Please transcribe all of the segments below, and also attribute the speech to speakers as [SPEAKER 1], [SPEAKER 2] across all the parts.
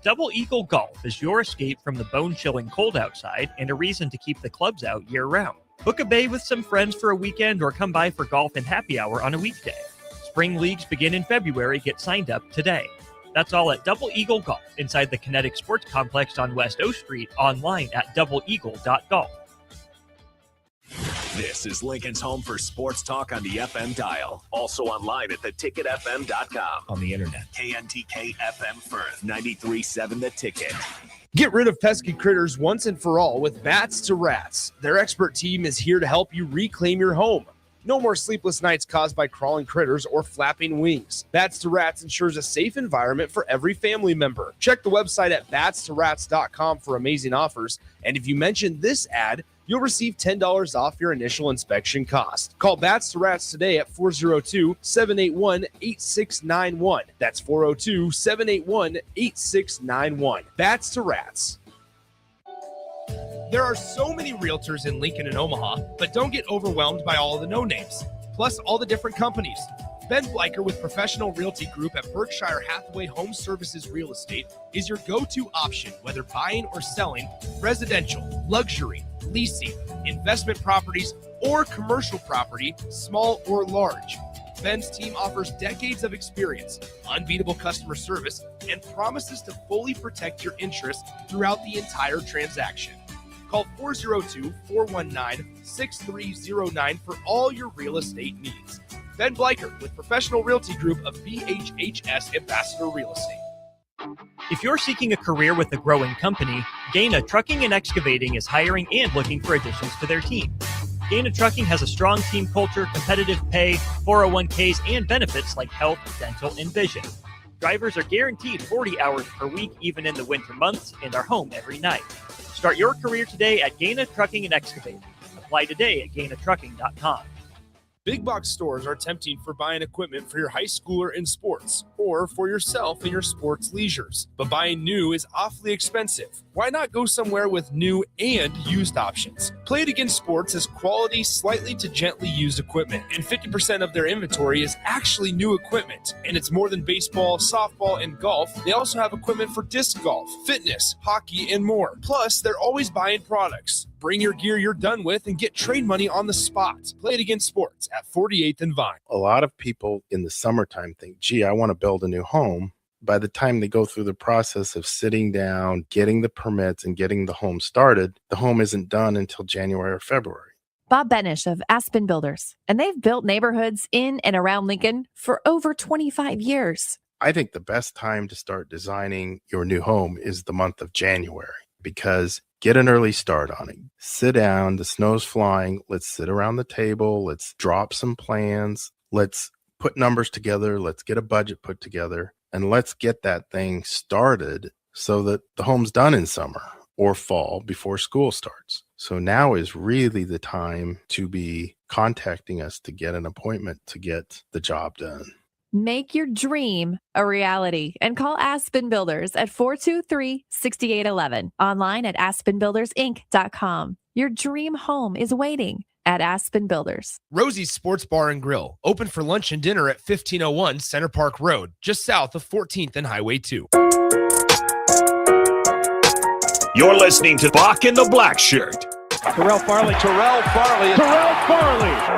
[SPEAKER 1] Double Eagle Golf is your escape from the bone-chilling cold outside and a reason to keep the clubs out year-round. Book a bay with some friends for a weekend or come by for golf and happy hour on a weekday. Spring leagues begin in February. Get signed up today. That's all at Double Eagle Golf inside the Kinetic Sports Complex on West O Street, online at doubleeagle.golf.
[SPEAKER 2] This is Lincoln's home for sports talk on the FM dial. Also online at theticketfm.com.
[SPEAKER 3] On the internet.
[SPEAKER 2] KNTK FM Firth, 93.7 The Ticket.
[SPEAKER 4] Get rid of pesky critters once and for all with Bats to Rats. Their expert team is here to help you reclaim your home. No more sleepless nights caused by crawling critters or flapping wings. Bats to Rats ensures a safe environment for every family member. Check the website at batstorats.com for amazing offers. And if you mention this ad, you'll receive $10 off your initial inspection cost. Call Bats to Rats today at 402-781-8691. That's 402-781-8691. Bats to Rats. There are so many realtors in Lincoln and Omaha, but don't get overwhelmed by all of the no-names, plus all the different companies. Ben Bleicher with Professional Realty Group at Berkshire Hathaway Home Services Real Estate is your go-to option, whether buying or selling residential, luxury, leasing, investment properties, or commercial property, small or large. Ben's team offers decades of experience, unbeatable customer service, and promises to fully protect your interests throughout the entire transaction. Call 402-419-6309 for all your real estate needs. Ben Bleicher with Professional Realty Group of BHHS Ambassador Real Estate.
[SPEAKER 1] If you're seeking a career with a growing company, Gaina Trucking and Excavating is hiring and looking for additions to their team. Gaina Trucking has a strong team culture, competitive pay, 401ks, and benefits like health, dental, and vision. Drivers are guaranteed 40 hours per week, even in the winter months, and are home every night. Start your career today at Gaina Trucking and Excavating. Apply today at gainatrucking.com.
[SPEAKER 4] Big box stores are tempting for buying equipment for your high schooler in sports or for yourself in your sports leisures. But buying new is awfully expensive. Why not go somewhere with new and used options? Play It Again Sports has quality, slightly to gently used equipment, and 50% of their inventory is actually new equipment. And it's more than baseball, softball, and golf. They also have equipment for disc golf, fitness, hockey, and more. Plus, they're always buying products. Bring your gear you're done with and get trade money on the spot. Play It Again Sports at 48th and Vine.
[SPEAKER 5] A lot of people in the summertime think, gee, I want to build a new home. By the time they go through the process of sitting down, getting the permits, and getting the home started, the home isn't done until January or February.
[SPEAKER 6] Bob Benish of Aspen Builders, and they've built neighborhoods in and around Lincoln for over 25 years.
[SPEAKER 5] I think the best time to start designing your new home is the month of January, because get an early start on it. Sit down, the snow's flying, let's sit around the table, let's drop some plans, let's put numbers together, let's get a budget put together, and let's get that thing started so that the home's done in summer or fall before school starts. So now is really the time to be contacting us to get an appointment to get the job done.
[SPEAKER 6] Make your dream a reality and call Aspen Builders at 423-6811. Online at aspenbuildersinc.com. Your dream home is waiting at Aspen Builders.
[SPEAKER 4] Rosie's Sports Bar and Grill, open for lunch and dinner at 1501 Center Park Road, just south of 14th and Highway 2.
[SPEAKER 2] You're listening to Bock the Blackshirt.
[SPEAKER 7] Terrell Farley.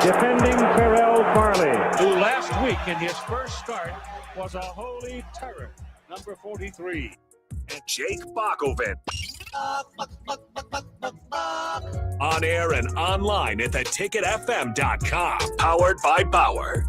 [SPEAKER 7] Defending Terrell Farley, who last week in his first start was a holy terror, number 43.
[SPEAKER 2] And Jake Bockoven. On air and online at theticketfm.com. Powered by Bauer.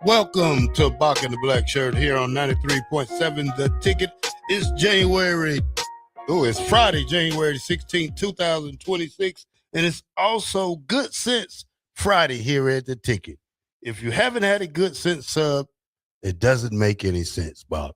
[SPEAKER 8] Welcome to Bock the Blackshirt here on 93.7. The Ticket is it's Friday, January 16, 2026, and it's also Good Sense Friday here at The Ticket. if you haven't had a Good Sense sub, it doesn't make any sense, Bob.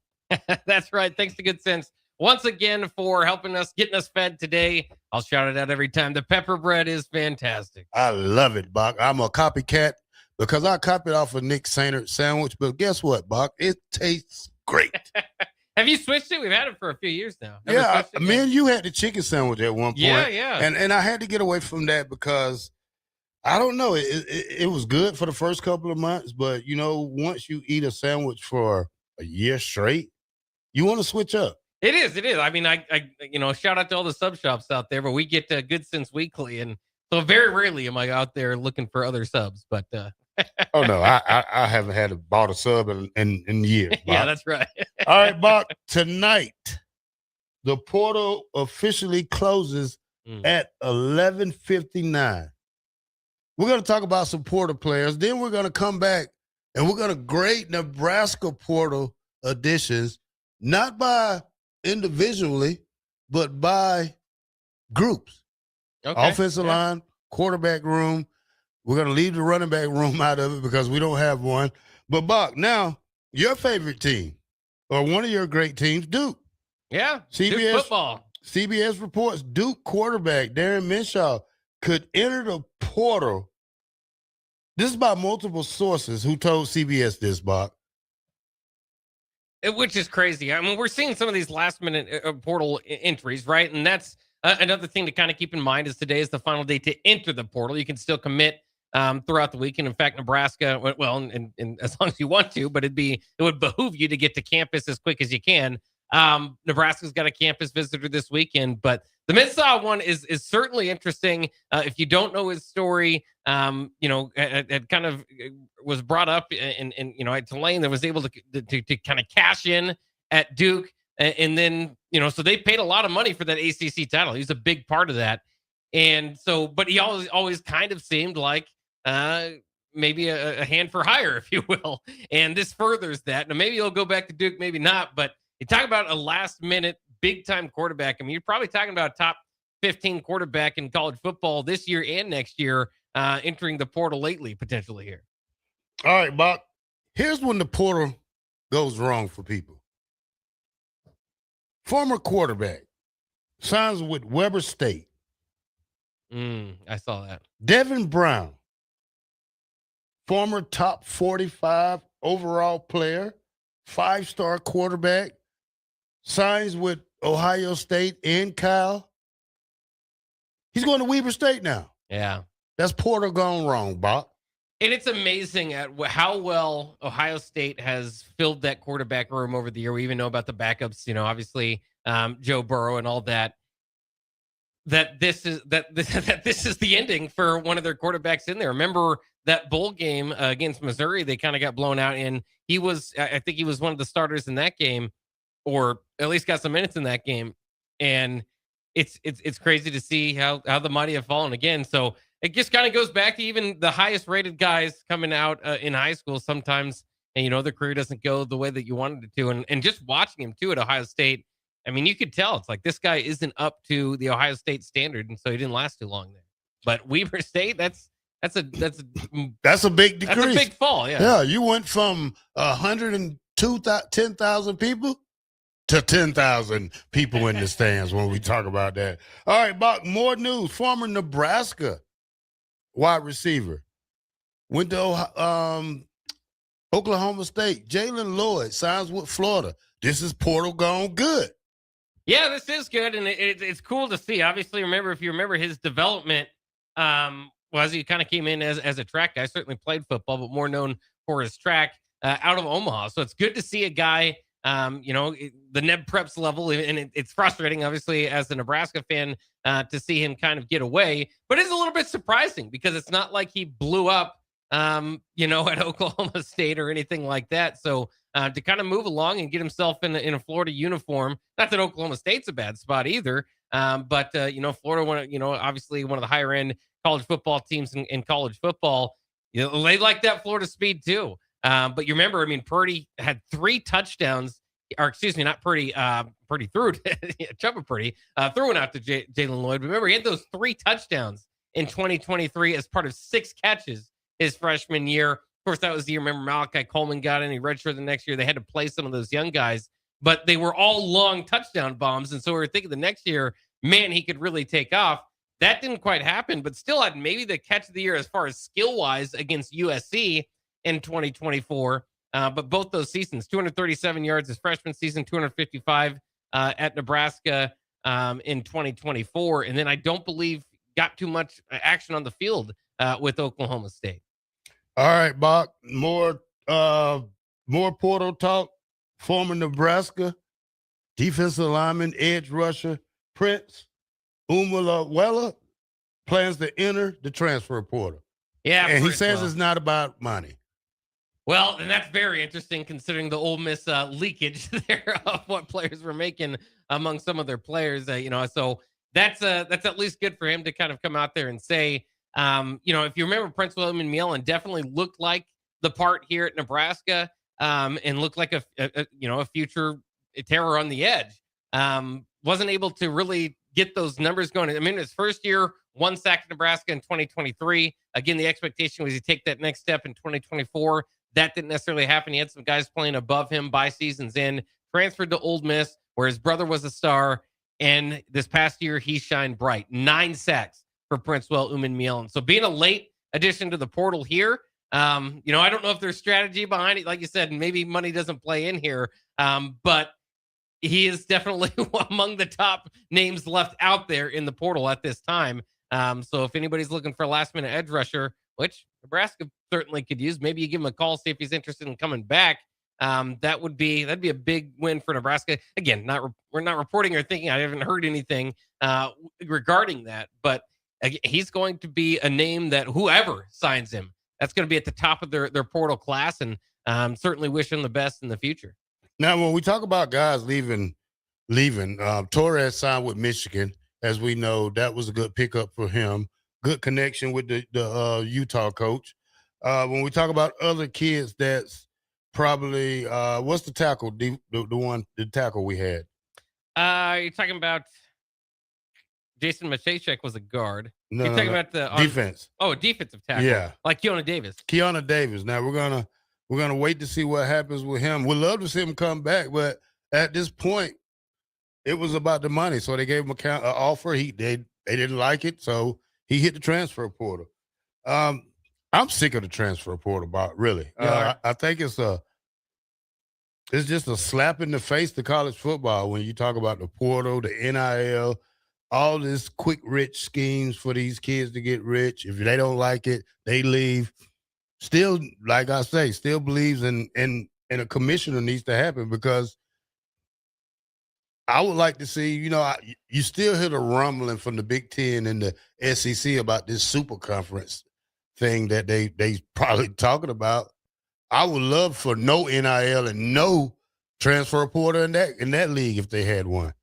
[SPEAKER 3] That's right. Thanks to Good Sense once again for helping us, getting us fed today. I'll shout it out every time. The pepper bread is fantastic.
[SPEAKER 8] I love it, Bach. I'm a copycat because I copied off of Nick Sainter's sandwich, but guess what, Bach? It tastes great.
[SPEAKER 3] Have you switched it? We've had it for a few years now.
[SPEAKER 8] Yeah, me and you had the chicken sandwich at one point.
[SPEAKER 3] Yeah.
[SPEAKER 8] And I had to get away from that because I don't know. It was good for the first couple of months, but once you eat a sandwich for a year straight, you want to switch up.
[SPEAKER 3] It is. I mean, I shout out to all the sub shops out there, but we get Good Sense weekly, and so very rarely am I out there looking for other subs. But
[SPEAKER 8] oh no, I haven't bought a sub in years.
[SPEAKER 3] Yeah, that's right.
[SPEAKER 8] All right, Bach. Tonight, the portal officially closes at 11:59. We're going to talk about some portal players. Then we're going to come back and we're going to grade Nebraska portal additions, not by individually, but by groups. Okay. Offensive line, quarterback room. We're going to leave the running back room out of it because we don't have one. But, Bach, now, your favorite team or one of your great teams, Duke.
[SPEAKER 3] Yeah,
[SPEAKER 8] CBS
[SPEAKER 3] Duke football.
[SPEAKER 8] CBS reports Duke quarterback Darren Minshew could enter the portal. This is by multiple sources who told CBS this, Bach.
[SPEAKER 3] Which is crazy. I mean, we're seeing some of these last-minute portal entries, right? And that's another thing to kind of keep in mind is today is the final day to enter the portal. You can still commit throughout the weekend. In fact, Nebraska, well, and as long as you want to, but it would behoove you to get to campus as quick as you can. Nebraska's got a campus visitor this weekend, but the Minshew one is certainly interesting. If you don't know his story, it kind of was brought up in at Tulane that was able to kind of cash in at Duke, and then so they paid a lot of money for that ACC title. He's a big part of that, and so but he always kind of seemed like maybe a hand for hire, if you will, and this furthers that. Now maybe he'll go back to Duke, maybe not, but you talk about a last-minute, big-time quarterback. I mean, you're probably talking about a top 15 quarterback in college football this year and next year, entering the portal lately, potentially here.
[SPEAKER 8] All right, Bach. Here's when the portal goes wrong for people. Former quarterback signs with Weber State.
[SPEAKER 3] I saw that.
[SPEAKER 8] Devin Brown, former top 45 overall player, 5-star quarterback, signs with Ohio State and Cal. He's going to Weber State now.
[SPEAKER 3] Yeah.
[SPEAKER 8] That's portal gone wrong, Bob.
[SPEAKER 3] And it's amazing at how well Ohio State has filled that quarterback room over the year. We even know about the backups, obviously Joe Burrow and all that. That this is the ending for one of their quarterbacks in there. Remember that bowl game against Missouri? They kind of got blown out, and I think he was one of the starters in that game, or at least got some minutes in that game. And it's crazy to see how the mighty have fallen again. So it just kind of goes back to even the highest rated guys coming out in high school sometimes, and their career doesn't go the way that you wanted it to. And just watching him too at Ohio State, I mean, you could tell it's like this guy isn't up to the Ohio State standard, and so he didn't last too long there. But Weber State, that's a big decrease.
[SPEAKER 8] That's a big
[SPEAKER 3] fall. Yeah.
[SPEAKER 8] Yeah, you went from 10,000 people to 10,000 people in the stands when we talk about that. All right, Bach, more news. Former Nebraska wide receiver went to Oklahoma State. Jalen Lloyd signs with Florida. This is portal gone good.
[SPEAKER 3] Yeah, this is good, and it's cool to see. Obviously, if you remember his development, as he kind of came in as a track guy, certainly played football, but more known for his track out of Omaha. So it's good to see a guy, the Neb Preps level, and it's frustrating, obviously, as a Nebraska fan, to see him kind of get away. But it's a little bit surprising because it's not like he blew up, at Oklahoma State or anything like that. So to kind of move along and get himself in a Florida uniform, not that Oklahoma State's a bad spot either, but Florida, obviously one of the higher end college football teams in college football, they like that Florida speed too. But you remember, Purdy had 3 touchdowns, or excuse me, not Purdy. Purdy threw it, Chubba Purdy threw it out to Jalen Lloyd. Remember, he had those 3 touchdowns in 2023 as part of 6 catches his freshman year. course, that was the year. Remember, Malachi Coleman got in. He redshirted the next year. They had to play some of those young guys, but they were all long touchdown bombs. And so we were thinking the next year, man, he could really take off. That didn't quite happen, but still had maybe the catch of the year as far as skill-wise against USC in 2024. But both those seasons, 237 yards his freshman season, 255 at Nebraska in 2024. And then I don't believe got too much action on the field with Oklahoma State.
[SPEAKER 8] All right, Bock, more portal talk. Former Nebraska defensive lineman, edge rusher, Prince Umulawela plans to enter the transfer portal.
[SPEAKER 3] Yeah.
[SPEAKER 8] And he says it's not about money.
[SPEAKER 3] Well, and that's very interesting considering the Ole Miss leakage there of what players were making among some of their players. So that's at least good for him to kind of come out there and say, if you remember, Prince William and Mielon definitely looked like the part here at Nebraska and looked like a future terror on the edge. Wasn't able to really get those numbers going. I mean, his first year, 1 sack at Nebraska in 2023. Again, the expectation was he'd take that next step in 2024. That didn't necessarily happen. He had some guys playing above him by season's end, transferred to Ole Miss, where his brother was a star. And this past year, he shined bright. 9 sacks for Princewell Uman-Mielon. So being a late addition to the portal here, I don't know if there's strategy behind it. Like you said, maybe money doesn't play in here. But he is definitely among the top names left out there in the portal at this time. So if anybody's looking for a last-minute edge rusher, which Nebraska certainly could use, maybe you give him a call, see if he's interested in coming back. That'd be a big win for Nebraska. Again, we're not reporting or thinking. I haven't heard anything regarding that, but he's going to be a name that whoever signs him, that's going to be at the top of their portal class, and certainly wish him the best in the future.
[SPEAKER 8] Now, when we talk about guys leaving, Torres signed with Michigan. As we know, that was a good pickup for him. Good connection with the Utah coach. When we talk about other kids, that's probably what's the tackle? The tackle we had.
[SPEAKER 3] You're talking about Jason Machacek was a guard.
[SPEAKER 8] No,
[SPEAKER 3] you're talking about the
[SPEAKER 8] defense.
[SPEAKER 3] Defensive tackle.
[SPEAKER 8] Yeah,
[SPEAKER 3] like Keona Davis.
[SPEAKER 8] Now we're gonna wait to see what happens with him. We'd love to see him come back, but at this point, it was about the money. So they gave him an offer. They didn't like it, so he hit the transfer portal. I'm sick of the transfer portal, Bob, really. I think it's just a slap in the face to college football when you talk about the portal, the NIL, all this quick rich schemes for these kids to get rich. If they don't like it, they leave. Still, like I say, still believes in a commissioner needs to happen, because I would like to see, you still hear the rumbling from the Big Ten and the SEC about this super conference thing that they probably talking about. I would love for no NIL and no transfer portal in that league if they had one.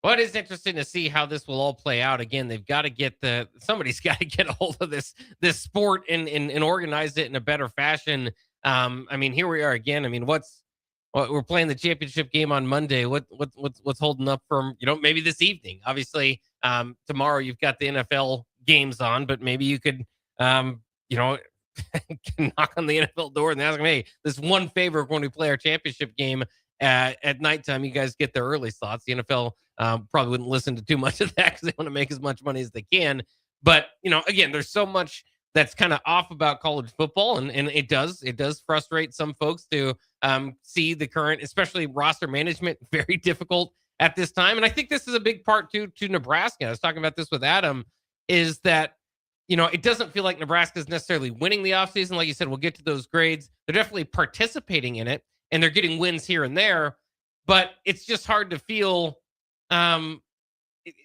[SPEAKER 3] Well, it is interesting to see how this will all play out. Again, they've got to get somebody's got to get a hold of this sport and organize it in a better fashion. Here we are again. We're playing the championship game on Monday. What's holding up from, maybe this evening? Obviously, tomorrow you've got the NFL games on, but maybe you could, knock on the NFL door and ask them, hey, this one favor when we play our championship game at nighttime, you guys get there early slots. The NFL probably wouldn't listen to too much of that because they want to make as much money as they can. But, again, there's so much that's kind of off about college football, and it does frustrate some folks to see the current, especially roster management, very difficult at this time. And I think this is a big part to Nebraska. I was talking about this with Adam, is that, it doesn't feel like Nebraska is necessarily winning the offseason. Like you said, we'll get to those grades. They're definitely participating in it, and they're getting wins here and there, but it's just hard to feel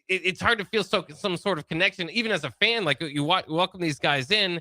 [SPEAKER 3] it's hard to feel some sort of connection, even as a fan. Like, you welcome these guys in,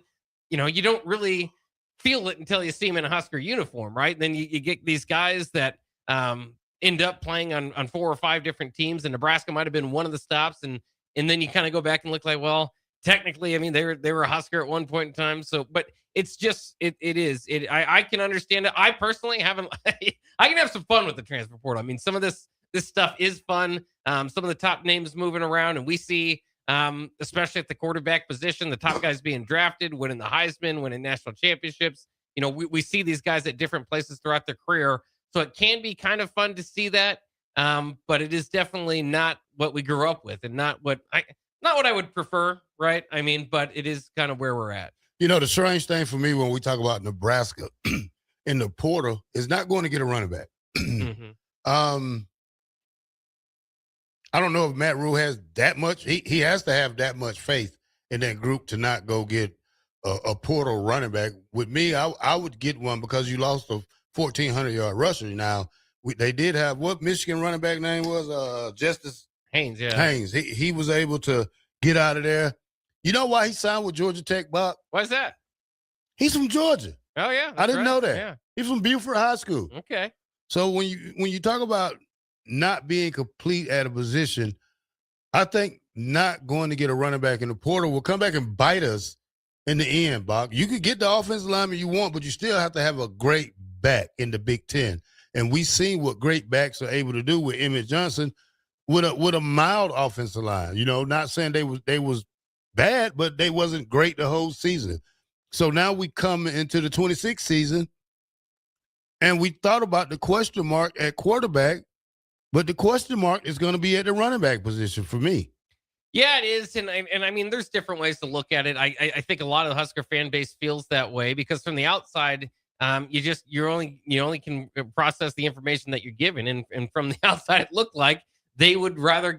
[SPEAKER 3] you don't really feel it until you see them in a Husker uniform, right? And then you get these guys that end up playing on 4 or 5 different teams, and Nebraska might have been one of the stops, and then you kind of go back and look like, well, technically, they were a Husker at one point in time. So, but it's just I can understand it. I personally haven't. I can have some fun with the transfer portal. Some of this stuff is fun. Some of the top names moving around, and we see, especially at the quarterback position, the top guys being drafted, winning the Heisman, winning national championships. we see these guys at different places throughout their career. So it can be kind of fun to see that. But it is definitely not what we grew up with and not what I would prefer. Right. I mean, but it is kind of where we're at.
[SPEAKER 8] The strange thing for me when we talk about Nebraska in the portal is not going to get a running back.
[SPEAKER 3] Mm-hmm.
[SPEAKER 8] I don't know if Matt Rule has that much. He has to have that much faith in that group to not go get a portal running back. With me, I would get one because you lost a 1,400-yard rusher. Now, they did have what Michigan running back name was? Justice
[SPEAKER 3] Haynes, yeah.
[SPEAKER 8] Haynes. He was able to get out of there. You know why he signed with Georgia Tech, Bob?
[SPEAKER 3] Why is that?
[SPEAKER 8] He's from Georgia.
[SPEAKER 3] Oh, yeah.
[SPEAKER 8] I didn't know that.
[SPEAKER 3] Yeah.
[SPEAKER 8] He's from Beaufort High School.
[SPEAKER 3] Okay.
[SPEAKER 8] So when you talk about not being complete at a position, I think not going to get a running back in the portal will come back and bite us in the end, Bob. You could get the offensive lineman you want, but you still have to have a great back in the Big Ten. And we've seen what great backs are able to do with Emmett Johnson with a mild offensive line. Not saying they was bad, but they wasn't great the whole season. So now we come into the 26th season, and we thought about the question mark at quarterback, but the question mark is going to be at the running back position for me.
[SPEAKER 3] Yeah, it is, and I mean, there's different ways to look at it. I think a lot of the Husker fan base feels that way because from the outside, you only can process the information that you're given, and from the outside, it looked like they would rather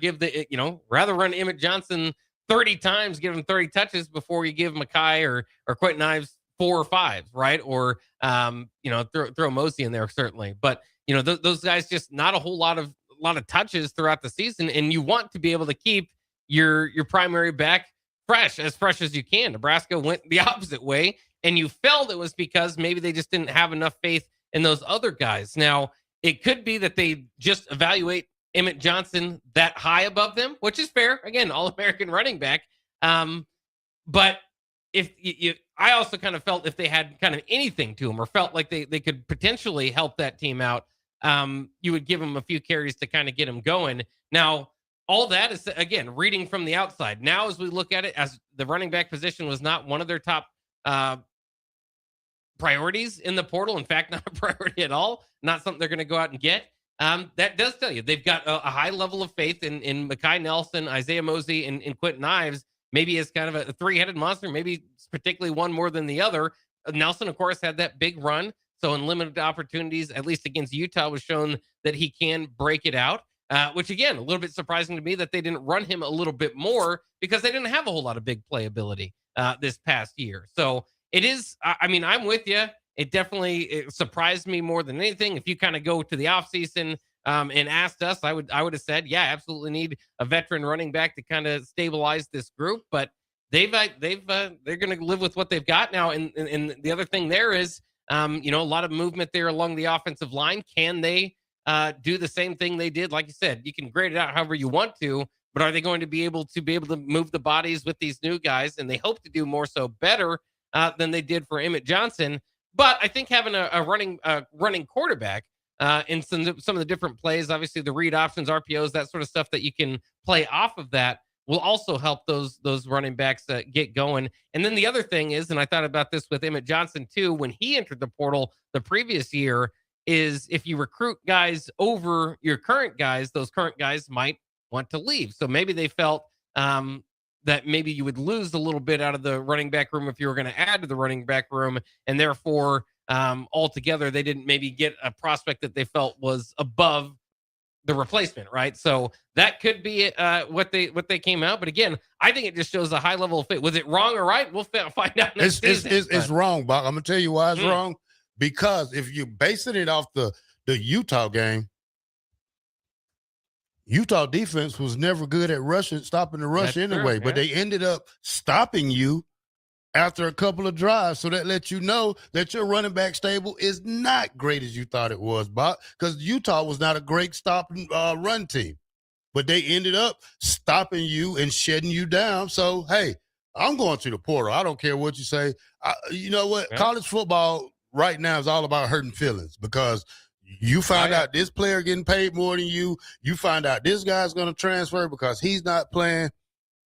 [SPEAKER 3] rather run Emmett Johnson 30 times, give him 30 touches before you give Mekhi or Quentin Ives 4 or 5, right? Or throw Mosey in there certainly, but those guys just not a whole lot of touches throughout the season, and you want to be able to keep your primary back fresh as you can. Nebraska went the opposite way, and you felt it was because maybe they just didn't have enough faith in those other guys. Now, it could be that they just evaluate Emmett Johnson that high above them, which is fair. Again, All-American running back. But I also kind of felt if they had kind of anything to them or felt like they could potentially help that team out, you would give them a few carries to kind of get them going. Now, all that is, again, reading from the outside. Now, as we look at it, as the running back position was not one of their top priorities in the portal. In fact, not a priority at all. Not something they're going to go out and get. That does tell you they've got a high level of faith in Mekhi Nelson, Isaiah Mosey, and Quentin Ives, maybe as kind of a three-headed monster, maybe particularly one more than the other. Nelson, of course, had that big run. So in limited opportunities, at least against Utah, was shown that he can break it out, which, again, a little bit surprising to me that they didn't run him a little bit more because they didn't have a whole lot of big playability this past year. So it is, I'm with you. It definitely surprised me more than anything. If you kind of go to the offseason and asked us, I would have said, yeah, absolutely need a veteran running back to kind of stabilize this group. But they're going to live with what they've got now. And the other thing there is, a lot of movement there along the offensive line. Can they do the same thing they did? Like you said, you can grade it out however you want to, but are they going to be able to move the bodies with these new guys? And they hope to do more so better than they did for Emmett Johnson. But I think having a running quarterback in some of the different plays, obviously the read options, RPOs, that sort of stuff that you can play off of that will also help those running backs get going. And then the other thing is, and I thought about this with Emmett Johnson too, when he entered the portal the previous year, is if you recruit guys over your current guys, those current guys might want to leave. So maybe they felt that maybe you would lose a little bit out of the running back room if you were going to add to the running back room. And therefore, altogether, they didn't maybe get a prospect that they felt was above the replacement, right? So that could be what they came out. But again, I think it just shows a high level of fit. Was it wrong or right? We'll find out next season.
[SPEAKER 8] It's wrong, Bob. I'm going to tell you why it's wrong. Because if you're basing it off the Utah game, Utah defense was never good at stopping the rush anyway, but they ended up stopping you after a couple of drives. So that lets you know that your running back stable is not great as you thought it was, Bob, because Utah was not a great stopping run team, but they ended up stopping you and shutting you down. So, hey, I'm going to the portal. I don't care what you say. You know what? Yeah. College football right now is all about hurting feelings because you find out this player getting paid more than you. You find out this guy's going to transfer because he's not playing.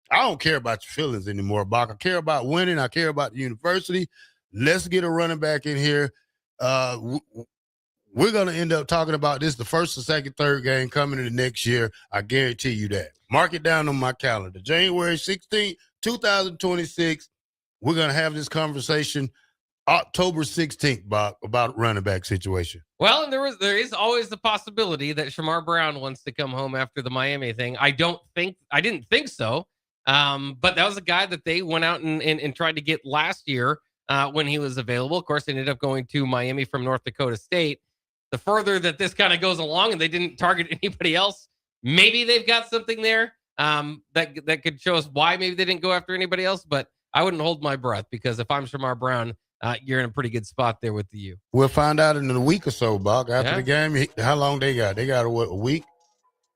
[SPEAKER 8] I don't care about your feelings anymore, Bach. I care about winning. I care about the university. Let's get a running back in here. We're going to end up talking about this the first or second, third game coming into next year. I guarantee you that. Mark it down on my calendar. January 16th, 2026. We're going to have this conversation October 16th, Bob, about running back situation.
[SPEAKER 3] Well, and there is always the possibility that Shamar Brown wants to come home after the Miami thing. I didn't think so. But that was a guy that they went out and tried to get last year when he was available. Of course, they ended up going to Miami from North Dakota State. The further that this kind of goes along and they didn't target anybody else, maybe they've got something there that could show us why maybe they didn't go after anybody else. But I wouldn't hold my breath, because if I'm Shamar Brown, you're in a pretty good spot there with the U.
[SPEAKER 8] We'll find out in a week or so, Buck. After the game, how long they got? They got a week?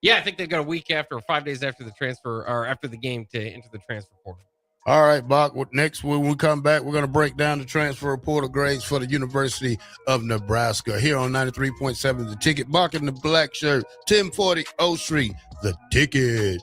[SPEAKER 3] Yeah, I think they've got a week after or 5 days after the transfer or after the game to enter the transfer portal.
[SPEAKER 8] All right, Buck. Next, when we come back, we're going to break down the transfer portal grades for the University of Nebraska here on 93.7 The Ticket. Bock the Blackshirt, 1040 O Street, The Ticket.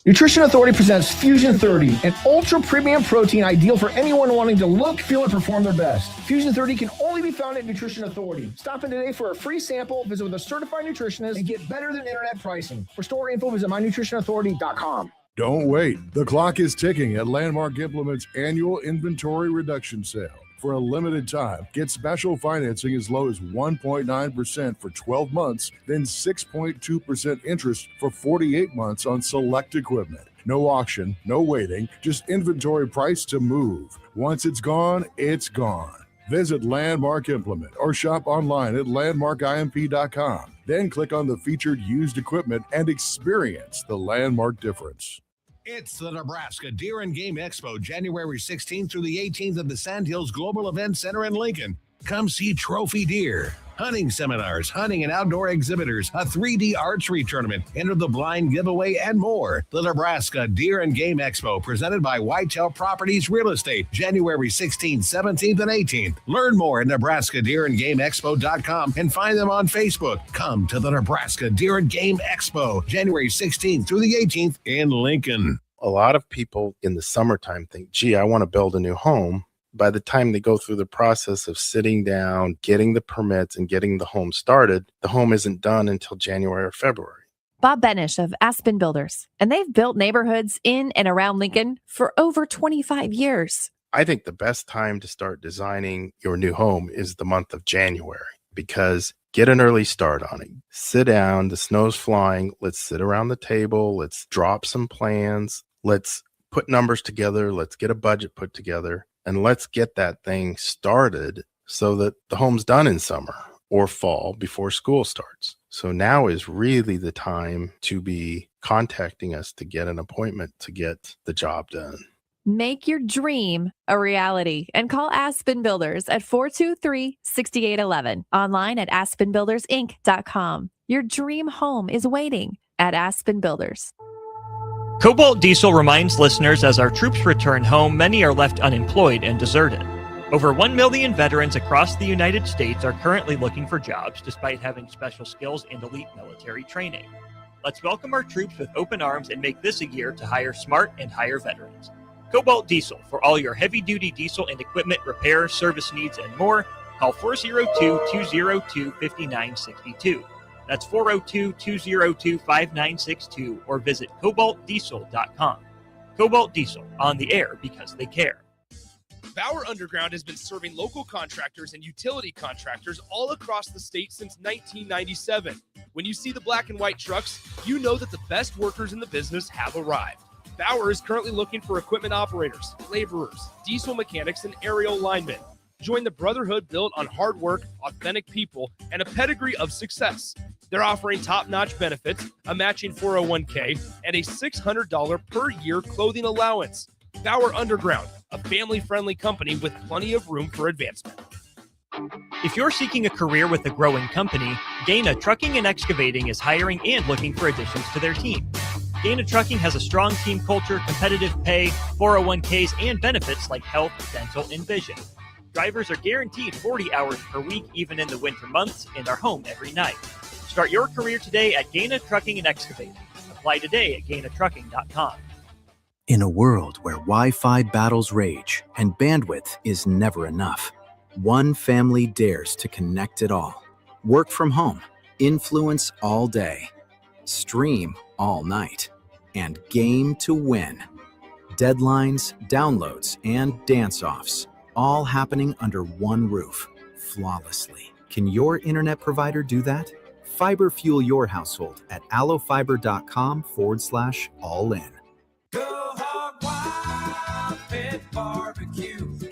[SPEAKER 9] Nutrition Authority presents Fusion 30, an ultra-premium protein ideal for anyone wanting to look, feel, and perform their best. Fusion 30 can only be found at Nutrition Authority. Stop in today for a free sample, visit with a certified nutritionist, and get better than internet pricing. For store info, visit mynutritionauthority.com.
[SPEAKER 10] Don't wait. The clock is ticking at Landmark Implement's annual inventory reduction sale. For a limited time, get special financing as low as 1.9% for 12 months, then 6.2% interest for 48 months on select equipment. No auction, no waiting, just inventory price to move. Once it's gone, it's gone. Visit Landmark Implement or shop online at landmarkimp.com. Then click on the featured used equipment and experience the Landmark difference.
[SPEAKER 11] It's the Nebraska Deer and Game Expo, January 16th through the 18th at the Sandhills Global Event Center in Lincoln. Come see trophy deer, hunting seminars, hunting and outdoor exhibitors, a 3D archery tournament, enter the blind giveaway, and more. The Nebraska Deer and Game Expo, presented by Whitetail Properties Real Estate, January 16th, 17th, and 18th. Learn more at NebraskaDeerandGameExpo.com and find them on Facebook. Come to the Nebraska Deer and Game Expo, January 16th through the 18th in Lincoln.
[SPEAKER 5] A lot of people in the summertime think, gee, I want to build a new home. By the time they go through the process of sitting down, getting the permits, and getting the home started, the home isn't done until January or February.
[SPEAKER 6] Bob Benish of Aspen Builders, and they've built neighborhoods in and around Lincoln for over 25 years.
[SPEAKER 5] I think the best time to start designing your new home is the month of January, because get an early start on it. Sit down, the snow's flying, let's sit around the table, let's drop some plans, let's put numbers together, let's get a budget put together. And let's get that thing started so that the home's done in summer or fall before school starts. So now is really the time to be contacting us to get an appointment to get the job done.
[SPEAKER 6] Make your dream a reality and call Aspen Builders at 423-6811. Online at aspenbuildersinc.com. Your dream home is waiting at Aspen Builders.
[SPEAKER 1] Cobalt Diesel reminds listeners as our troops return home, many are left unemployed and deserted. Over 1 million veterans across the United States are currently looking for jobs despite having special skills and elite military training. Let's welcome our troops with open arms and make this a year to hire smart and hire veterans. Cobalt Diesel, for all your heavy-duty diesel and equipment repair, service needs, and more, call 402-202-5962. That's 402-202-5962 or visit cobaltdiesel.com. Cobalt Diesel, on the air because they care.
[SPEAKER 4] Bauer Underground has been serving local contractors and utility contractors all across the state since 1997. When you see the black and white trucks, you know that the best workers in the business have arrived. Bauer is currently looking for equipment operators, laborers, diesel mechanics, and aerial linemen. Join the brotherhood built on hard work, authentic people, and a pedigree of success. They're offering top-notch benefits, a matching 401k, and a $600 per year clothing allowance. Bauer Underground, a family-friendly company with plenty of room for advancement.
[SPEAKER 1] If you're seeking a career with a growing company, Gaina Trucking and Excavating is hiring and looking for additions to their team. Gaina Trucking has a strong team culture, competitive pay, 401ks, and benefits like health, dental, and vision. Drivers are guaranteed 40 hours per week, even in the winter months, and are home every night. Start your career today at Gaina Trucking and Excavating, a Apply today at gainatrucking.com.
[SPEAKER 12] In a world where Wi-Fi battles rage and bandwidth is never enough, one family dares to connect it all. Work from home, influence all day, stream all night, and game to win. Deadlines, downloads, and dance-offs, all happening under one roof, flawlessly. Can your internet provider do that? Fiber fuel your household at allofiber.com/all-in.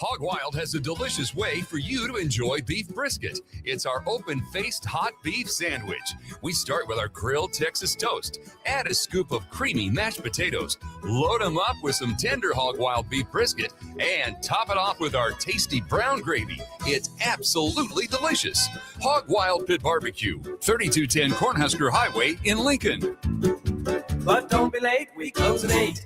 [SPEAKER 13] Hog Wild has a delicious way for you to enjoy beef brisket. It's our open-faced hot beef sandwich. We start with our grilled Texas toast. Add a scoop of creamy mashed potatoes. Load them up with some tender Hog Wild beef brisket and top it off with our tasty brown gravy. It's absolutely delicious. Hog Wild Pit Barbecue, 3210 Cornhusker Highway in Lincoln.
[SPEAKER 14] But don't be late, we close at 8.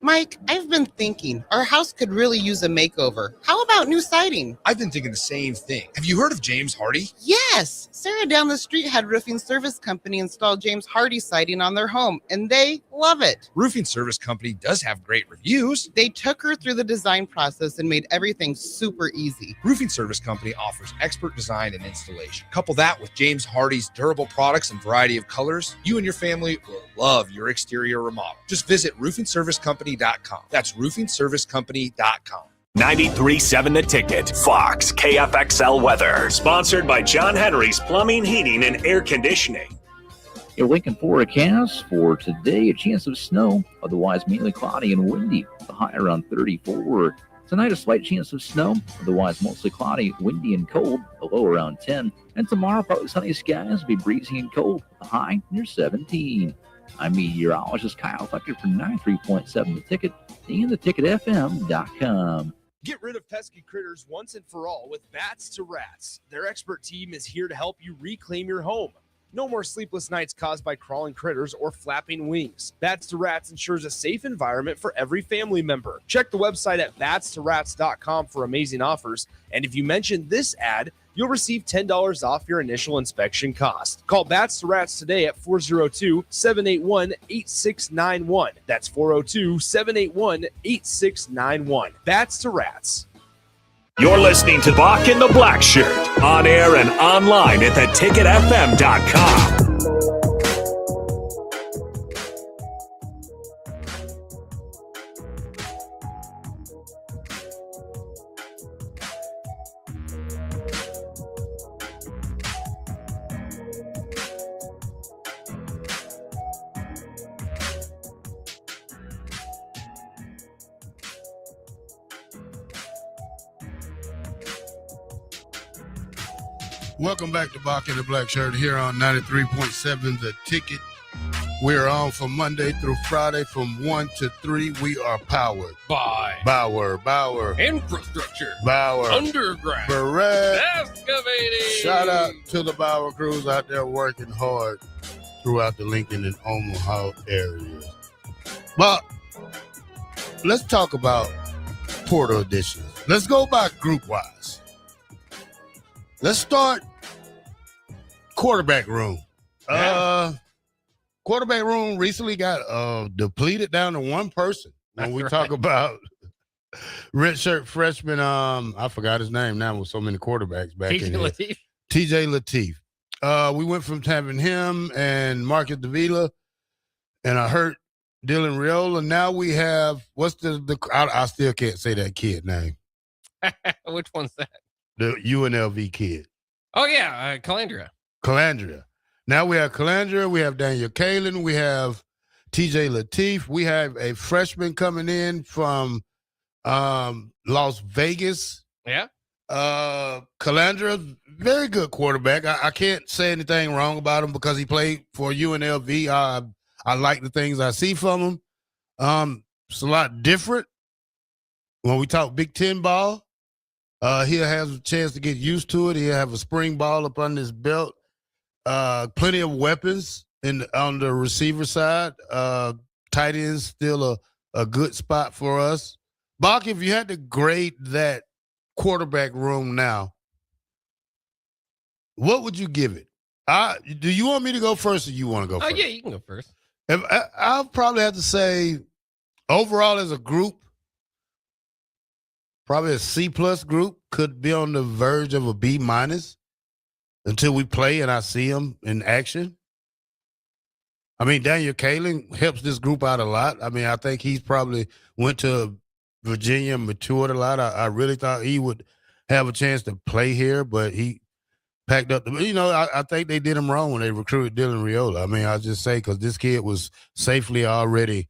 [SPEAKER 15] Mike, I've been thinking our house could really use a makeover. How about new siding?
[SPEAKER 16] I've been thinking the same thing. Have you heard of James Hardy?
[SPEAKER 15] Yes. Sarah down the street had Roofing Service Company install James Hardy siding on their home, and they love it.
[SPEAKER 16] Roofing Service Company does have great reviews.
[SPEAKER 15] They took her through the design process and made everything super easy.
[SPEAKER 16] Roofing Service Company offers expert design and installation. Couple that with James Hardy's durable products and variety of colors, you and your family will love your exterior remodel. Just visit roofingservicecompany.com. That's roofingservicecompany.com.
[SPEAKER 2] 93.7 The Ticket, Fox, KFXL weather. Sponsored by John Henry's Plumbing, Heating, and Air Conditioning.
[SPEAKER 17] Your Lincoln forecast for today, a chance of snow, otherwise mainly cloudy and windy. The high around 34. Tonight, a slight chance of snow, otherwise mostly cloudy, windy, and cold, the low around 10. And tomorrow, partly sunny skies, will be breezy and cold, the high near 17. I'm meteorologist Kyle Fletcher for 93.7 The Ticket and theticketfm.com.
[SPEAKER 4] Get rid of pesky critters once and for all with Bats to Rats. Their expert team is here to help you reclaim your home. No more sleepless nights caused by crawling critters or flapping wings. Bats to Rats ensures a safe environment for every family member. Check the website at batstoRats.com for amazing offers. And if you mention this ad, you'll receive $10 off your initial inspection cost. Call Bats to Rats today at 402-781-8691. That's 402-781-8691. Bats to Rats.
[SPEAKER 2] You're listening to Bock the Blackshirt, on air and online at theticketfm.com.
[SPEAKER 8] Welcome back to Bock the Blackshirt here on 93.7 The Ticket. We're on from Monday through Friday from 1 to 3. We are powered
[SPEAKER 3] by
[SPEAKER 8] Bauer.
[SPEAKER 3] Infrastructure.
[SPEAKER 8] Bauer.
[SPEAKER 3] Underground.
[SPEAKER 8] Barrett.
[SPEAKER 3] Excavating.
[SPEAKER 8] Shout out to the Bauer crews out there working hard throughout the Lincoln and Omaha areas. But let's talk about portal additions. Let's go by group-wise. Let's start quarterback room. Quarterback room recently got depleted down to one person. When we talk about redshirt freshman, I forgot his name now with so many quarterbacks back in here. TJ Lateef. We went from having him and Marcus Davila and a hurt Dylan Riola. Now we have, I still can't say that kid name.
[SPEAKER 3] Which one's that?
[SPEAKER 8] The UNLV kid.
[SPEAKER 3] Oh, yeah, Calandria.
[SPEAKER 8] Now we have Calandria, we have Daniel Kalen, we have TJ Lateef, we have a freshman coming in from Las Vegas.
[SPEAKER 3] Yeah.
[SPEAKER 8] Calandria, very good quarterback. I can't say anything wrong about him because he played for UNLV. I like the things I see from him. It's a lot different when we talk Big Ten ball. He'll have a chance to get used to it. He'll have a spring ball up on his belt. Plenty of weapons on the receiver side. Tight end's still a good spot for us. Bock, if you had to grade that quarterback room now, what would you give it? Do you want me to go first or you want to go first?
[SPEAKER 3] Oh, yeah, you can go first.
[SPEAKER 8] I'll probably have to say, overall as a group, probably a C+ group, could be on the verge of a B- until we play and I see them in action. I mean, Daniel Kaling helps this group out a lot. I mean, I think he's probably went to Virginia, matured a lot. I really thought he would have a chance to play here, but he packed up. I think they did him wrong when they recruited Dylan Riola. I mean, I'll just say, because this kid was safely already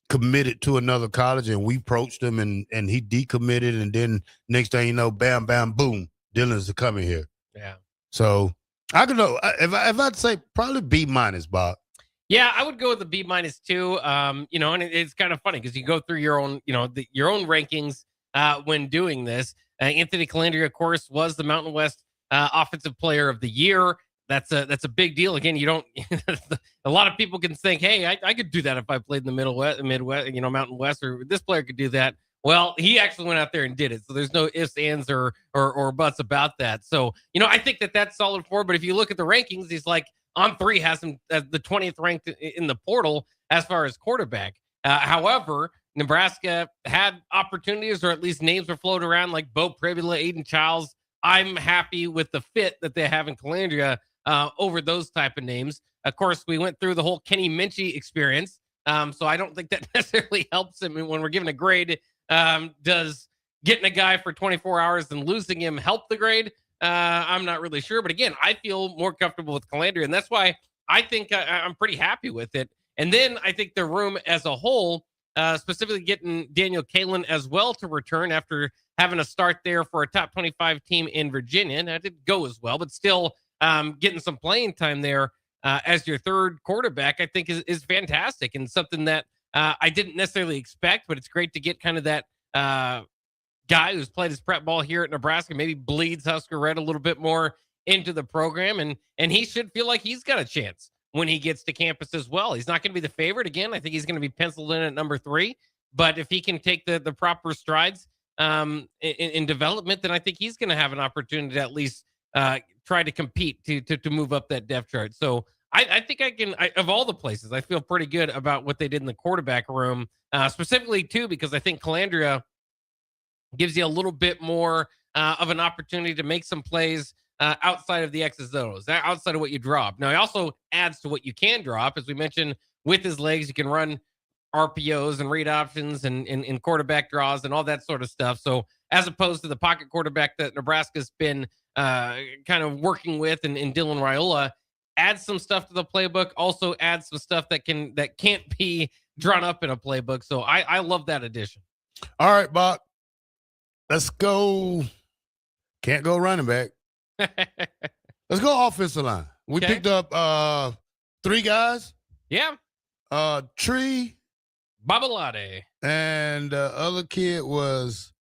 [SPEAKER 8] committed to another college, and we approached him, and he decommitted, and then next thing you know, bam, bam, boom, Dylan's coming here.
[SPEAKER 3] Yeah.
[SPEAKER 8] So I could know if I'd say probably B-, Bob.
[SPEAKER 3] Yeah, I would go with the B- too. And it's kind of funny because you go through your own, your own rankings when doing this. Anthony Calandria, of course, was the Mountain West Offensive Player of the Year. That's a big deal. Again, you don't. A lot of people can think, hey, I could do that if I played in the Midwest, Mountain West, or this player could do that. Well, he actually went out there and did it. So there's no ifs, ands, or buts about that. So I think that's solid for. But if you look at the rankings, he's like on 3, has him as the 20th ranked in the portal as far as quarterback. However, Nebraska had opportunities, or at least names were floated around, like Bo Pribula, Aiden Childs. I'm happy with the fit that they have in Calandria over those type of names. Of course, we went through the whole Kenny Minchie experience, so I don't think that necessarily helps him when we're giving a grade. Does getting a guy for 24 hours and losing him help the grade? I'm not really sure. But again, I feel more comfortable with Calandria, and that's why I think I'm pretty happy with it. And then I think the room as a whole, specifically getting Daniel Kaling as well to return after having a start there for a top 25 team in Virginia. And that didn't go as well, but still getting some playing time there as your third quarterback, I think is fantastic, and something that I didn't necessarily expect, but it's great to get kind of that guy who's played his prep ball here at Nebraska, maybe bleeds Husker Red a little bit more into the program, and he should feel like he's got a chance when he gets to campus as well. He's not going to be the favorite again. I think he's going to be penciled in at number 3, but if he can take the proper strides in development, then I think he's going to have an opportunity to at least try to compete to move up that depth chart. So I think of all the places, I feel pretty good about what they did in the quarterback room, specifically too, because I think Calandria gives you a little bit more of an opportunity to make some plays outside of the X's and O's, outside of what you drop. Now, he also adds to what you can drop. As we mentioned, with his legs, you can run RPOs and read options and quarterback draws and all that sort of stuff. So as opposed to the pocket quarterback that Nebraska's been kind of working with and Dylan Raiola, adds some stuff to the playbook, also adds some stuff that can't be drawn up in a playbook. So I love that addition.
[SPEAKER 8] All right, Bob. Let's go. Can't go running back. Let's go offensive line. We picked up 3 guys.
[SPEAKER 3] Yeah.
[SPEAKER 8] Tree.
[SPEAKER 3] Babalade.
[SPEAKER 8] And the other kid was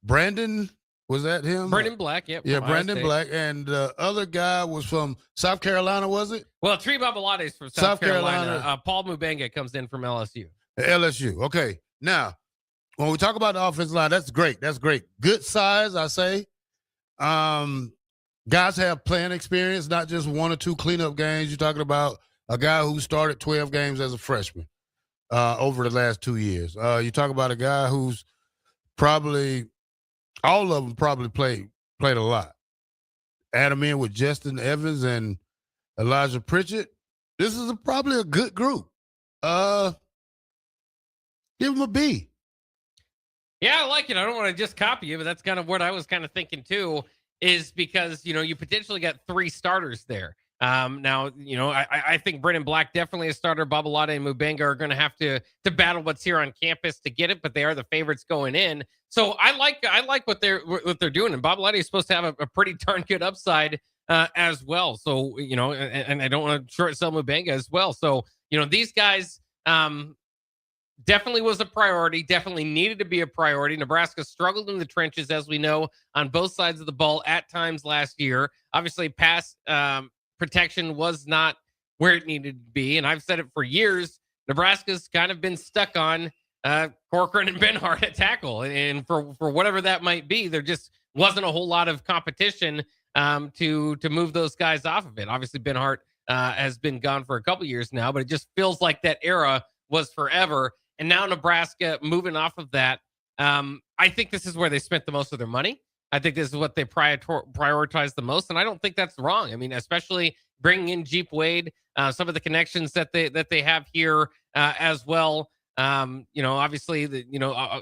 [SPEAKER 8] Brandon. Was that him?
[SPEAKER 3] Brandon Black, yep.
[SPEAKER 8] Yeah, Brandon Black. And the other guy was from South Carolina, was it?
[SPEAKER 3] Well, Tree Babalade is from South Carolina. Paul Mubenga comes in from LSU.
[SPEAKER 8] LSU. Okay. Now, when we talk about the offensive line, that's great. That's great. Good size, I say. Guys have playing experience, not just 1 or 2 cleanup games. You're talking about a guy who started 12 games as a freshman over the last 2 years. You talk about a guy who's probably – all of them probably played a lot. Add them in with Justin Evans and Elijah Pritchett. This is probably a good group. Give them a B.
[SPEAKER 3] Yeah, I like it. I don't want to just copy you, but that's kind of what I was kind of thinking too, is because, you potentially got 3 starters there. Now, I think Brennan Black definitely a starter. Babalade and Mubenga are going to have to battle what's here on campus to get it, but they are the favorites going in. So I like what they're doing, and Babalade is supposed to have a pretty darn good upside as well. So and I don't want to short sell Mubenga as well. So these guys definitely was a priority. Definitely needed to be a priority. Nebraska struggled in the trenches, as we know, on both sides of the ball at times last year. Obviously, pass protection was not where it needed to be. And I've said it for years, Nebraska's kind of been stuck on Corcoran and Benhart at tackle. And for whatever that might be, there just wasn't a whole lot of competition to move those guys off of it. Obviously, Benhart has been gone for a couple years now, but it just feels like that era was forever. And now Nebraska moving off of that. I think this is where they spent the most of their money. I think this is what they prioritize the most, and I don't think that's wrong. I mean, especially bringing in Jeep Wade, some of the connections that they have here as well. Obviously the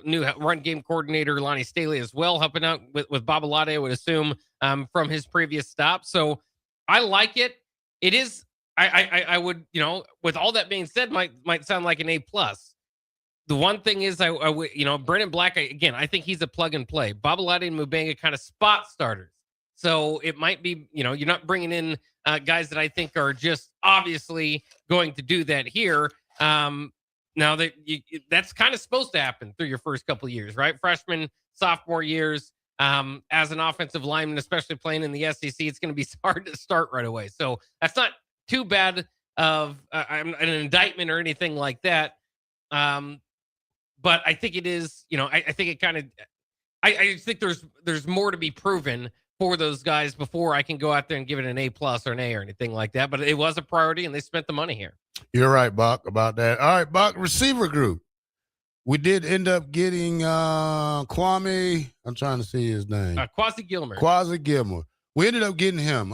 [SPEAKER 3] new run game coordinator Lonnie Staley as well, helping out with Bob Alade, I would assume, from his previous stop. So I like it. It is. I would, with all that being said, might sound like an A+. The one thing is, I would, Brennan Black, I think he's a plug and play. Bob Alade and Mubanga kind of spot starters. So it might be, you're not bringing in guys that I think are just obviously going to do that here. Now that's kind of supposed to happen through your first couple of years, right? Freshman, sophomore years, as an offensive lineman, especially playing in the SEC, it's going to be hard to start right away. So that's not too bad of an indictment or anything like that. But I think it is, I think it kind of, I think there's more to be proven for those guys before I can go out there and give it an A+ or an A or anything like that. But it was a priority, and they spent the money here.
[SPEAKER 8] You're right, Bock, about that. All right, Bock, receiver group. We did end up getting Kwame. I'm trying to see his name.
[SPEAKER 3] Quasi Gilmer.
[SPEAKER 8] Quasi Gilmer. We ended up getting him.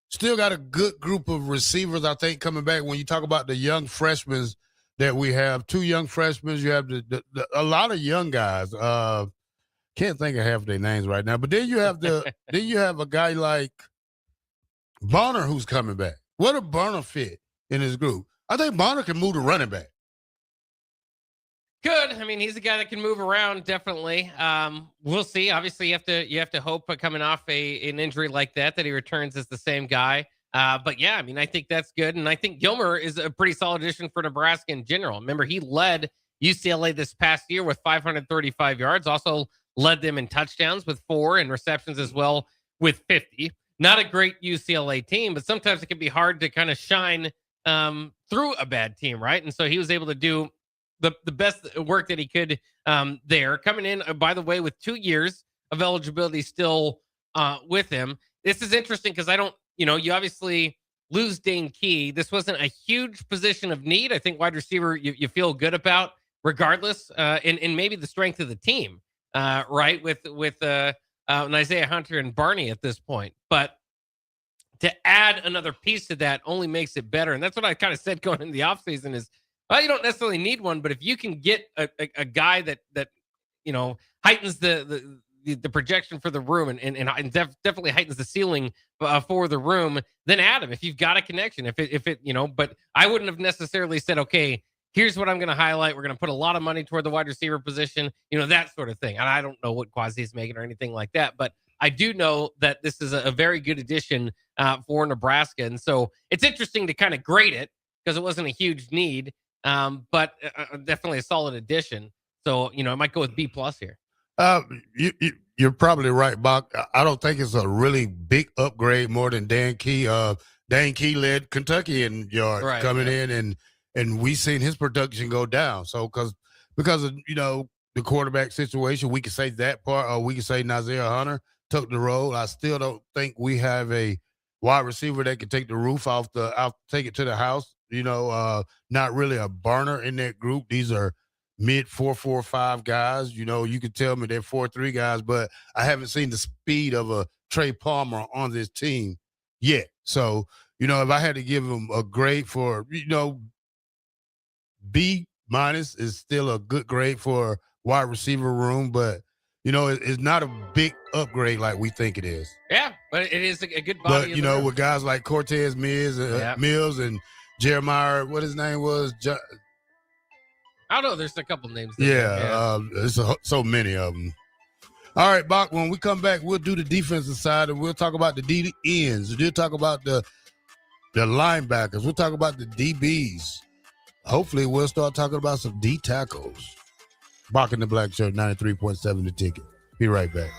[SPEAKER 8] Still got a good group of receivers, I think, coming back. When you talk about the young freshmen that we have, 2 young freshmen, you have a lot of young guys. Can't think of half their names right now. But then you have then you have a guy like Bonner who's coming back. What a Bonner fit in his group. I think Bonner can move the running back.
[SPEAKER 3] Good. I mean, he's a guy that can move around, definitely. We'll see. Obviously, you have to hope coming off an injury like that he returns as the same guy. But yeah, I mean, I think that's good. And I think Gilmer is a pretty solid addition for Nebraska in general. Remember, he led UCLA this past year with 535 yards, also led them in touchdowns with 4 and receptions as well with 50. Not a great UCLA team, but sometimes it can be hard to kind of shine through a bad team, right? And so he was able to do the best work that he could there. Coming in, by the way, with 2 years of eligibility still with him. This is interesting because you obviously lose Dane Key. This wasn't a huge position of need. I think wide receiver you feel good about regardless, and maybe the strength of the team, right? With Isaiah Hunter and Barney at this point. But to add another piece to that only makes it better. And that's what I kind of said going into the offseason is, well, you don't necessarily need one, but if you can get a guy that heightens the projection for the room and definitely heightens the ceiling for the room, then add him if you've got a connection. If it but I wouldn't have necessarily said, okay, here's what I'm going to highlight. We're going to put a lot of money toward the wide receiver position, that sort of thing. And I don't know what Quasi is making or anything like that, but I do know that this is a very good addition for Nebraska. And so it's interesting to kind of grade it because it wasn't a huge need. But definitely a solid addition. So, I might go with B+ here.
[SPEAKER 8] You're probably right, Bock. I don't think it's a really big upgrade more than Dan Key. Dan Key led Kentucky in yards in, and we seen his production go down. So because of the quarterback situation, we could say that part, or we could say Isaiah Hunter took the role. I still don't think we have a wide receiver that can take the roof take it to the house. Not really a burner in that group. These are mid 4.45 guys. You could tell me they're 4.3 guys, but I haven't seen the speed of a Trey Palmer on this team yet. So, if I had to give him a grade for, B- is still a good grade for wide receiver room, but it's not a big upgrade like we think it is.
[SPEAKER 3] Yeah, but it is a good body.
[SPEAKER 8] But with guys like Cortez Mills and Jeremiah, what his name was?
[SPEAKER 3] I don't know. There's a couple names.
[SPEAKER 8] There's so many of them. All right, Bock, when we come back, we'll do the defensive side, and we'll talk about the D ends. We'll talk about the linebackers. We'll talk about the DBs. Hopefully, we'll start talking about some D tackles. Bock in the Black Shirt, 93.7 The Ticket. Be right back.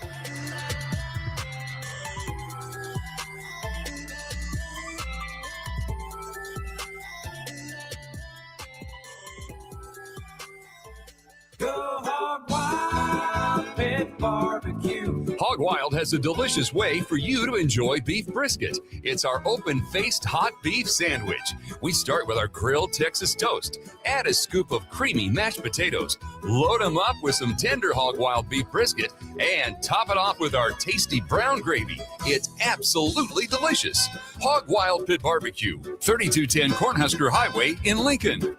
[SPEAKER 13] Hog Wild has a delicious way for you to enjoy beef brisket. It's our open-faced hot beef sandwich. We start with our grilled Texas toast. Add a scoop of creamy mashed potatoes. Load them up with some tender Hog Wild beef brisket. And top it off with our tasty brown gravy. It's absolutely delicious. Hog Wild Pit Barbecue, 3210 Cornhusker Highway in Lincoln.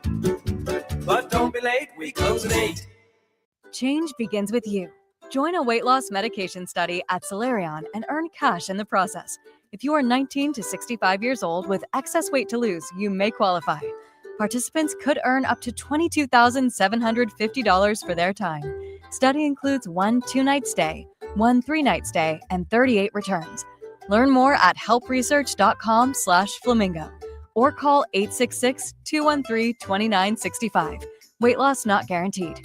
[SPEAKER 14] But don't be late, we close at 8.
[SPEAKER 18] Change begins with you. Join a weight loss medication study at Solarion and earn cash in the process. If you are 19 to 65 years old with excess weight to lose, you may qualify. Participants could earn up to $22,750 for their time. Study includes 1 2-night stay, 1 3-night stay, and 38 returns. Learn more at helpresearch.com/flamingo or call 866-213-2965. Weight loss not guaranteed.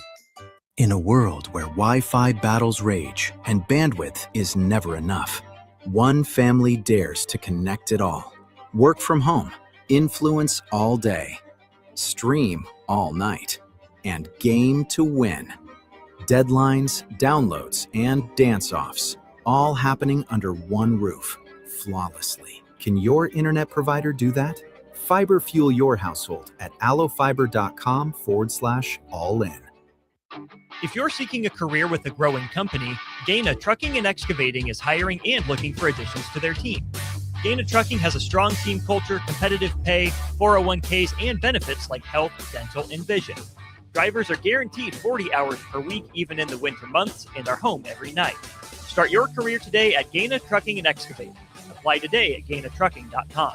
[SPEAKER 12] In a world where Wi-Fi battles rage and bandwidth is never enough, one family dares to connect it all. Work from home, influence all day, stream all night, and game to win. Deadlines, downloads, and dance-offs, all happening under one roof, flawlessly. Can your internet provider do that? Fiber fuel your household at allofiber.com/all-in.
[SPEAKER 1] If you're seeking a career with a growing company, Gaina Trucking and Excavating is hiring and looking for additions to their team. Gaina Trucking has a strong team culture, competitive pay, 401ks, and benefits like health, dental, and vision. Drivers are guaranteed 40 hours per week, even in the winter months, and are home every night. Start your career today at Gaina Trucking and Excavating. Apply today at GainaTrucking.com.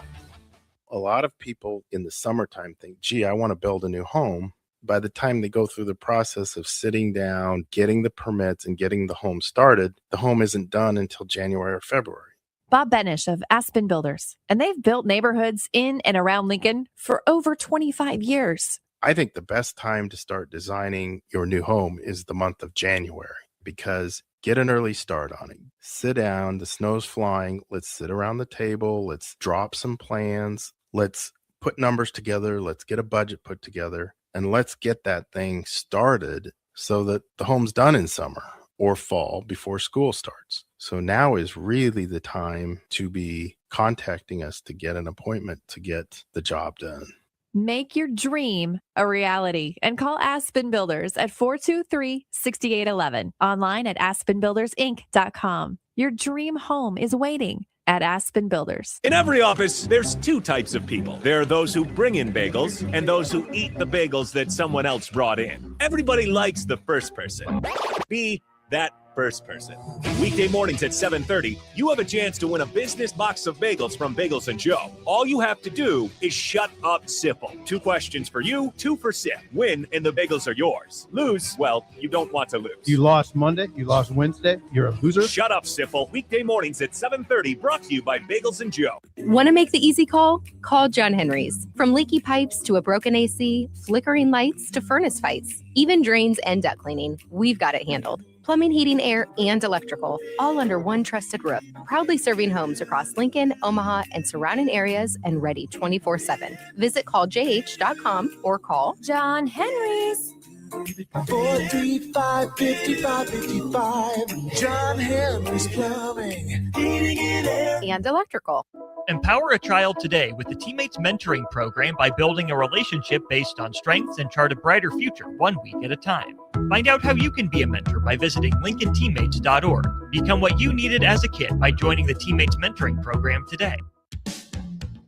[SPEAKER 5] A lot of people in the summertime think, gee, I want to build a new home. By the time they go through the process of sitting down, getting the permits, and getting the home started, the home isn't done until January or February.
[SPEAKER 6] Bob Benish of Aspen Builders, and they've built neighborhoods in and around Lincoln for over 25 years.
[SPEAKER 5] I think the best time to start designing your new home is the month of January, because get an early start on it. Sit down, the snow's flying, let's sit around the table, let's drop some plans, let's put numbers together, let's get a budget put together, and let's get that thing started so that the home's done in summer or fall before school starts. So now is really the time to be contacting us to get an appointment to get the job done.
[SPEAKER 6] Make your dream a reality and call Aspen Builders at 423-6811. Online at aspenbuildersinc.com. Your dream home is waiting at Aspen Builders.
[SPEAKER 2] In every office, there's two types of people. There are those who bring in bagels and those who eat the bagels that someone else brought in. Everybody likes the first person. Be that first person. Weekday mornings at 7:30, you have a chance to win a business box of bagels from Bagels & Joe. All you have to do is shut up, Sipple. 2 questions for you, 2 for Sip. Win, and the bagels are yours. Lose, well, you don't want to lose.
[SPEAKER 19] You lost Monday, you lost Wednesday, you're a loser.
[SPEAKER 2] Shut up, Sipple. Weekday mornings at 7:30, brought to you by Bagels & Joe.
[SPEAKER 20] Want to make the easy call? Call John Henry's. From leaky pipes to a broken AC, flickering lights to furnace fights, even drains and duct cleaning, we've got it handled. Plumbing, heating, air, and electrical, all under one trusted roof. Proudly serving homes across Lincoln, Omaha, and surrounding areas, and ready 24/7. Visit calljh.com or call John Henry's.
[SPEAKER 14] 435-5555. John Henry's Plumbing, Heating and Air.
[SPEAKER 20] And electrical.
[SPEAKER 1] Empower a child today with the Teammates Mentoring Program by building a relationship based on strengths and chart a brighter future 1 week at a time. Find out how you can be a mentor by visiting LincolnTeammates.org. Become what you needed as a kid by joining the Teammates Mentoring Program today.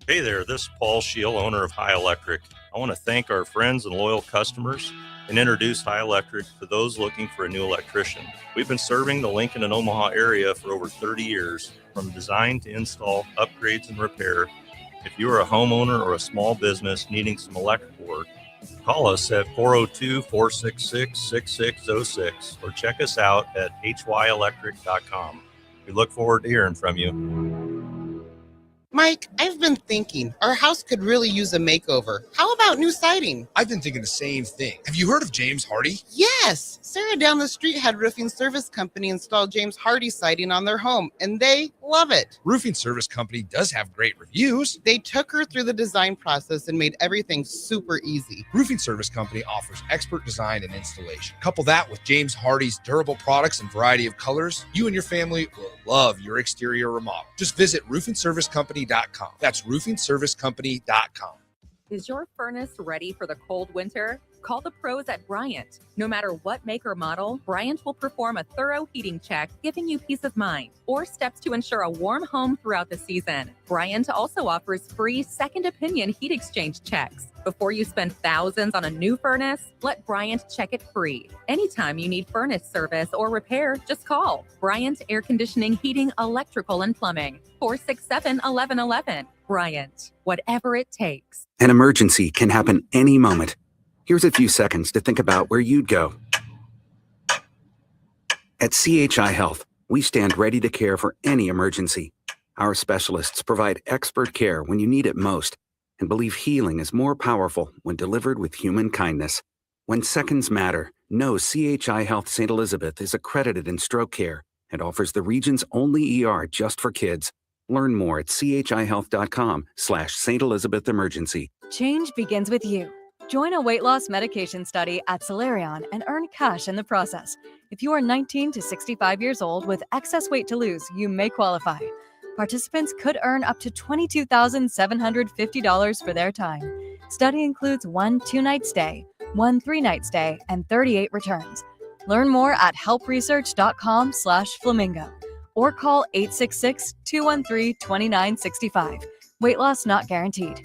[SPEAKER 21] Hey there, this is Paul Scheel, owner of High Electric. I want to thank our friends and loyal customers and introduce High Electric to those looking for a new electrician. We've been serving the Lincoln and Omaha area for over 30 years, from design to install, upgrades, and repair. If you are a homeowner or a small business needing some electrical work, call us at 402-466-6606 or check us out at hyelectric.com. We look forward to hearing from you.
[SPEAKER 15] My Mike, I've been thinking our house could really use a makeover. How about new siding?
[SPEAKER 16] I've been thinking the same thing. Have you heard of James Hardy?
[SPEAKER 15] Yes. Sarah down the street had roofing service company install James Hardy siding on their home, and they love it.
[SPEAKER 16] Roofing Service Company does have great reviews.
[SPEAKER 15] They took her through the design process and made everything super easy.
[SPEAKER 16] Roofing Service Company offers expert design and installation. Couple that with James Hardy's durable products and variety of colors, you and your family will love your exterior remodel. Just visit roofingservicecompany.com. That's roofingservicecompany.com.
[SPEAKER 7] Is your furnace ready for the cold winter? Call the pros at Bryant. No matter what make or model, Bryant will perform a thorough heating check, giving you peace of mind, or steps to ensure a warm home throughout the season. Bryant also offers free second opinion heat exchange checks. Before you spend thousands on a new furnace, let Bryant check it free. Anytime you need furnace service or repair, just call Bryant Air Conditioning, Heating, Electrical, and Plumbing, 467-1111. Bryant, whatever it takes.
[SPEAKER 12] An emergency can happen any moment. Here's a few seconds to think about where you'd go. At CHI Health, we stand ready to care for any emergency. Our specialists provide expert care when you need it most and believe healing is more powerful when delivered with human kindness. When seconds matter, know CHI Health St. Elizabeth is accredited in stroke care and offers the region's only ER just for kids. Learn more at chihealth.com/St. Elizabeth Emergency.
[SPEAKER 18] Change begins with you. Join a weight loss medication study at Solarion and earn cash in the process. If you are 19 to 65 years old with excess weight to lose, you may qualify. Participants could earn up to $22,750 for their time. Study includes 1 2-night stay, 1 3-night stay, and 38 returns. Learn more at helpresearch.com/flamingo or call 866-213-2965. Weight loss not guaranteed.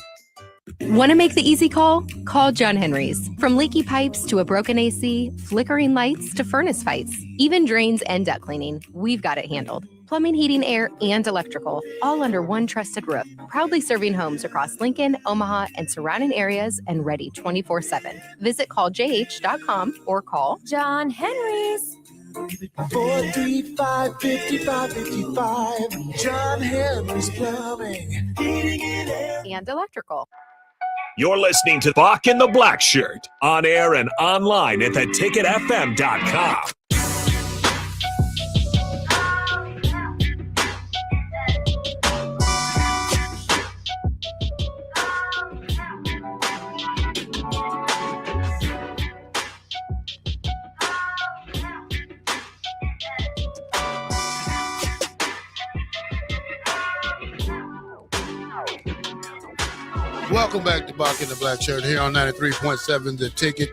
[SPEAKER 20] Want to make the easy call? Call John Henry's. From leaky pipes to a broken AC, flickering lights to furnace fights, even drains and duct cleaning, we've got it handled. Plumbing, heating, air, and electrical, all under one trusted roof. Proudly serving homes across Lincoln, Omaha, and surrounding areas and ready 24/7. Visit calljh.com or call
[SPEAKER 7] John Henry's.
[SPEAKER 14] 435-5555. John Henry's Plumbing, Heating,
[SPEAKER 20] and electrical.
[SPEAKER 2] You're listening to Bock the Blackshirt on air and online at theticketfm.com.
[SPEAKER 8] Welcome back to Bock the Blackshirt here on 93.7 The Ticket.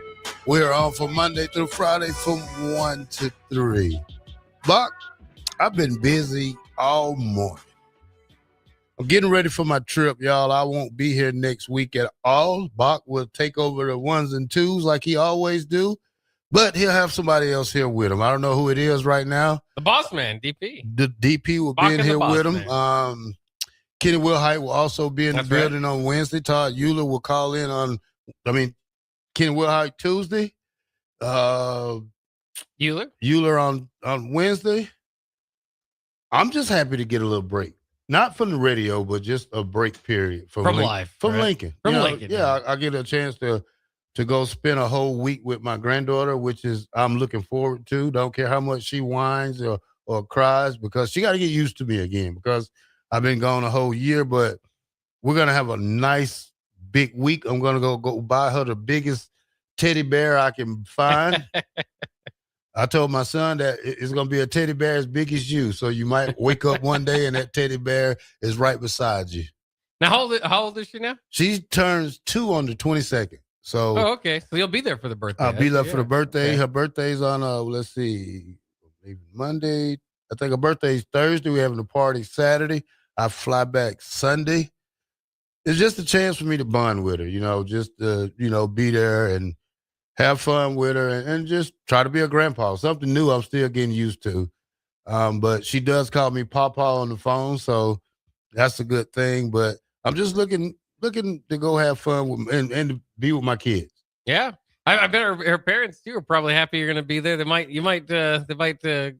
[SPEAKER 8] We're on from Monday through Friday from 1 to 3. Bock, I've been busy all morning. I'm getting ready for my trip, y'all. I won't be here next week at all. Bock will take over the ones and twos like he always do, but he'll have somebody else here with him. I don't know who it is right now.
[SPEAKER 3] The boss man, DP.
[SPEAKER 8] The DP will
[SPEAKER 3] Bock
[SPEAKER 8] be in
[SPEAKER 3] and
[SPEAKER 8] here
[SPEAKER 3] the boss
[SPEAKER 8] with him.
[SPEAKER 3] man.
[SPEAKER 8] Kenny Wilhite will also be in
[SPEAKER 3] That's
[SPEAKER 8] the building on Wednesday. Todd Euler will call in on, Kenny Wilhite Tuesday. Euler on Wednesday. I'm just happy to get a little break. Not from the radio, but just a break period. From
[SPEAKER 3] life.
[SPEAKER 8] From
[SPEAKER 3] right?
[SPEAKER 8] Lincoln.
[SPEAKER 3] From
[SPEAKER 8] You know,
[SPEAKER 3] Lincoln.
[SPEAKER 8] Yeah, I get a chance to go spend a whole week with my granddaughter, which is I'm looking forward to. Don't care how much she whines or cries, because she got to get used to me again, because I've been gone a whole year, but we're going to have a nice big week. I'm going to go buy her the biggest teddy bear I can find. I told my son that it's going to be a teddy bear as big as you. So you might wake up one day and that teddy bear is right beside you.
[SPEAKER 3] Now, how old is she now?
[SPEAKER 8] She turns 2 on the 22nd. So
[SPEAKER 3] Oh, okay. So you'll be there for the birthday.
[SPEAKER 8] I'll be there
[SPEAKER 3] That's
[SPEAKER 8] for the
[SPEAKER 3] good.
[SPEAKER 8] birthday.
[SPEAKER 3] Okay.
[SPEAKER 8] Her birthday's on, let's see, maybe Monday. I think her birthday's Thursday. We're having a party Saturday. I fly back Sunday. It's just a chance for me to bond with her, just to, be there and have fun with her and just try to be a grandpa. Something new I'm still getting used to. But she does call me Papa on the phone, so that's a good thing. But I'm just looking to go have fun with and to be with my kids.
[SPEAKER 3] Yeah. I bet her parents too are probably happy you're going to be there. They might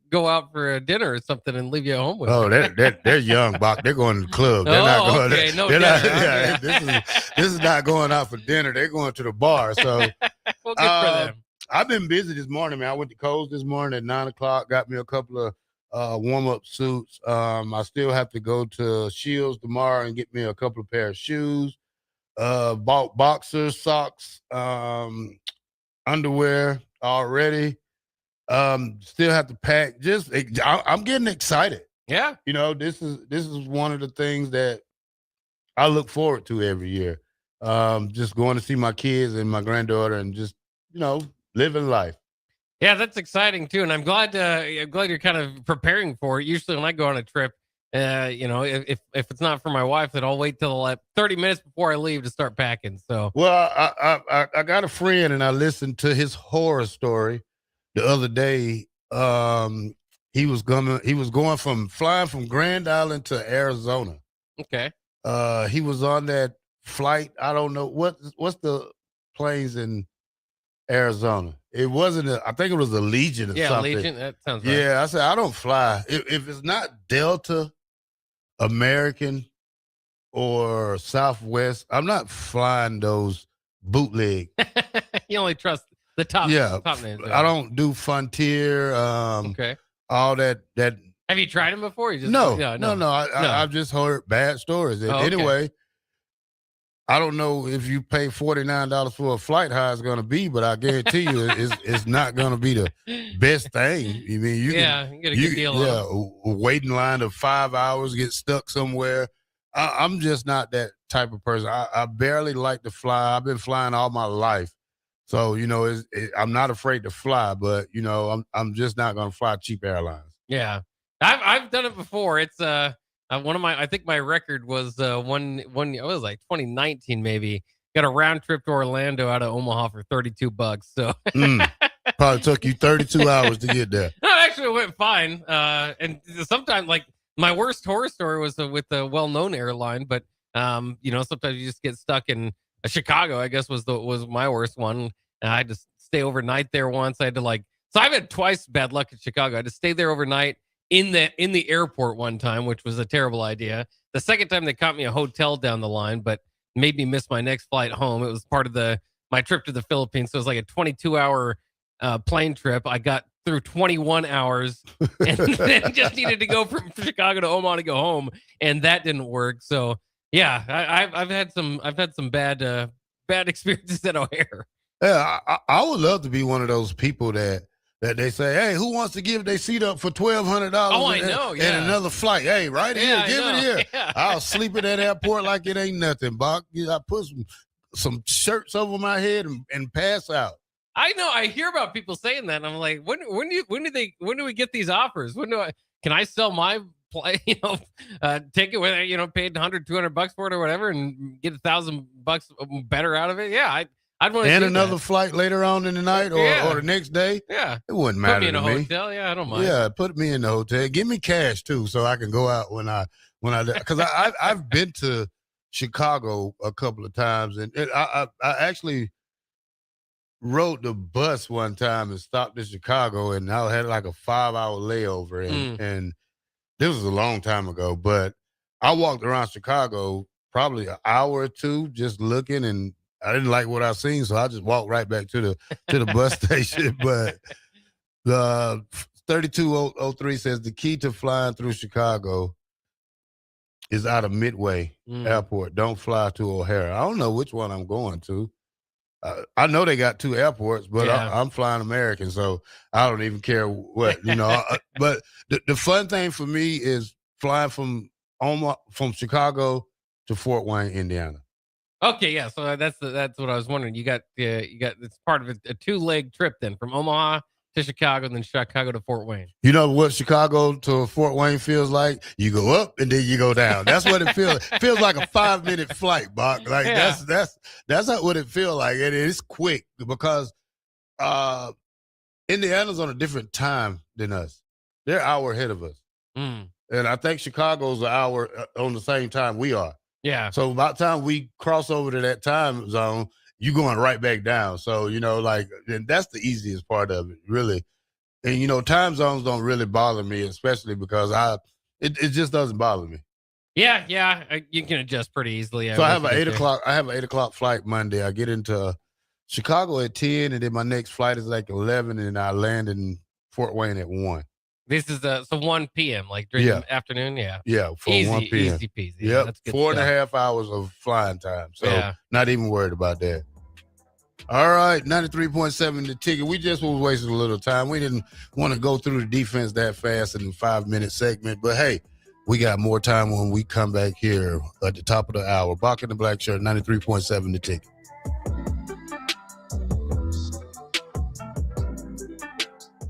[SPEAKER 3] go out for a dinner or something and leave you at home with.
[SPEAKER 8] Oh, they're young, Bach. They're going to the club. They're not going.
[SPEAKER 3] Okay, no
[SPEAKER 8] they're
[SPEAKER 3] dinner.
[SPEAKER 8] not, yeah, this is not going out for dinner. They're going to the bar. So,
[SPEAKER 3] well, good for them.
[SPEAKER 8] I've been busy this morning, man. I went to Kohl's this morning at 9:00. Got me a couple of warm-up suits. I still have to go to Shields tomorrow and get me a couple of pair of shoes. Bought boxers, socks, underwear already. Still have to pack. I'm getting excited.
[SPEAKER 3] Yeah.
[SPEAKER 8] You know, this is one of the things that I look forward to every year. Just going to see my kids and my granddaughter and just, living life.
[SPEAKER 3] Yeah, that's exciting too. And I'm glad you're kind of preparing for it. Usually when I go on a trip, if it's not for my wife, then I'll wait till 30 minutes before I leave to start packing. So,
[SPEAKER 8] well, I got a friend and I listened to his horror story the other day. He was going from flying from Grand Island to Arizona.
[SPEAKER 3] Okay.
[SPEAKER 8] He was on that flight. I don't know what's the planes in Arizona. It wasn't. I think it was a Legion or something.
[SPEAKER 3] Yeah, Legion. That sounds right.
[SPEAKER 8] Yeah, I said I don't fly if it's not Delta, American, or Southwest. I'm not flying those bootleg.
[SPEAKER 3] You only trust the top.
[SPEAKER 8] Yeah,
[SPEAKER 3] top names.
[SPEAKER 8] I don't do Frontier.
[SPEAKER 3] Okay.
[SPEAKER 8] All that.
[SPEAKER 3] Have you tried them before? You just,
[SPEAKER 8] No.
[SPEAKER 3] No.
[SPEAKER 8] I've just heard bad stories.
[SPEAKER 3] Oh, okay.
[SPEAKER 8] Anyway, I don't know if you pay $49 for a flight how it's going to be, but I guarantee you it's not going to be the best thing. I mean, you
[SPEAKER 3] get a good deal.
[SPEAKER 8] Yeah, a waiting line of 5 hours, get stuck somewhere. I'm just not that type of person. I barely like to fly. I've been flying all my life. So, I'm not afraid to fly, but, I'm just not going to fly cheap airlines.
[SPEAKER 3] Yeah. I've done it before. It's I think my record was one it was like 2019 maybe. Got a round trip to Orlando out of Omaha for $32. So
[SPEAKER 8] probably took you 32 hours to get there.
[SPEAKER 3] No, actually it went fine. And sometimes like my worst horror story was with a well-known airline, but sometimes you just get stuck in Chicago, I guess was my worst one. And I had to stay overnight there once. I had to so I've had twice bad luck in Chicago. I had to stay there overnight in the airport one time, which was a terrible idea. The second time they caught me a hotel down the line, but made me miss my next flight home. It was part of my trip to the Philippines. So it was like a 22-hour plane trip. I got through 21 hours and then just needed to go from Chicago to Omaha to go home. And that didn't work. So yeah, I've had some bad experiences at O'Hare.
[SPEAKER 8] Yeah, I would love to be one of those people that they say, hey, who wants to give their seat up for $1,200?
[SPEAKER 3] Oh, I know, yeah.
[SPEAKER 8] And another flight. Hey, right here, give it here.
[SPEAKER 3] Yeah.
[SPEAKER 8] I'll sleep at that airport like it ain't nothing, Bach. I put some shirts over my head and pass out.
[SPEAKER 3] I know. I hear about people saying that, and I'm like, when do we get these offers? Can I sell my ticket with paid $100-$200 for it or whatever, and get $1,000 better out of it? Yeah, I'd want to.
[SPEAKER 8] And another flight later on in the night or the next day.
[SPEAKER 3] Yeah,
[SPEAKER 8] it wouldn't matter.
[SPEAKER 3] Put me in
[SPEAKER 8] to
[SPEAKER 3] a
[SPEAKER 8] me.
[SPEAKER 3] hotel. Yeah, I don't mind.
[SPEAKER 8] Yeah, put me in the hotel. Give me cash too, so I can go out when I because I've been to Chicago a couple of times, and I actually rode the bus one time and stopped in Chicago, and I had like a 5-hour layover, and this was a long time ago, but I walked around Chicago probably an hour or two just looking, and I didn't like what I seen, so I just walked right back to the bus station. But the 3203 says the key to flying through Chicago is out of Midway Airport. Don't fly to O'Hare. I don't know which one I'm going to. I know they got two airports, but I'm flying American, so I don't even care what, but the fun thing for me is flying from Chicago to Fort Wayne, Indiana.
[SPEAKER 3] Okay, yeah. So that's what I was wondering. You got it's part of a 2-leg trip then, from Omaha to Chicago, and then Chicago to Fort Wayne.
[SPEAKER 8] You know what Chicago to Fort Wayne feels like? You go up and then you go down. That's what it feels. It feels like a 5-minute flight, Bach. Like that's what it feels like. And it's quick because Indiana's on a different time than us. They're an hour ahead of us, and I think Chicago's an hour on the same time we are.
[SPEAKER 3] Yeah.
[SPEAKER 8] So by the time we cross over to that time zone, you going right back down. So, and that's the easiest part of it, really. And, time zones don't really bother me, especially because it just doesn't bother me.
[SPEAKER 3] Yeah. You can adjust pretty easily.
[SPEAKER 8] So I have an 8 o'clock. I have an 8 o'clock flight Monday. I get into Chicago at 10, and then my next flight is like 11, and I land in Fort Wayne at 1.
[SPEAKER 3] This is so 1 p.m. like during the afternoon. Yeah.
[SPEAKER 8] Yeah, for
[SPEAKER 3] easy,
[SPEAKER 8] 1 p.m.
[SPEAKER 3] Easy peasy.
[SPEAKER 8] Yep,
[SPEAKER 3] That's good
[SPEAKER 8] 4.5 hours of flying time. So not even worried about that. All right, 93.7 The Ticket. We just was wasting a little time. We didn't want to go through the defense that fast in a 5-minute segment, but hey, we got more time when we come back here at the top of the hour. Bock The Blackshirt, 93.7 The Ticket.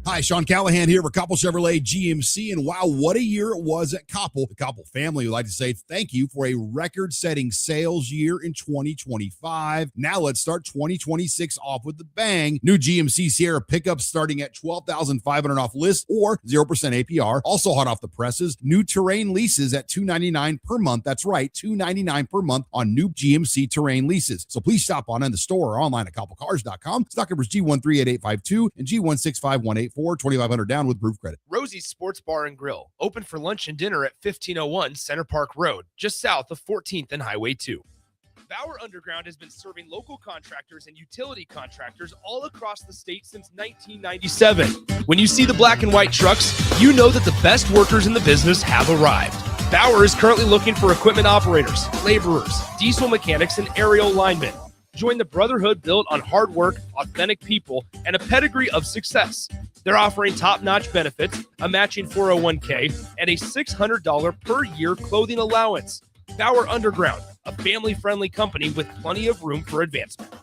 [SPEAKER 9] Hi, Sean Callahan here for Koppel Chevrolet GMC. And wow, what a year it was at Koppel. The Koppel family would like to say thank you for a record-setting sales year in 2025. Now let's start 2026 off with a bang. New GMC Sierra pickups starting at $12,500 off list or 0% APR. Also hot off the presses, new Terrain leases at $299 per month. That's right, $299 per month on new GMC Terrain leases. So please stop on in the store or online at koppelcars.com. Stock numbers G138852 and G165184. 2,500 down with proof credit.
[SPEAKER 4] Rosie's Sports Bar and Grill, open for lunch and dinner at 1501 Center Park Road, just south of 14th and Highway 2. Bauer Underground has been serving local contractors and utility contractors all across the state since 1997. When you see the black and white trucks, you know that the best workers in the business have arrived. Bauer is currently looking for equipment operators, laborers, diesel mechanics, and aerial linemen. Join the brotherhood built on hard work, authentic people, and a pedigree of success. They're offering top-notch benefits, a matching 401k, and a $600 per year clothing allowance. Bauer Underground, a family-friendly company with plenty of room for advancement.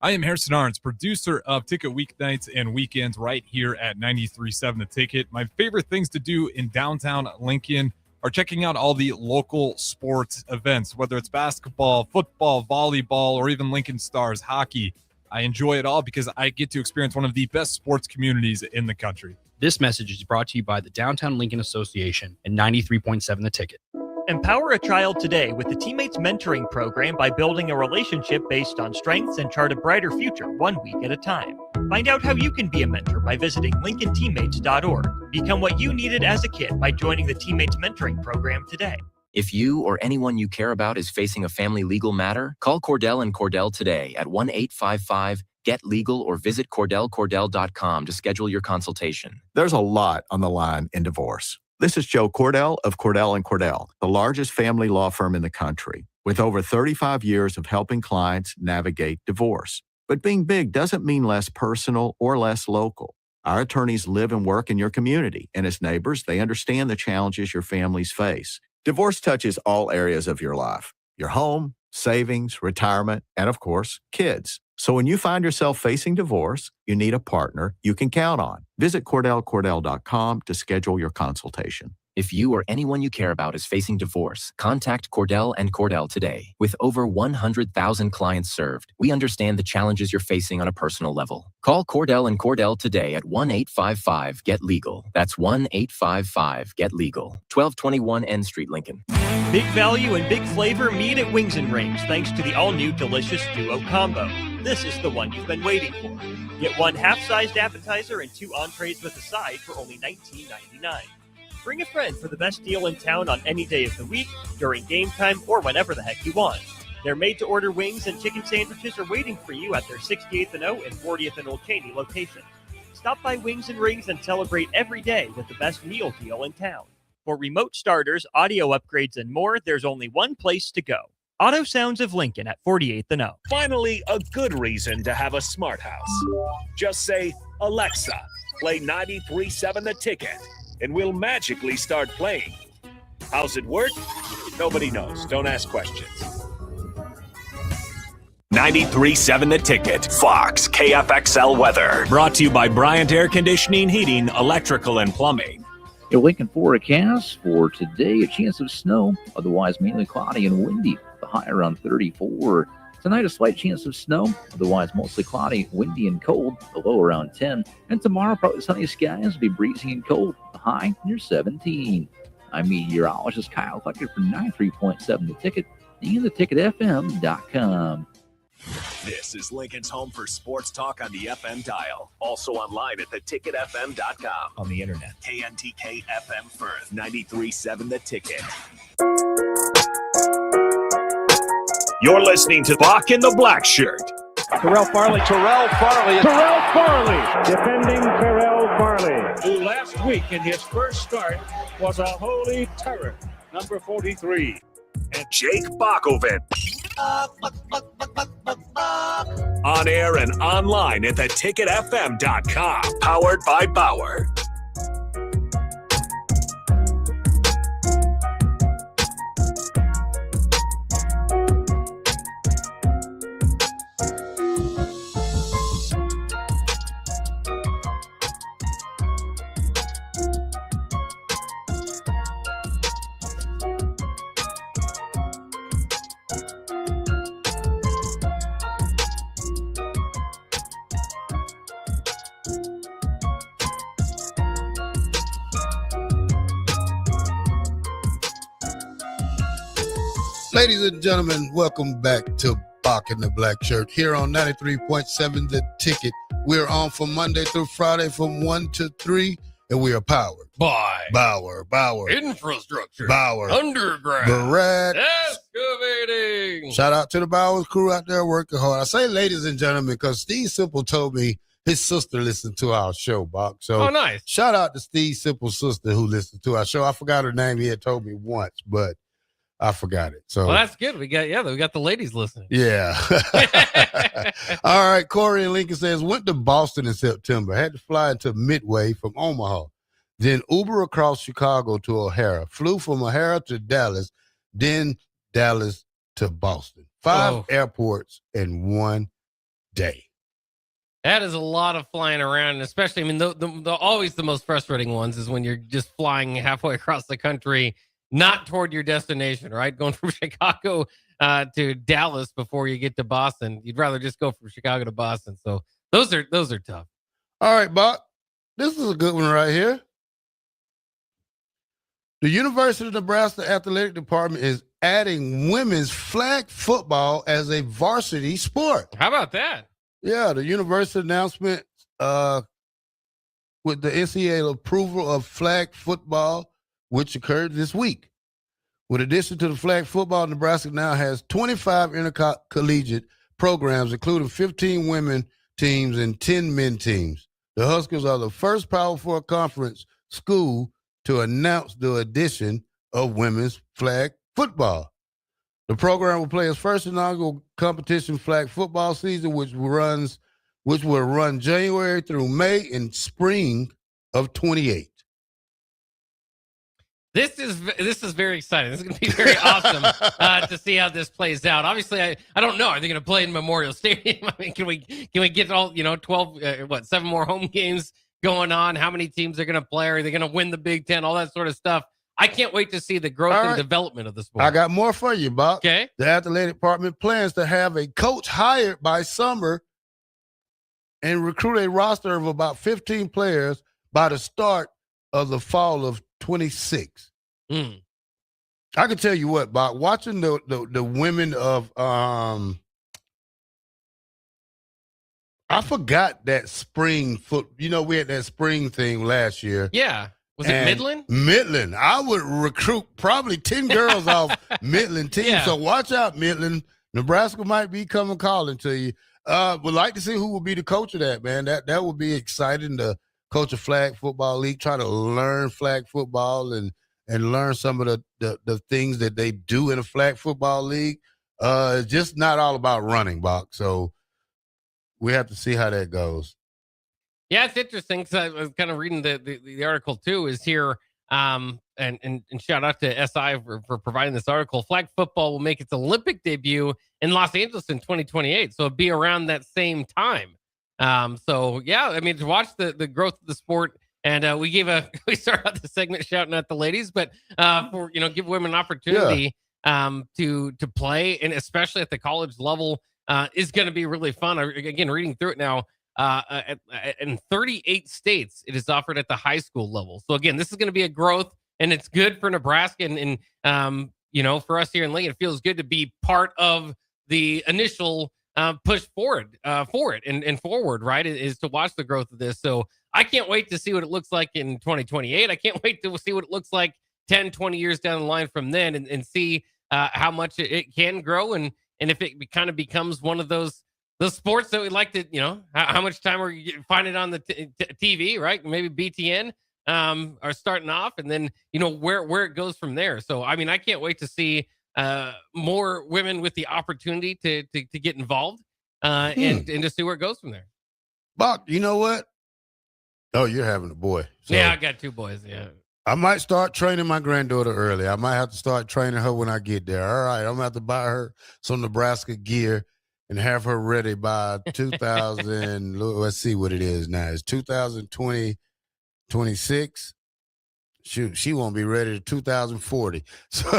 [SPEAKER 22] I am Harrison Arns, producer of Ticket Weeknights and Weekends right here at 93.7 The Ticket. My favorite things to do in downtown Lincoln are checking out all the local sports events, whether it's basketball, football, volleyball, or even Lincoln Stars hockey. I enjoy it all because I get to experience one of the best sports communities in the country.
[SPEAKER 23] This message is brought to you by the Downtown Lincoln Association and 93.7 The Ticket.
[SPEAKER 1] Empower a child today with the Teammates Mentoring Program by building a relationship based on strengths and chart a brighter future 1 week at a time. Find out how you can be a mentor by visiting lincolnteammates.org. Become what you needed as a kid by joining the Teammates Mentoring Program today.
[SPEAKER 24] If you or anyone you care about is facing a family legal matter, call Cordell and Cordell today at 1-855-GET-LEGAL or visit CordellCordell.com to schedule your consultation.
[SPEAKER 25] There's a lot on the line in divorce. This is Joe Cordell of Cordell & Cordell, the largest family law firm in the country, with over 35 years of helping clients navigate divorce. But being big doesn't mean less personal or less local. Our attorneys live and work in your community, and as neighbors, they understand the challenges your families face. Divorce touches all areas of your life: your home, savings, retirement, and of course, kids. So when you find yourself facing divorce, you need a partner you can count on. Visit CordellCordell.com to schedule your consultation.
[SPEAKER 24] If you or anyone you care about is facing divorce, contact Cordell and Cordell today. With over 100,000 clients served, we understand the challenges you're facing on a personal level. Call Cordell and Cordell today at 1-855-GET-LEGAL. That's 1-855-GET-LEGAL. 1221 N Street, Lincoln.
[SPEAKER 1] Big value and big flavor meet at Wings and Rings thanks to the all-new delicious Duo Combo. This is the one you've been waiting for. Get one half-sized appetizer and 2 entrees with a side for only $19.99. Bring a friend for the best deal in town on any day of the week, during game time, or whenever the heck you want. Their made-to-order wings and chicken sandwiches are waiting for you at their 68th and O and 40th and Old Cheney locations. Stop by Wings and Rings and celebrate every day with the best meal deal in town. For remote starters, audio upgrades, and more, there's only one place to go. Auto Sounds of Lincoln at 48th and O.
[SPEAKER 2] Finally, a good reason to have a smart house. Just say, Alexa, play 93.7 The Ticket, and we'll magically start playing. How's it work? Nobody knows. Don't ask questions. 93.7 The Ticket, Fox, KFXL weather. Brought to you by Bryant Air Conditioning, Heating, Electrical, and Plumbing.
[SPEAKER 17] Your Lincoln forecast for today: a chance of snow, otherwise mainly cloudy and windy. The high around 34. Tonight, a slight chance of snow, otherwise mostly cloudy, windy, and cold. The low around 10. And tomorrow, partly sunny skies, will be breezy and cold. The high near 17. I'm meteorologist Kyle Fletcher for 93.7 The Ticket and theticketfm.com.
[SPEAKER 2] This is Lincoln's home for sports talk on the FM dial. Also online at theticketfm.com. On the internet. KNTK FM Firth, 93.7 The Ticket. You're listening to Bock the Blackshirt.
[SPEAKER 5] Terrell Farley, defending Terrell Farley, who last week in his first start was a holy terror, number 43.
[SPEAKER 2] And Jake Bockoven. On air and online at theticketfm.com. Powered by Bauer.
[SPEAKER 8] Ladies and gentlemen, welcome back to Bock the Blackshirt here on 93.7 The Ticket. We're on from Monday through Friday from 1 to 3, and we are powered
[SPEAKER 3] by
[SPEAKER 8] Bauer,
[SPEAKER 3] Infrastructure,
[SPEAKER 8] Bauer,
[SPEAKER 3] Underground,
[SPEAKER 8] Barrett,
[SPEAKER 3] Excavating.
[SPEAKER 8] Shout out to the Bowers crew out there working hard. I say ladies and gentlemen because Steve Simple told me his sister listened to our show, Bock. So
[SPEAKER 3] nice.
[SPEAKER 8] Shout out to Steve Simple's sister who listened to our show. I forgot her name. He had told me once, but I forgot it. So
[SPEAKER 3] well, that's good. We got the ladies listening.
[SPEAKER 8] Yeah. All right. Corey in Lincoln says, went to Boston in September. Had to fly into Midway from Omaha. Then Uber across Chicago to O'Hara. Flew from O'Hara to Dallas. Then Dallas to Boston. 5 airports in one day.
[SPEAKER 3] That is a lot of flying around, and especially, I mean, the always the most frustrating ones is when you're just flying halfway across the country, not toward your destination, right? Going from Chicago to Dallas before you get to Boston. You'd rather just go from Chicago to Boston. So those are tough.
[SPEAKER 8] All right, Bob. This is a good one right here. The University of Nebraska Athletic Department is adding women's flag football as a varsity sport.
[SPEAKER 3] How about that?
[SPEAKER 8] Yeah, the university announcement with the NCAA approval of flag football, which occurred this week. With addition to the flag football, Nebraska now has 25 intercollegiate programs, including 15 women teams and 10 men teams. The Huskers are the first Power Four conference school to announce the addition of women's flag football. The program will play its first inaugural competition flag football season, which will run January through May and spring of 28.
[SPEAKER 3] This is very exciting. This is going to be very awesome to see how this plays out. Obviously, I don't know. Are they going to play in Memorial Stadium? I mean, can we get all 12 7 more home games going on? How many teams are going to play? Are they going to win the Big Ten? All that sort of stuff. I can't wait to see the growth and development of the sport.
[SPEAKER 8] I got more for you, Bob.
[SPEAKER 3] Okay.
[SPEAKER 8] The athletic department plans to have a coach hired by summer and recruit a roster of about 15 players by the start of the fall of 26. I can tell you what, Bob, watching the women of I forgot that spring foot. You know, we had that spring thing last year.
[SPEAKER 3] Yeah. Was it Midland?
[SPEAKER 8] Midland. I would recruit probably 10 girls off Midland team.
[SPEAKER 3] Yeah.
[SPEAKER 8] So watch out, Midland. Nebraska might be coming calling to you. Would like to see who will be the coach of that, man. That would be exciting to coach a flag football league, try to learn flag football and learn some of the things that they do in a flag football league. It's just not all about running, Bob. So we have to see how that goes.
[SPEAKER 3] Yeah, it's interesting because I was kind of reading the article too. Is here and shout out to SI for providing this article. Flag football will make its Olympic debut in Los Angeles in 2028, so it'll be around that same time. So yeah, I mean, to watch the growth of the sport, and we started out the segment shouting at the ladies, but for give women an opportunity to play, and especially at the college level, is going to be really fun. Again, reading through it now. In 38 states, it is offered at the high school level. So again, this is going to be a growth, and it's good for Nebraska, and for us here in Lincoln, it feels good to be part of the initial push forward for it and forward, right, is to watch the growth of this. So I can't wait to see what it looks like in 2028. I can't wait to see what it looks like 10, 20 years down the line from then, and see how much it can grow, and if it kind of becomes one of those sports that we like to, how much time we're finding on the TV, right? Maybe BTN are starting off, and then where it goes from there. So I mean, I can't wait to see more women with the opportunity to get involved and to see where it goes from there.
[SPEAKER 8] Bock, you know what? Oh, you're having a boy. So
[SPEAKER 3] Yeah, I got 2 boys. Yeah.
[SPEAKER 8] I might start training my granddaughter early. I might have to start training her when I get there. All right, I'm going to have to buy her some Nebraska gear and have her ready by 2000. Let's see what it is now. It's 2020, 26. Shoot, she won't be ready to 2040. So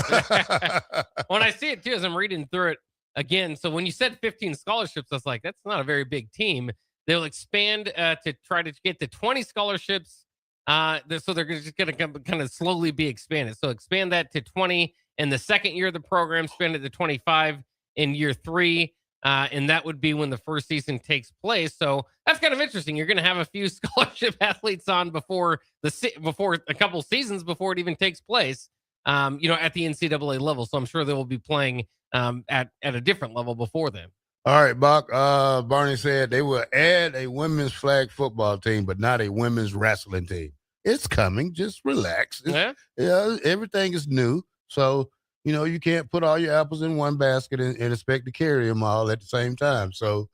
[SPEAKER 3] When I see it too, as I'm reading through it again, so when you said 15 scholarships, I was like, that's not a very big team. They'll expand to try to get to 20 scholarships. So they're just going to kind of slowly be expanded. So expand that to 20 in the second year of the program, expand it to 25 in year 3. And that would be when the first season takes place. So that's kind of interesting. You're going to have a few scholarship athletes on before a couple seasons before it even takes place, at the NCAA level. So I'm sure they will be playing at a different level before then.
[SPEAKER 8] All right, Bock. Barney said they will add a women's flag football team, but not a women's wrestling team. It's coming. Just relax. Yeah, everything is new. So, you can't put all your apples in one basket and expect to carry them all at the same time. So,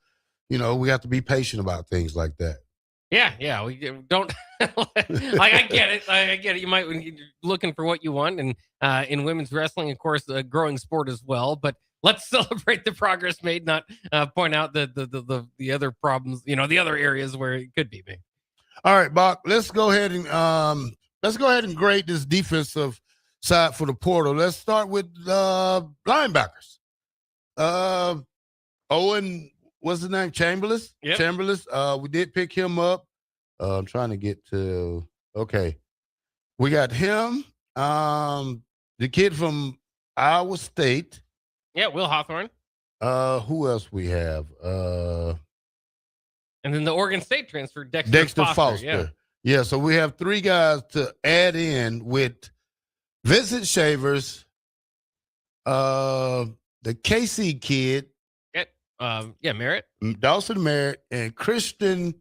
[SPEAKER 8] we have to be patient about things like that.
[SPEAKER 3] Yeah. We don't. I get it. I get it. You might be looking for what you want, and in women's wrestling, of course, a growing sport as well. But let's celebrate the progress made, not point out the other problems. The other areas where it could be.
[SPEAKER 8] All right, Bock. Let's go ahead and grade this defensive side for the portal. Let's start with linebackers. Owen, what's his name? Chamberlain.
[SPEAKER 3] Yep.
[SPEAKER 8] Chamberlain. We did pick him up. I'm trying to get to. Okay, we got him. The kid from Iowa State.
[SPEAKER 3] Yeah, Will Hawthorne.
[SPEAKER 8] Who else we have?
[SPEAKER 3] And then the Oregon State transfer, Dexter Foster.
[SPEAKER 8] Yeah, so we have 3 guys to add in with Vincent Shavers, the KC kid.
[SPEAKER 3] Merritt.
[SPEAKER 8] Dawson Merritt, and Christian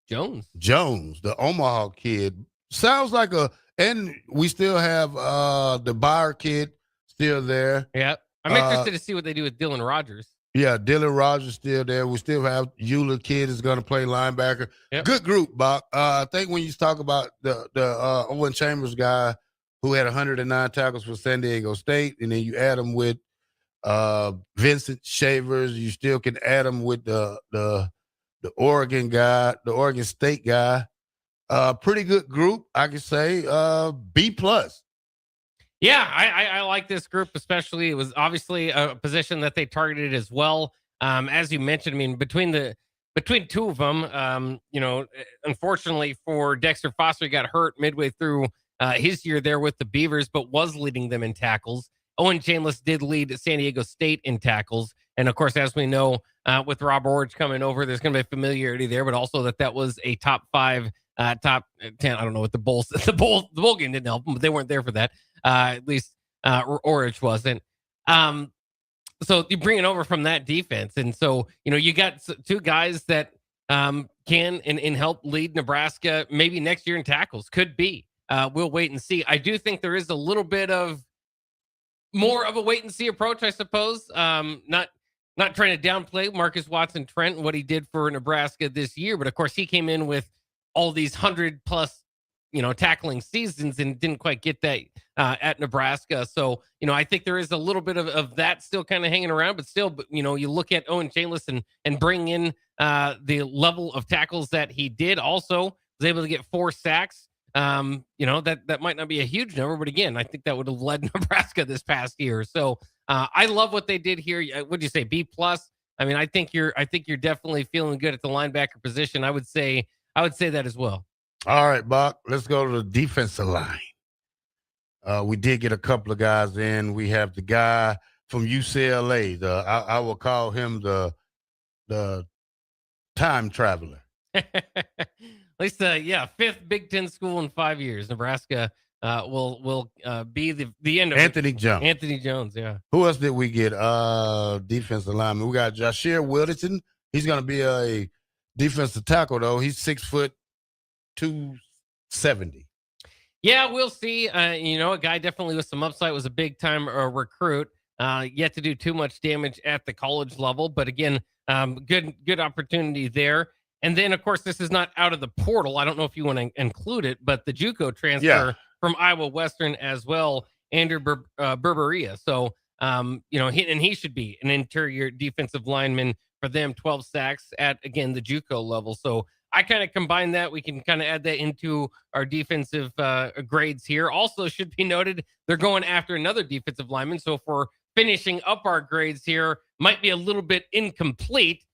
[SPEAKER 3] Jones,
[SPEAKER 8] the Omaha kid. Sounds like and we still have the Bayer kid still there.
[SPEAKER 3] Yeah. I'm interested to see what they do with Dylan Rogers.
[SPEAKER 8] Yeah, Dylan Rogers still there. We still have Euler kid is going to play linebacker.
[SPEAKER 3] Yep.
[SPEAKER 8] Good group, Bock. I think when you talk about the Owen Chambers guy who had 109 tackles for San Diego State, and then you add him with Vincent Shavers, you still can add him with the Oregon guy, the Oregon State guy. Pretty good group, I could say. B+.
[SPEAKER 3] Yeah, I like this group, especially. It was obviously a position that they targeted as well. As you mentioned, I mean, between 2 of them, unfortunately for Dexter Foster, he got hurt midway through his year there with the Beavers, but was leading them in tackles. Owen Chambliss did lead San Diego State in tackles. And of course, as we know, with Rob Orridge coming over, there's going to be a familiarity there, but also that was a top 5, top 10. I don't know what the bowl game didn't help them, but they weren't there for that. At least Orridge wasn't. So you bring it over from that defense. And so, you got 2 guys that can and help lead Nebraska maybe next year in tackles. Could be. We'll wait and see. I do think there is a little bit of more of a wait and see approach, I suppose. Not trying to downplay Marcus Watson Trent and what he did for Nebraska this year, but of course he came in with all these 100+ tackling seasons and didn't quite get that at Nebraska. So, I think there is a little bit of that still kind of hanging around, but still, you look at Owen Chambliss and bring in the level of tackles that he did. Also was able to get 4 sacks. That might not be a huge number, but again, I think that would have led Nebraska this past year. So I love what they did here. Would you say B+? I mean, I think you're definitely feeling good at the linebacker position. I would say that as well.
[SPEAKER 8] All right, Bock, let's go to the defensive line. We did get a couple of guys in. We have the guy from UCLA. I will call him the time traveler.
[SPEAKER 3] At least, fifth Big Ten school in 5 years. Nebraska will be the end of
[SPEAKER 8] Anthony
[SPEAKER 3] it.
[SPEAKER 8] Jones.
[SPEAKER 3] Anthony Jones, yeah.
[SPEAKER 8] Who else did we get? Defensive lineman. We got Jashir Wilderson. He's going to be a defensive tackle, though. He's 6 foot 270.
[SPEAKER 3] Yeah, we'll see. A guy definitely with some upside, was a big-time recruit. Yet to do too much damage at the college level. But again, good opportunity there. And then, of course, this is not out of the portal. I don't know if you want to include it, but the JUCO transfer from Iowa Western as well, Andrew Berberia. So, he should be an interior defensive lineman for them, 12 sacks at, again, the JUCO level. So I kind of combine that. We can kind of add that into our defensive grades here. Also should be noted, they're going after another defensive lineman. So if we're finishing up our grades here, might be a little bit incomplete.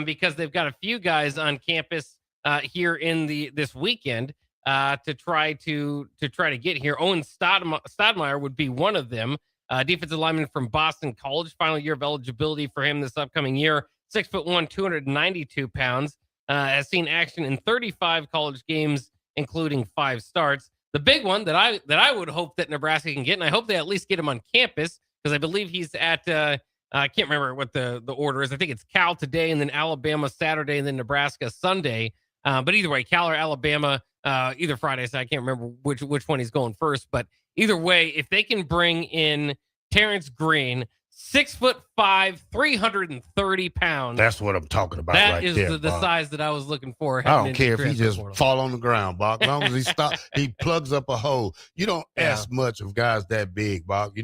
[SPEAKER 3] Because they've got a few guys on campus here in this weekend to try to get here. Owen Stadmeyer would be one of them. Defensive lineman from Boston College, final year of eligibility for him this upcoming year. 6'1", 292 pounds. Has seen action in 35 college games, including 5 starts. The big one that I would hope that Nebraska can get, and I hope they at least get him on campus, because I believe he's at I can't remember what the order is. I think it's Cal today, and then Alabama Saturday, and then Nebraska Sunday. But either way, Cal or Alabama, either Friday. So I can't remember which one he's going first. But either way, if they can bring in Terrence Green, 6'5", 330 pounds.
[SPEAKER 8] That's what I'm talking about.
[SPEAKER 3] That is the size that I was looking for.
[SPEAKER 8] I don't care if he just fall on the ground, Bock. As long as he plugs up a hole. You don't ask much of guys that big, Bock. You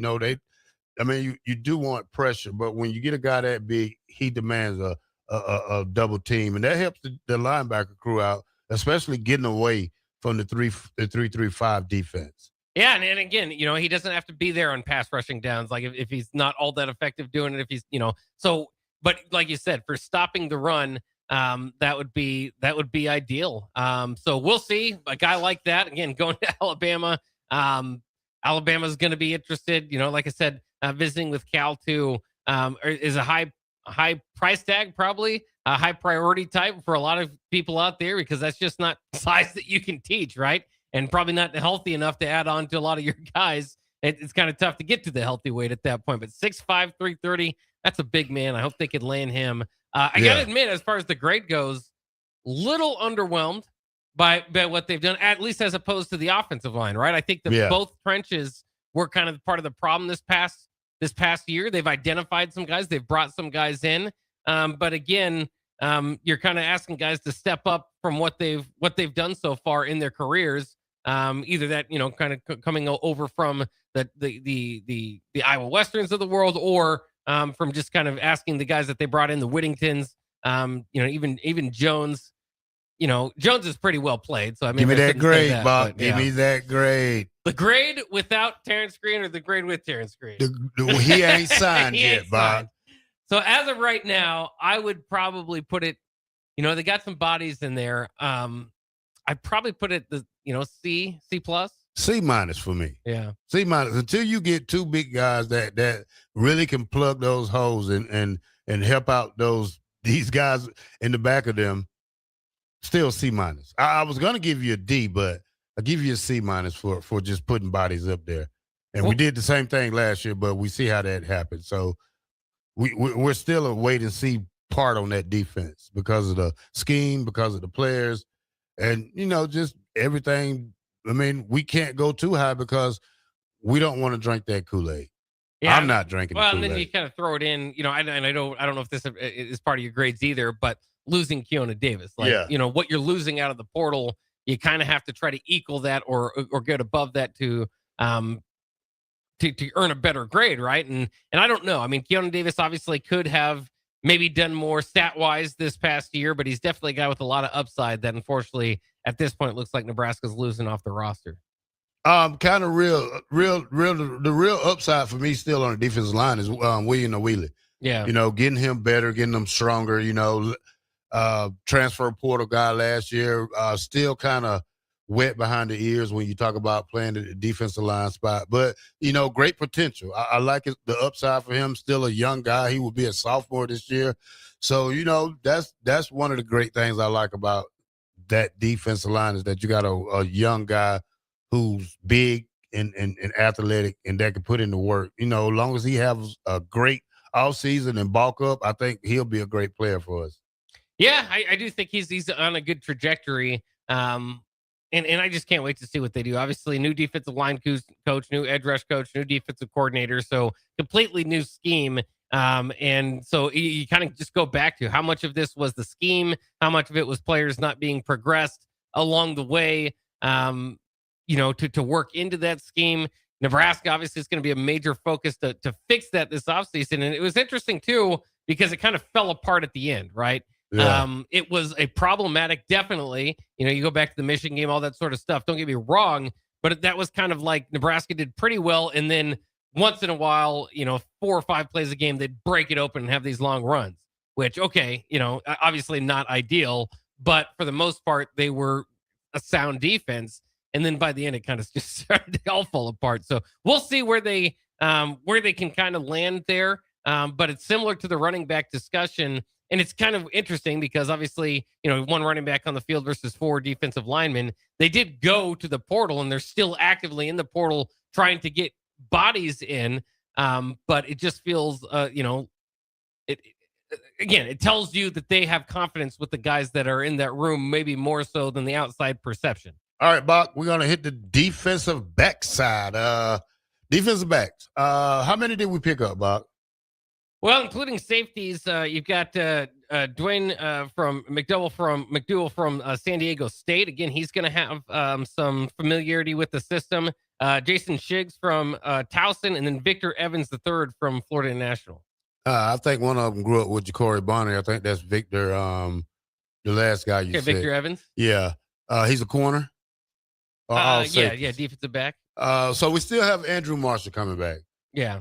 [SPEAKER 8] do want pressure, but when you get a guy that big, he demands a double team, and that helps the linebacker crew out, especially getting away from the 3-3-5 defense.
[SPEAKER 3] Yeah, and again, he doesn't have to be there on pass rushing downs, like if he's not all that effective doing it. If he's, but like you said, for stopping the run, that would be ideal. So we'll see a guy like that again going to Alabama. Alabama's going to be interested. Like I said, visiting with Cal too is a high price tag, probably a high priority type for a lot of people out there, because that's just not size that you can teach, right? And probably not healthy enough to add on to a lot of your guys. It's kind of tough to get to the healthy weight at that point. But 6'5", 330, that's a big man. I hope they could land him. I got to admit, as far as the grade goes, little underwhelmed by what they've done, at least as opposed to the offensive line, right? I think that both trenches were kind of part of the problem this past year. They've identified some guys. They've brought some guys in. But again, you're kind of asking guys to step up from what they've done so far in their careers. Either that, kind of coming over from the Iowa Westerns of the world, or from just kind of asking the guys that they brought in, the Whittingtons, even Jones. Jones is pretty well played. So I mean,
[SPEAKER 8] give me that grade, Bob. Give me that grade.
[SPEAKER 3] The grade without Terrence Green, or the grade with Terrence Green?
[SPEAKER 8] He ain't signed yet, Bob.
[SPEAKER 3] So as of right now, I would probably put it. They got some bodies in there. I'd probably put it C plus.
[SPEAKER 8] C minus for me.
[SPEAKER 3] Yeah.
[SPEAKER 8] C minus until you get two big guys that really can plug those holes and help out these guys in the back of them. Still C minus. I was gonna give you a D, but I'll give you a C minus for just putting bodies up there. And we did the same thing last year, but we see how that happened. So we're still a wait and see part on that defense because of the scheme, because of the players, and just everything. I mean, we can't go too high because we don't want to drink that Kool-Aid. Yeah, I'm not drinking.
[SPEAKER 3] Well,
[SPEAKER 8] the Kool-Aid.
[SPEAKER 3] And then you kind of throw it in, I don't know if this is part of your grades either, but losing Keona Davis, what you're losing out of the portal, you kind of have to try to equal that or get above that to earn a better grade, right? And I don't know. I mean, Keona Davis obviously could have maybe done more stat-wise this past year, but he's definitely a guy with a lot of upside that, unfortunately, at this point, looks like Nebraska's losing off the roster.
[SPEAKER 8] Kind of the real upside for me still on the defensive line is William Wheeler.
[SPEAKER 3] Yeah.
[SPEAKER 8] Getting him better, getting him stronger, transfer portal guy last year, still kind of wet behind the ears when you talk about playing the defensive line spot. But, great potential. I like it, the upside for him. Still a young guy. He will be a sophomore this year. So, that's one of the great things I like about that defensive line is that you got a young guy who's big and athletic and that can put in the work. As long as he has a great offseason and bulk up, I think he'll be a great player for us.
[SPEAKER 3] Yeah, I do think he's on a good trajectory. And I just can't wait to see what they do. Obviously, new defensive line coach, new edge rush coach, new defensive coordinator. So completely new scheme. And so you kind of just go back to how much of this was the scheme, how much of it was players not being progressed along the way, to work into that scheme. Nebraska obviously is going to be a major focus to fix that this offseason. And it was interesting too, because it kind of fell apart at the end, right? Yeah. It was a problematic, definitely. You go back to the Michigan game, all that sort of stuff. Don't get me wrong, but that was kind of like Nebraska did pretty well. And then once in a while, 4 or 5 plays a game, they'd break it open and have these long runs, which, okay, obviously not ideal, but for the most part, they were a sound defense. And then by the end, it kind of just started to all fall apart. So we'll see where they can kind of land there. But it's similar to the running back discussion. And it's kind of interesting because obviously, 1 running back on the field versus 4 defensive linemen. They did go to the portal and they're still actively in the portal trying to get bodies in. But it just feels, it tells you that they have confidence with the guys that are in that room, maybe more so than the outside perception.
[SPEAKER 8] All right, Bock, we're going to hit the defensive back side. Defensive backs. How many did we pick up, Bock?
[SPEAKER 3] Well, including safeties, you've got Dwayne from McDowell from San Diego State. Again, he's going to have some familiarity with the system. Jason Shiggs from Towson, and then Victor Evans III from Florida National.
[SPEAKER 8] I think one of them grew up with Ja'Cory Bonner. I think that's Victor, the last guy you said.
[SPEAKER 3] Victor Evans?
[SPEAKER 8] Yeah. He's a corner?
[SPEAKER 3] Defensive back.
[SPEAKER 8] So we still have Andrew Marshall coming back.
[SPEAKER 3] Yeah.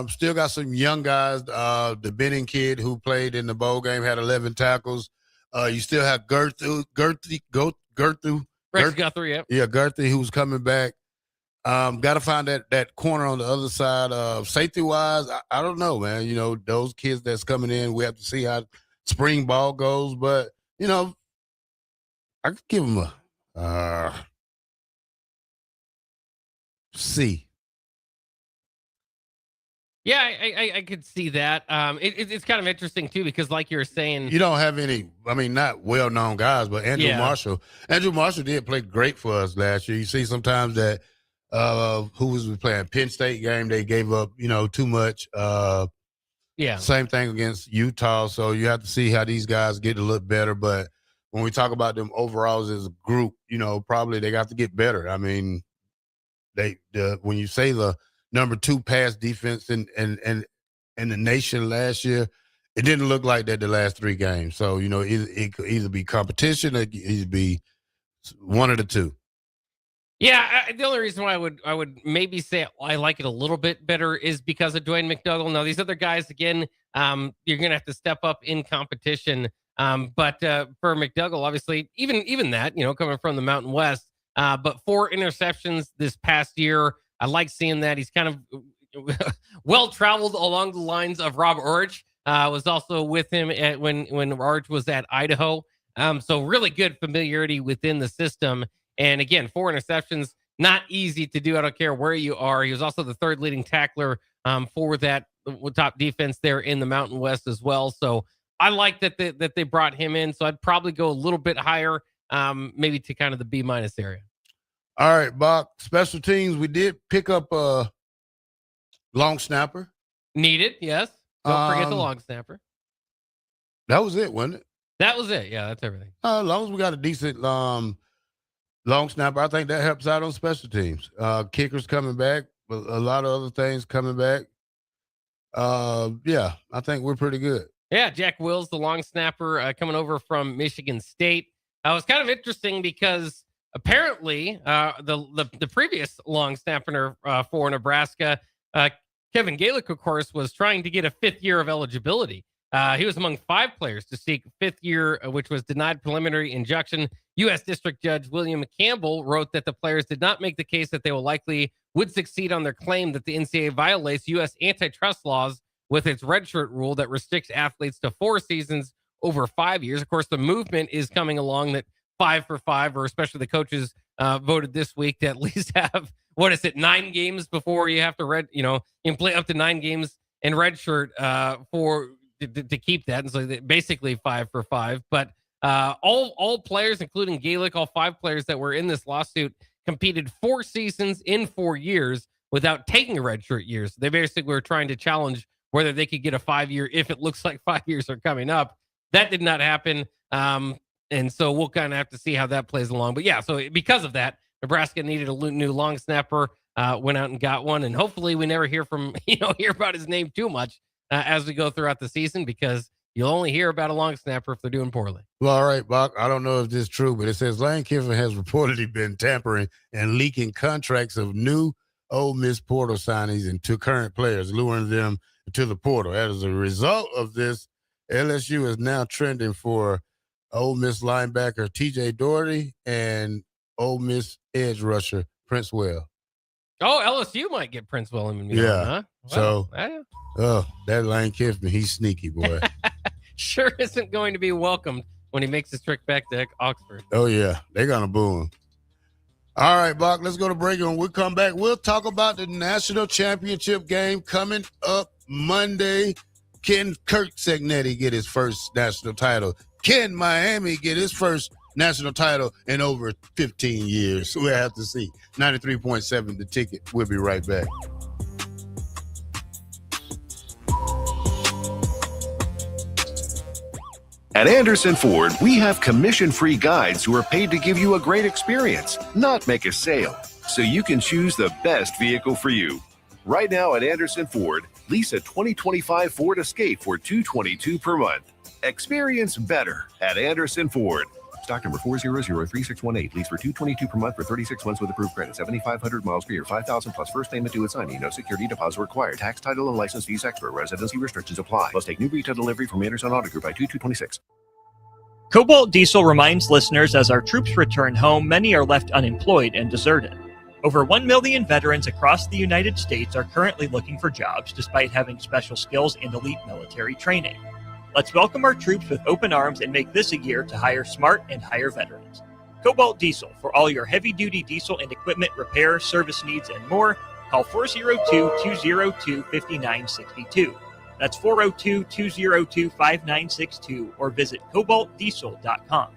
[SPEAKER 8] Still got some young guys. The Benning kid who played in the bowl game had 11 tackles. You still have Gerthu.
[SPEAKER 3] Rex Guthrie, yep.
[SPEAKER 8] Yeah, Guthrie, who's coming back. Got to find that corner on the other side. Safety-wise, I don't know, man. Those kids that's coming in, we have to see how spring ball goes. But, I could give them a C.
[SPEAKER 3] Yeah, I could see that. It's kind of interesting, too, because like you were saying...
[SPEAKER 8] You don't have any, not well-known guys, but Andrew Marshall. Andrew Marshall did play great for us last year. You see sometimes that who was playing Penn State game, they gave up, too much. Same thing against Utah. So you have to see how these guys get a little better. But when we talk about them overalls as a group, probably they got to get better. When you say the number 2 pass defense in the nation last year, it didn't look like that the last 3 games. So, it could either be competition or it could either be one of the two.
[SPEAKER 3] Yeah, the only reason why I would maybe say I like it a little bit better is because of Dwayne McDougall. Now, these other guys, again, you're going to have to step up in competition. But for McDougall, obviously, even that, coming from the Mountain West, but 4 interceptions this past year. I like seeing that. He's kind of well-traveled along the lines of Rob Urge. Was also with him when Urge was at Idaho. So really good familiarity within the system. And again, 4 interceptions, not easy to do. I don't care where you are. He was also the 3rd leading tackler for that top defense there in the Mountain West as well. So I like that they brought him in. So I'd probably go a little bit higher, maybe to kind of the B- area.
[SPEAKER 8] All right, Bock. Special teams, we did pick up a long snapper.
[SPEAKER 3] Needed, yes. Don't forget the long snapper.
[SPEAKER 8] That was it, wasn't it?
[SPEAKER 3] That was it. Yeah, that's everything.
[SPEAKER 8] As long as we got a decent long snapper, I think that helps out on special teams. Kickers coming back, a lot of other things coming back. I think we're pretty good.
[SPEAKER 3] Yeah, Jack Wills, the long snapper, coming over from Michigan State. It was kind of interesting because apparently the previous long snapper for Nebraska, Kevin Galick, of course, was trying to get a 5th year of eligibility. He was among 5 players to seek 5th year, which was denied preliminary injunction. U.S. District Judge William Campbell wrote that the players did not make the case that they would succeed on their claim that the NCAA violates U.S. antitrust laws with its redshirt rule that restricts athletes to 4 seasons over 5 years. Of course, the movement is coming along that 5 for 5, or especially the coaches voted this week to at least have, 9 games before you have to you can play up to 9 games in redshirt to keep that. And so basically 5 for 5. But all players, including Gaelic, all 5 players that were in this lawsuit competed 4 seasons in 4 years without taking a redshirt year. So they basically were trying to challenge whether they could get a 5-year if it looks like 5 years are coming up. That did not happen. And so we'll kind of have to see how that plays along. But yeah, so because of that, Nebraska needed a new long snapper, went out and got one. And hopefully we never hear about his name too much as we go throughout the season, because you'll only hear about a long snapper if they're doing poorly.
[SPEAKER 8] Well, all right, Bock, I don't know if this is true, but it says Lane Kiffin has reportedly been tampering and leaking contracts of new Ole Miss portal signings into current players, luring them to the portal. As a result of this, LSU is now trending for Ole Miss linebacker TJ Doherty and Ole Miss edge rusher Prince Well.
[SPEAKER 3] Oh, LSU might get Prince William.
[SPEAKER 8] Yeah.
[SPEAKER 3] Huh?
[SPEAKER 8] So, that Lane Kiffin, he's sneaky, boy.
[SPEAKER 3] Sure isn't going to be welcomed when he makes his trek back to Oxford.
[SPEAKER 8] Oh, yeah. They're going to boo him. All right, Bock, let's go to break. And when we come back, we'll talk about the national championship game coming up Monday. Can Kurt Segnetti get his first national title? Can Miami get his first national title in over 15 years? We'll have to see. 93.7 The Ticket. We'll be right back.
[SPEAKER 6] At Anderson Ford, we have commission-free guides who are paid to give you a great experience, not make a sale, so you can choose the best vehicle for you. Right now at Anderson Ford, lease a 2025 Ford Escape for $222 per month. Experience better at Anderson Ford. Stock number 4003618. Lease for $222 per month for 36 months with approved credit. 7,500 miles per year. 5,000 plus first payment due at signing. No security deposit required. Tax, title, and license fees extra. Residency restrictions apply. Must take new retail delivery from Anderson Auto Group by 2226.
[SPEAKER 1] Cobalt Diesel reminds listeners as our troops return home, many are left unemployed and deserted. Over 1 million veterans across the United States are currently looking for jobs despite having special skills and elite military training. Let's welcome our troops with open arms and make this a year to hire smart and hire veterans. Cobalt Diesel, for all your heavy-duty diesel and equipment repair, service needs, and more, call 402-202-5962. That's 402-202-5962, or visit cobaltdiesel.com.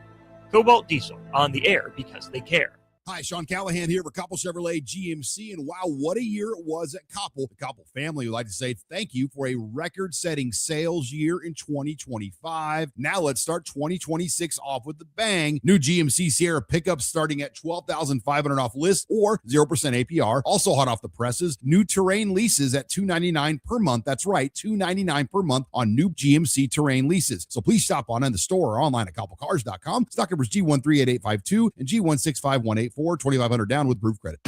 [SPEAKER 1] Cobalt Diesel, on the air because they care.
[SPEAKER 9] Hi, Sean Callahan here for Koppel Chevrolet GMC, and wow, what a year it was at Koppel. The Koppel family would like to say thank you for a record-setting sales year in 2025. Now let's start 2026 off with the bang. New GMC Sierra pickups starting at $12,500 off list or 0% APR. Also hot off the presses, new Terrain leases at $299 per month. That's right, $299 per month on new GMC Terrain leases. So please stop on in the store or online at koppelcars.com. Stock numbers G138852 and G165184. 2,500 down with proof credit.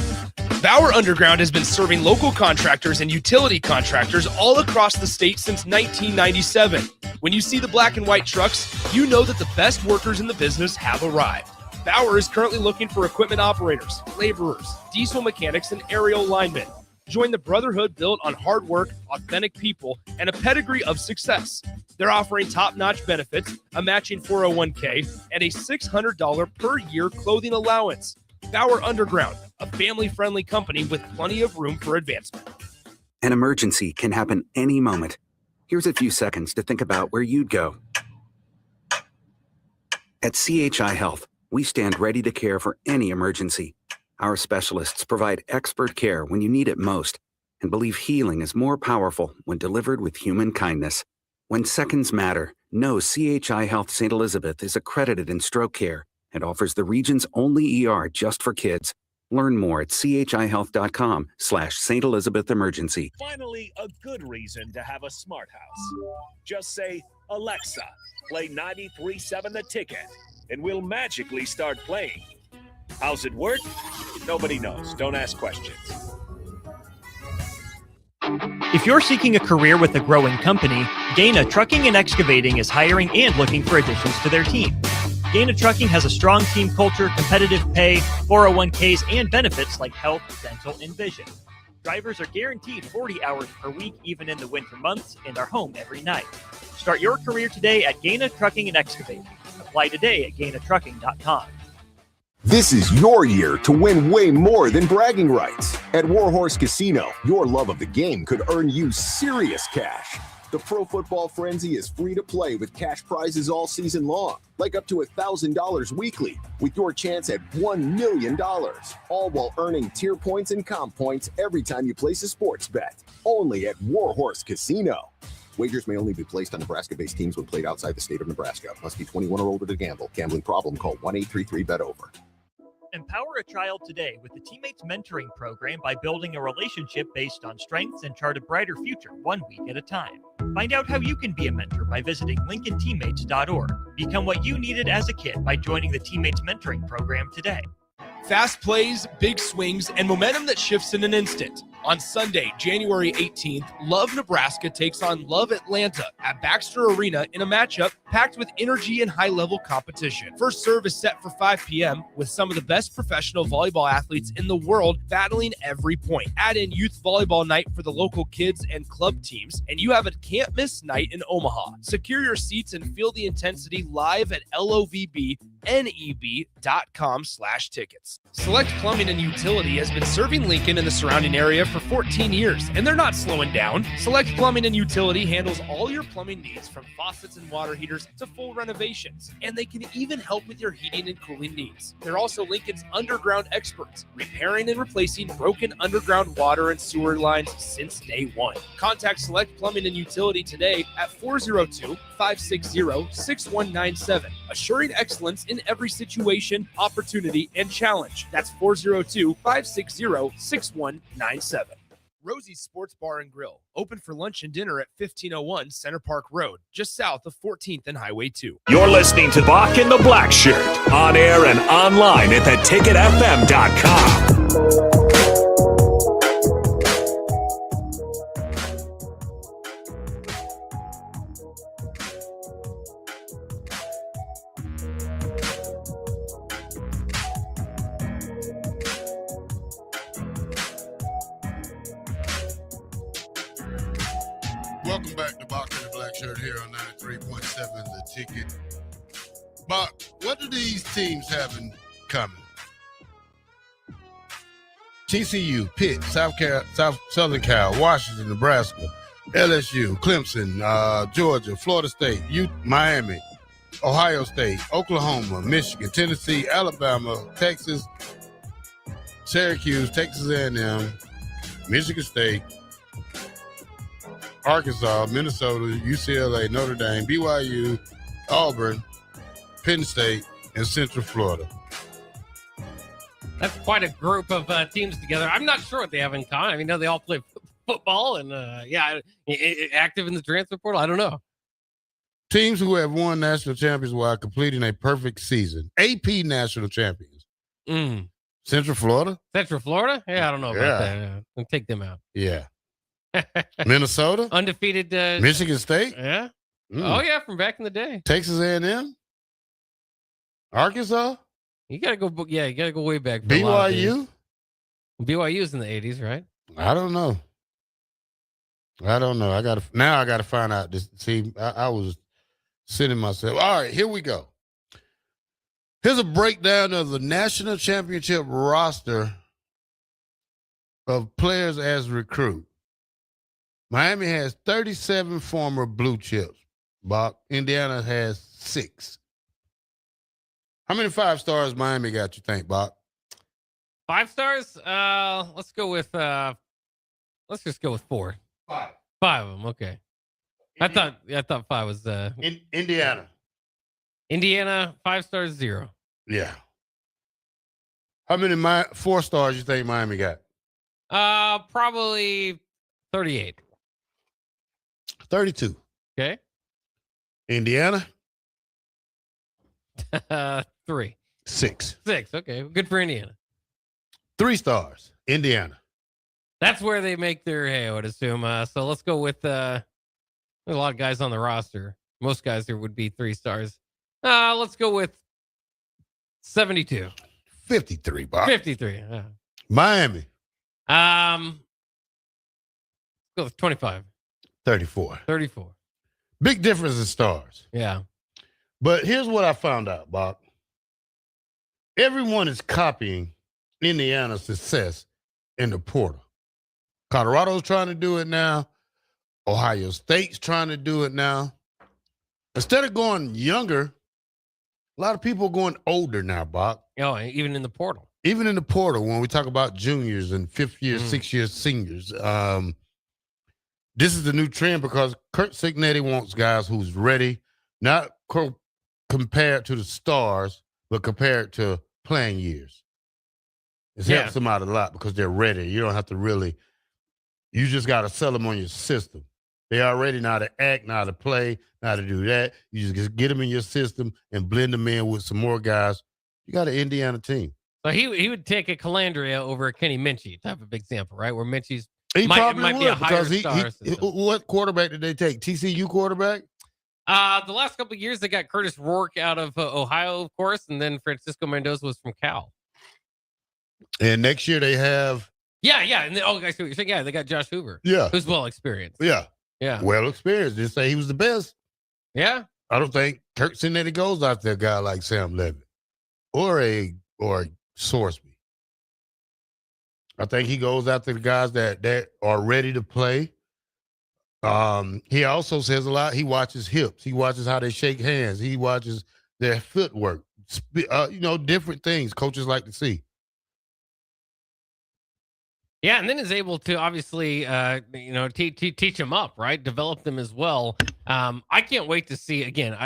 [SPEAKER 4] Bauer Underground has been serving local contractors and utility contractors all across the state since 1997. When you see the black and white trucks, you know that the best workers in the business have arrived. Bauer is currently looking for equipment operators, laborers, diesel mechanics, and aerial linemen. Join the brotherhood built on hard work, authentic people, and a pedigree of success. They're offering top-notch benefits, a matching 401k, and a $600 per year clothing allowance. Bauer Underground, a family-friendly company with plenty of room for advancement.
[SPEAKER 12] An emergency can happen any moment. Here's a few seconds to think about where you'd go. At CHI Health, we stand ready to care for any emergency. Our specialists provide expert care when you need it most and believe healing is more powerful when delivered with human kindness. When seconds matter, know CHI Health St. Elizabeth is accredited in stroke care and offers the region's only ER just for kids. Learn more at chihealth.com/St. Elizabeth Emergency.
[SPEAKER 2] Finally, a good reason to have a smart house. Just say, Alexa, play 93.7 The Ticket, and we'll magically start playing. How's it work? Nobody knows. Don't ask questions.
[SPEAKER 1] If you're seeking a career with a growing company, Gaina Trucking and Excavating is hiring and looking for additions to their team. Gaina Trucking has a strong team culture, competitive pay, 401ks, and benefits like health, dental, and vision. Drivers are guaranteed 40 hours per week, even in the winter months, and are home every night. Start your career today at Gaina Trucking and Excavating. Apply today at GainaTrucking.com.
[SPEAKER 10] This is your year to win way more than bragging rights. At Warhorse Casino, your love of the game could earn you serious cash. The Pro Football Frenzy is free to play with cash prizes all season long, like up to $1,000 weekly, with your chance at $1 million, all while earning tier points and comp points every time you place a sports bet. Only at Warhorse Casino. Wagers may only be placed on Nebraska-based teams when played outside the state of Nebraska. Must be 21 or older to gamble. Gambling problem? Call 1-833-BET-OVER.
[SPEAKER 1] Empower a child today with the Teammates Mentoring Program by building a relationship based on strengths and chart a brighter future, 1 week at a time. Find out how you can be a mentor by visiting LincolnTeammates.org. Become what you needed as a kid by joining the Teammates Mentoring Program today.
[SPEAKER 4] Fast plays, big swings, and momentum that shifts in an instant. On Sunday, January 18th, Love Nebraska takes on Love Atlanta at Baxter Arena in a matchup packed with energy and high-level competition. First serve is set for 5 p.m. with some of the best professional volleyball athletes in the world battling every point. Add in youth volleyball night for the local kids and club teams, and you have a can't-miss night in Omaha. Secure your seats and feel the intensity live at lovebneb.com/tickets. Select Plumbing and Utility has been serving Lincoln and the surrounding area for 14 years, and they're not slowing down. Select Plumbing and Utility handles all your plumbing needs, from faucets and water heaters to full renovations, and they can even help with your heating and cooling needs. They're also Lincoln's underground experts, repairing and replacing broken underground water and sewer lines since day one. Contact Select Plumbing and Utility today at 402-560-6197, assuring excellence in every situation, opportunity, and challenge. That's 402-560-6197. Rosie's Sports Bar and Grill, open for lunch and dinner at 1501 Center Park Road, just south of 14th and Highway 2.
[SPEAKER 2] You're listening to Bock the Blackshirt, on air and online at theticketfm.com.
[SPEAKER 8] Welcome back to Bock The Blackshirt here on 93.7 The Ticket. Bock, what do these teams have in common? TCU, Pitt, Southern Cal, Washington, Nebraska, LSU, Clemson, Georgia, Florida State, Miami, Ohio State, Oklahoma, Michigan, Tennessee, Alabama, Texas, Syracuse, Texas A&M, Michigan State, Arkansas, Minnesota, UCLA, Notre Dame, BYU, Auburn, Penn State, and Central Florida.
[SPEAKER 3] That's quite a group of teams together. I'm not sure what they have in common. I mean, they all play football and, active in the transfer portal. I don't know.
[SPEAKER 8] Teams who have won national champions while completing a perfect season. AP national champions. Central Florida?
[SPEAKER 3] Central Florida? Yeah, I don't know about that. We'll take them out.
[SPEAKER 8] Yeah. Minnesota?
[SPEAKER 3] Undefeated.
[SPEAKER 8] Michigan State?
[SPEAKER 3] Yeah. Oh, yeah, from back in the day.
[SPEAKER 8] Texas A&M? Arkansas?
[SPEAKER 3] You got to go way back.
[SPEAKER 8] BYU?
[SPEAKER 3] BYU's in the 80s, right?
[SPEAKER 8] I don't know. I got to find out this. See, I was sitting myself. All right, here we go. Here's a breakdown of the national championship roster of players as recruit. Miami has 37 former blue chips. Bob, Indiana has 6. How many 5 stars Miami got, you think, Bob?
[SPEAKER 3] 5 stars? Let's just go with 4.
[SPEAKER 8] 5.
[SPEAKER 3] 5 of them, okay. I thought 5 was
[SPEAKER 8] Indiana.
[SPEAKER 3] Indiana, 5 stars, 0.
[SPEAKER 8] Yeah. How many 4 stars you think Miami got?
[SPEAKER 3] Probably 38.
[SPEAKER 8] 32.
[SPEAKER 3] Okay.
[SPEAKER 8] Indiana?
[SPEAKER 3] 3.
[SPEAKER 8] 6.
[SPEAKER 3] 6. Okay. Good for Indiana.
[SPEAKER 8] 3 stars. Indiana.
[SPEAKER 3] That's where they make their hay, I would assume. So let's go with there's a lot of guys on the roster. Most guys here would be 3 stars. Let's go with 72.
[SPEAKER 8] 53, Bob.
[SPEAKER 3] 53.
[SPEAKER 8] Miami.
[SPEAKER 3] Let's go with 25.
[SPEAKER 8] 34.
[SPEAKER 3] 34.
[SPEAKER 8] Big difference in stars.
[SPEAKER 3] Yeah.
[SPEAKER 8] But here's what I found out, Bob. Everyone is copying Indiana's success in the portal. Colorado's trying to do it now. Ohio State's trying to do it now. Instead of going younger, a lot of people are going older now, Bob.
[SPEAKER 3] Oh, even in the portal.
[SPEAKER 8] Even in the portal, when we talk about juniors and 5th year, 6th year seniors, this is the new trend because Kurt Cignetti wants guys who's ready, not compared to the stars, but compared to playing years. It helps them out a lot because they're ready. You don't have to really, you just got to sell them on your system. They already know how to act, know how to play, know how to do that. You just get them in your system and blend them in with some more guys. You got an Indiana team.
[SPEAKER 3] So he would take a Calandria over a Kenny Minchie type of example, right? Where Minchie's
[SPEAKER 8] He probably
[SPEAKER 3] might
[SPEAKER 8] would
[SPEAKER 3] be a higher
[SPEAKER 8] because what quarterback did they take? TCU quarterback?
[SPEAKER 3] The last couple of years, they got Curtis Rourke out of Ohio, of course, and then Francisco Mendoza was from Cal.
[SPEAKER 8] And next year they have...
[SPEAKER 3] Yeah. And I see what you're saying. Yeah, they got Josh Hoover.
[SPEAKER 8] Yeah.
[SPEAKER 3] Who's well experienced.
[SPEAKER 8] Yeah.
[SPEAKER 3] Yeah.
[SPEAKER 8] Well experienced. Just say he was the best.
[SPEAKER 3] Yeah.
[SPEAKER 8] I don't think Kurt Cignetti goes after a guy like Sam Levitt or a Sorsby. I think he goes after the guys that are ready to play. He also says a lot. He watches hips. He watches how they shake hands. He watches their footwork. Different things coaches like to see.
[SPEAKER 3] Yeah, and then is able to obviously, teach them up, right? Develop them as well. I can't wait to see again.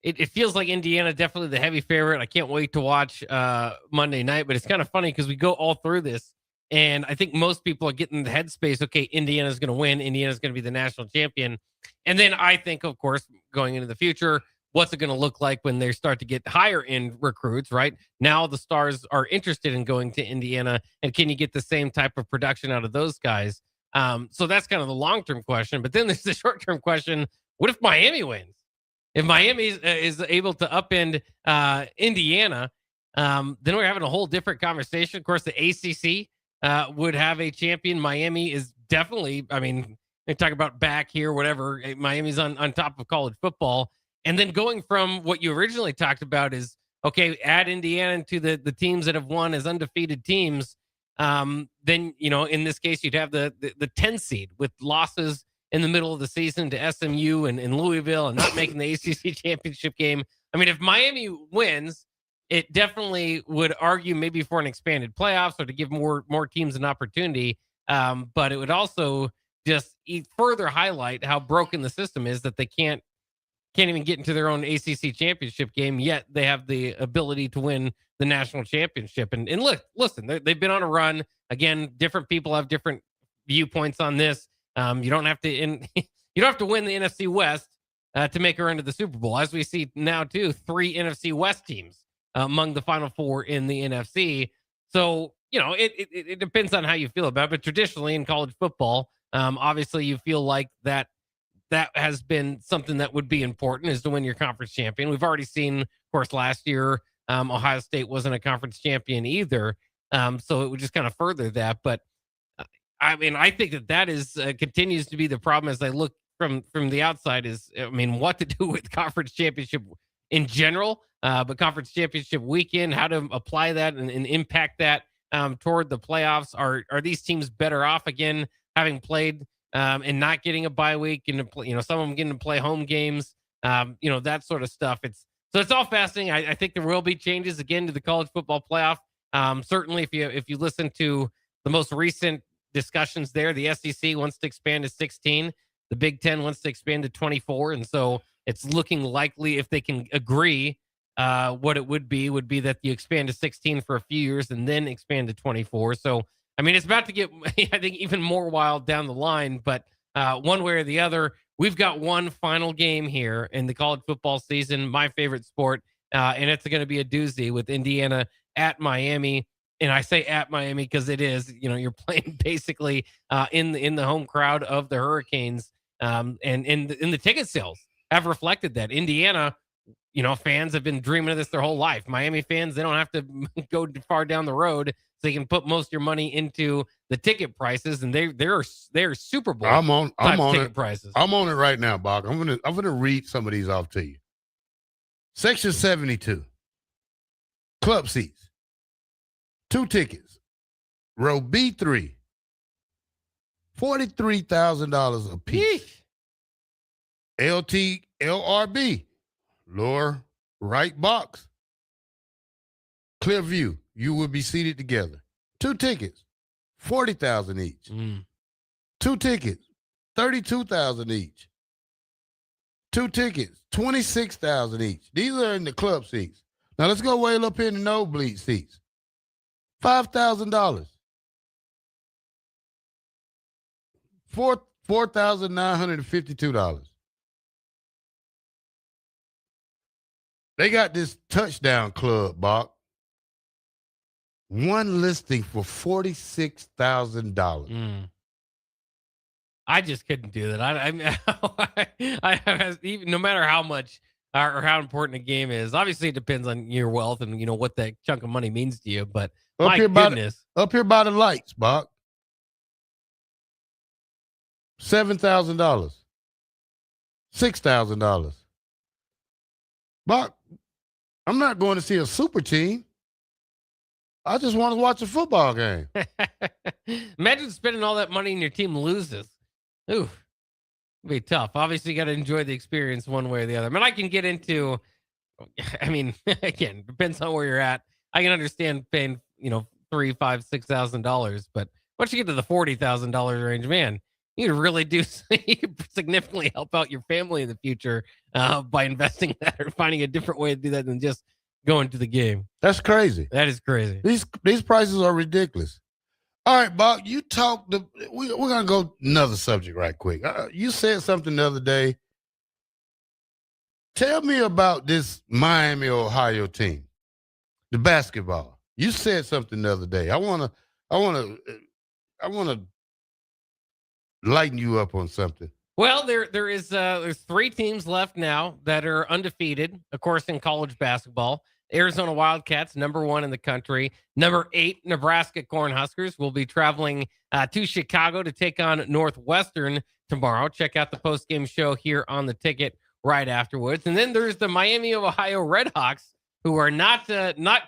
[SPEAKER 3] It feels like Indiana definitely the heavy favorite. I can't wait to watch Monday night. But it's kind of funny because we go all through this, and I think most people are getting the headspace. Okay, Indiana's going to win. Indiana's going to be the national champion. And then I think, of course, going into the future, what's it going to look like when they start to get higher end recruits, right? Now the stars are interested in going to Indiana, and can you get the same type of production out of those guys? So that's kind of the long-term question. But then there's the short-term question. What if Miami wins? If Miami is able to upend Indiana, then we're having a whole different conversation. Of course, the ACC would have a champion. Miami is definitely, they talk about back here, whatever. Miami's on top of college football. And then going from what you originally talked about is, okay, add Indiana to the teams that have won as undefeated teams. Then, in this case, you'd have the 10 seed with losses in the middle of the season to SMU and Louisville and not making the ACC championship game. If Miami wins, it definitely would argue maybe for an expanded playoffs or to give more teams an opportunity. But it would also just further highlight how broken the system is that they can't even get into their own ACC championship game, yet they have the ability to win the national championship. And look, listen, they've been on a run. Again, different people have different viewpoints on this. You don't have to win the NFC West to make a run to the Super Bowl. As we see now, too, 3 NFC West teams among the final 4 in the NFC. So, it depends on how you feel about it. But traditionally in college football, obviously you feel like that has been something that would be important, is to win your conference champion. We've already seen, of course, last year, Ohio State wasn't a conference champion either. So it would just kind of further that. But I think that is continues to be the problem as I look from the outside is, what to do with conference championship in general, but conference championship weekend, how to apply that and impact that toward the playoffs. Are these teams better off, again, having played and not getting a bye week and, some of them getting to play home games, that sort of stuff. It's all fascinating. I think there will be changes again to the college football playoff. Certainly if you listen to the most recent discussions there, the SEC wants to expand to 16. The Big Ten wants to expand to 24. And so it's looking likely, if they can agree, what it would be that you expand to 16 for a few years and then expand to 24. So, it's about to get, I think, even more wild down the line. But one way or the other, we've got one final game here in the college football season, my favorite sport, and it's going to be a doozy with Indiana at Miami. And I say at Miami because it is, you're playing basically in the home crowd of the Hurricanes. And the ticket sales have reflected that. Indiana, fans have been dreaming of this their whole life. Miami fans, they don't have to go far down the road, so you can put most of your money into the ticket prices, and they're Super Bowl.
[SPEAKER 8] I'm on
[SPEAKER 3] ticket
[SPEAKER 8] it.
[SPEAKER 3] Prices.
[SPEAKER 8] I'm on it right now, Bock. I'm gonna read some of these off to you. Section 72, club seats, 2 tickets, row B3, $43,000 a piece. LRB, lower right box, clear view. You will be seated together. 2 tickets, $40,000 each. 2 tickets, $32,000 each. 2 tickets, $26,000 each. These are in the club seats. Now let's go way up in the nosebleed seats. $5,000. $4,952. They got this touchdown club, Bob. One listing for $46,000.
[SPEAKER 3] I just couldn't do that. I even no matter how much or how important a game is. Obviously, it depends on your wealth and what that chunk of money means to you. But
[SPEAKER 8] Up
[SPEAKER 3] my
[SPEAKER 8] here
[SPEAKER 3] goodness,
[SPEAKER 8] up here by the lights, Bob. $7,000. $6,000. Bob, I'm not going to see a super team. I just want to watch a football game.
[SPEAKER 3] imagine spending all that money and your team loses. Ooh, it'd be tough. Obviously, you got to enjoy the experience one way or the other. I mean, I can get into, again, depends on where you're at. I can understand paying, $3,000, $5,000, $6,000, but once you get to the $40,000 range, man, you could really do you could significantly help out your family in the future by investing in that or finding a different way to do that than just going to the game.
[SPEAKER 8] That's crazy.
[SPEAKER 3] That is crazy.
[SPEAKER 8] These prices are ridiculous. All right, Bob, you talked. We're going to go another subject right quick. You said something the other day. Tell me about this Miami, Ohio team, the basketball. You said something the other day. I want to lighten you up on something.
[SPEAKER 3] Well, there's 3 teams left now that are undefeated, of course, in college basketball. Arizona Wildcats, number 1 in the country. Number 8, Nebraska Cornhuskers will be traveling to Chicago to take on Northwestern tomorrow. Check out the post-game show here on the ticket right afterwards. And then there's the Miami of Ohio Redhawks, who are not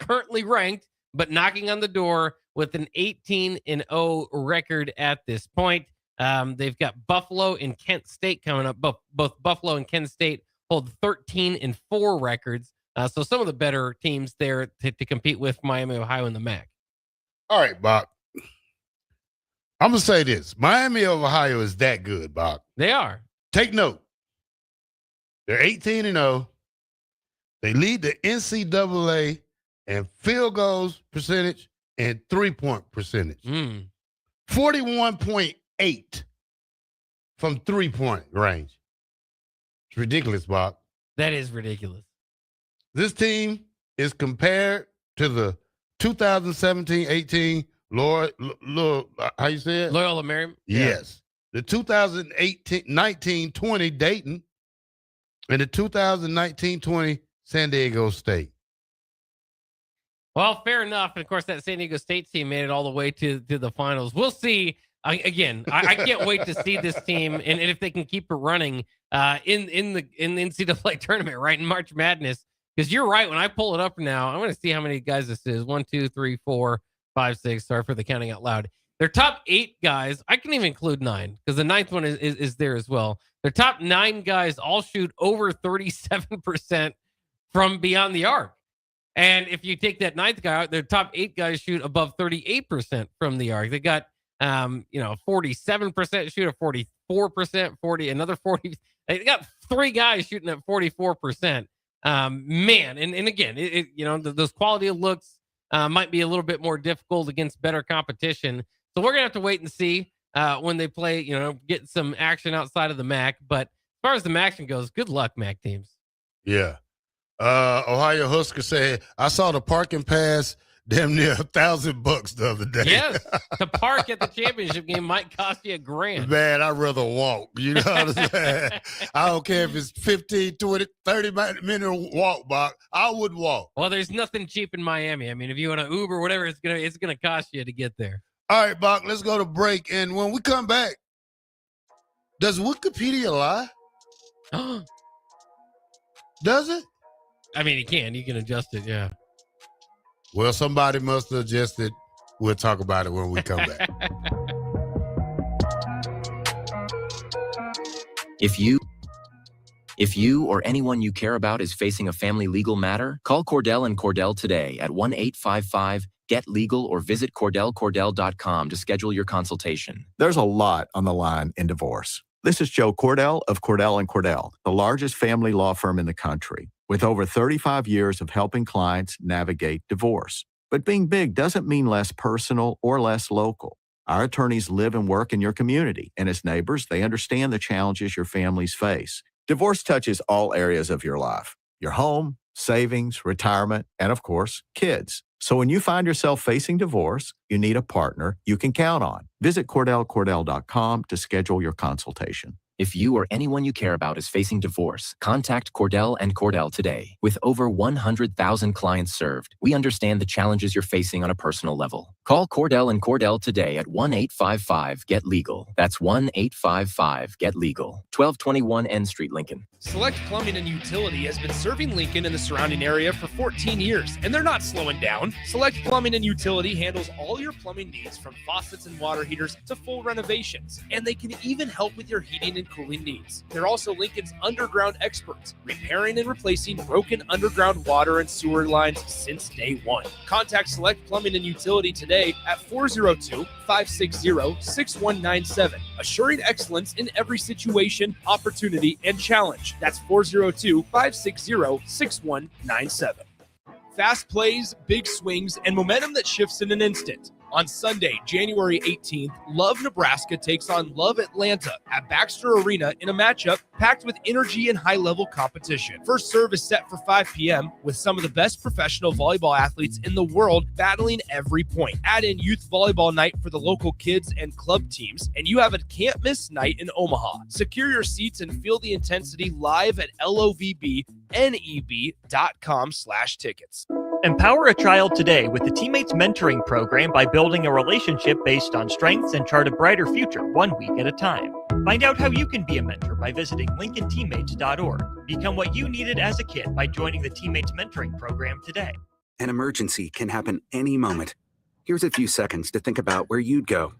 [SPEAKER 3] currently ranked, but knocking on the door with an 18-0 record at this point. They've got Buffalo and Kent State coming up. Both Buffalo and Kent State hold 13-4 records. So some of the better teams there to compete with Miami, Ohio in the MAC.
[SPEAKER 8] All right, Bob. I'm going to say this. Miami of Ohio is that good, Bob.
[SPEAKER 3] They are.
[SPEAKER 8] Take note. They're 18-0. They lead the NCAA in field goals percentage and 3-point percentage. 41.8 from 3-point range. It's ridiculous, Bob.
[SPEAKER 3] That is ridiculous.
[SPEAKER 8] This team is compared to the 2017-18 how you say it?
[SPEAKER 3] Loyola Marymount?
[SPEAKER 8] Yes. The 2019-20 Dayton and the 2019-20 San Diego State.
[SPEAKER 3] Well, fair enough. And of course, that San Diego State team made it all the way to the finals. We'll see. I can't wait to see this team and if they can keep it running in the NCAA tournament, right, in March Madness. Because you're right. When I pull it up now, I'm going to see how many guys this is. 1, 2, 3, 4, 5, 6. Sorry for the counting out loud. Their top 8 guys, I can even include 9 because the 9th one is there as well. Their top 9 guys all shoot over 37% from beyond the arc. And if you take that 9th guy out, their top 8 guys shoot above 38% from the arc. They got 47% shoot, a 44%, another 40. They got 3 guys shooting at 44%. Man, and again, those quality of looks might be a little bit more difficult against better competition. So we're gonna have to wait and see when they play. Get some action outside of the MAC. But as far as the MAC goes, good luck, MAC teams.
[SPEAKER 8] Yeah. Ohio Husker said, I saw the parking pass damn near $1,000 the other day.
[SPEAKER 3] Yes, to park at the championship game might cost you $1,000.
[SPEAKER 8] Man, I'd rather walk. You know what I'm saying? I don't care if it's 15, 20, 30-minute walk, Bock. I would walk.
[SPEAKER 3] Well, there's nothing cheap in Miami. I mean, if you want to Uber, whatever, it's gonna cost you to get there.
[SPEAKER 8] All right, Bock, let's go to break. And when we come back, does Wikipedia lie? Does it?
[SPEAKER 3] I mean, you can adjust it, yeah.
[SPEAKER 8] Well, somebody must have adjusted. We'll talk about it when we come back.
[SPEAKER 24] If you or anyone you care about is facing a family legal matter, call Cordell & Cordell today at 1-855-GET-LEGAL or visit CordellCordell.com to schedule your consultation.
[SPEAKER 25] There's a lot on the line in divorce. This is Joe Cordell of Cordell & Cordell, the largest family law firm in the country, with over 35 years of helping clients navigate divorce. But being big doesn't mean less personal or less local. Our attorneys live and work in your community, and as neighbors, they understand the challenges your families face. Divorce touches all areas of your life: your home, savings, retirement, and of course, kids. So when you find yourself facing divorce, you need a partner you can count on. Visit CordellCordell.com to schedule your consultation.
[SPEAKER 24] If you or anyone you care about is facing divorce, contact Cordell & Cordell today. With over 100,000 clients served, we understand the challenges you're facing on a personal level. Call Cordell & Cordell today at 1-855-GET-LEGAL. That's 1-855-GET-LEGAL. 1221 N Street, Lincoln.
[SPEAKER 4] Select Plumbing and Utility has been serving Lincoln and the surrounding area for 14 years, and they're not slowing down. Select Plumbing and Utility handles all your plumbing needs, from faucets and water heaters to full renovations, and they can even help with your heating and cooling needs. They're also Lincoln's underground experts, repairing and replacing broken underground water and sewer lines since day one. Contact Select Plumbing and Utility today at 402-560-6197, assuring excellence in every situation, opportunity, and challenge. That's 402-560-6197. Fast plays, big swings, and momentum that shifts in an instant. On Sunday, January 18th, Love Nebraska takes on Love Atlanta at Baxter Arena in a matchup packed with energy and high-level competition. First serve is set for 5 p.m. with some of the best professional volleyball athletes in the world battling every point. Add in youth volleyball night for the local kids and club teams, and you have a can't-miss night in Omaha. Secure your seats and feel the intensity live at lovebneb.com/tickets.
[SPEAKER 1] Empower a child today with the Teammates Mentoring Program by building a relationship based on strengths and chart a brighter future 1 week at a time. Find out how you can be a mentor by visiting LincolnTeammates.org. Become what you needed as a kid by joining the Teammates Mentoring Program today.
[SPEAKER 11] An emergency can happen any moment. Here's a few seconds to think about where you'd go.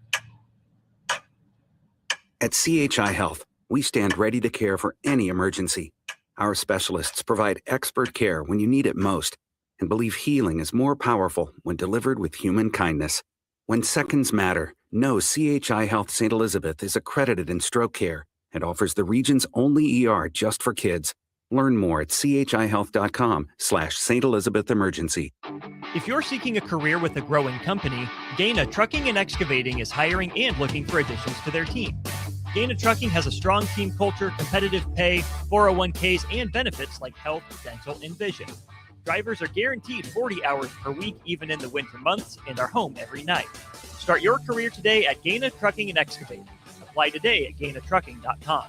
[SPEAKER 11] At CHI Health, we stand ready to care for any emergency. Our specialists provide expert care when you need it most, and believe healing is more powerful when delivered with human kindness. When seconds matter, know CHI Health St. Elizabeth is accredited in stroke care and offers the region's only ER just for kids. Learn more at chihealth.com/St. Elizabeth Emergency.
[SPEAKER 1] If you're seeking a career with a growing company, Gaina Trucking and Excavating is hiring and looking for additions to their team. Gaina Trucking has a strong team culture, competitive pay, 401ks, and benefits like health, dental, and vision. Drivers are guaranteed 40 hours per week, even in the winter months, and are home every night. Start your career today at Gaina Trucking and Excavating. Apply today at GainaTrucking.com.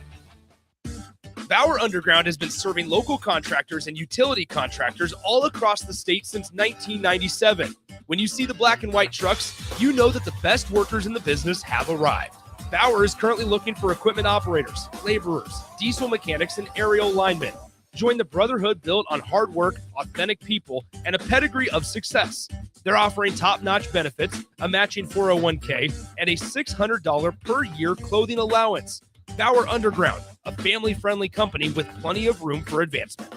[SPEAKER 4] Bauer Underground has been serving local contractors and utility contractors all across the state since 1997. When you see the black and white trucks, you know that the best workers in the business have arrived. Bauer is currently looking for equipment operators, laborers, diesel mechanics, and aerial linemen. Join the brotherhood built on hard work, authentic people, and a pedigree of success. They're offering top-notch benefits, a matching 401k, and a $600 per year clothing allowance. Bauer Underground, a family-friendly company with plenty of room for advancement.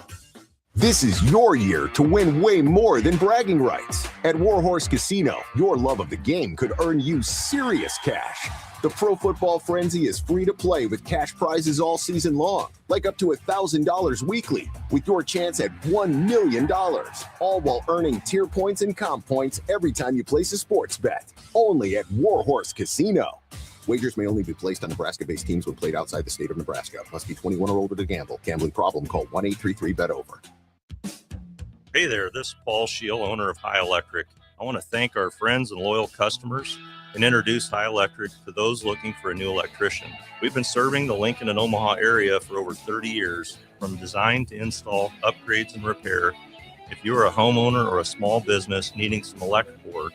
[SPEAKER 10] This is your year to win way more than bragging rights. At Warhorse Casino, your love of the game could earn you serious cash. The Pro Football Frenzy is free to play with cash prizes all season long, like up to $1,000 weekly, with your chance at $1 million, all while earning tier points and comp points every time you place a sports bet. Only at Warhorse Casino. Wagers may only be placed on Nebraska-based teams when played outside the state of Nebraska. Must be 21 or older to gamble. Gambling problem? Call 1-833-BET-OVER.
[SPEAKER 13] Hey there, this is Paul Scheel, owner of High Electric. I want to thank our friends and loyal customers and introduce High Electric to those looking for a new electrician. We've been serving the Lincoln and Omaha area for over 30 years, from design to install, upgrades, and repair. If you are a homeowner or a small business needing some electrical work,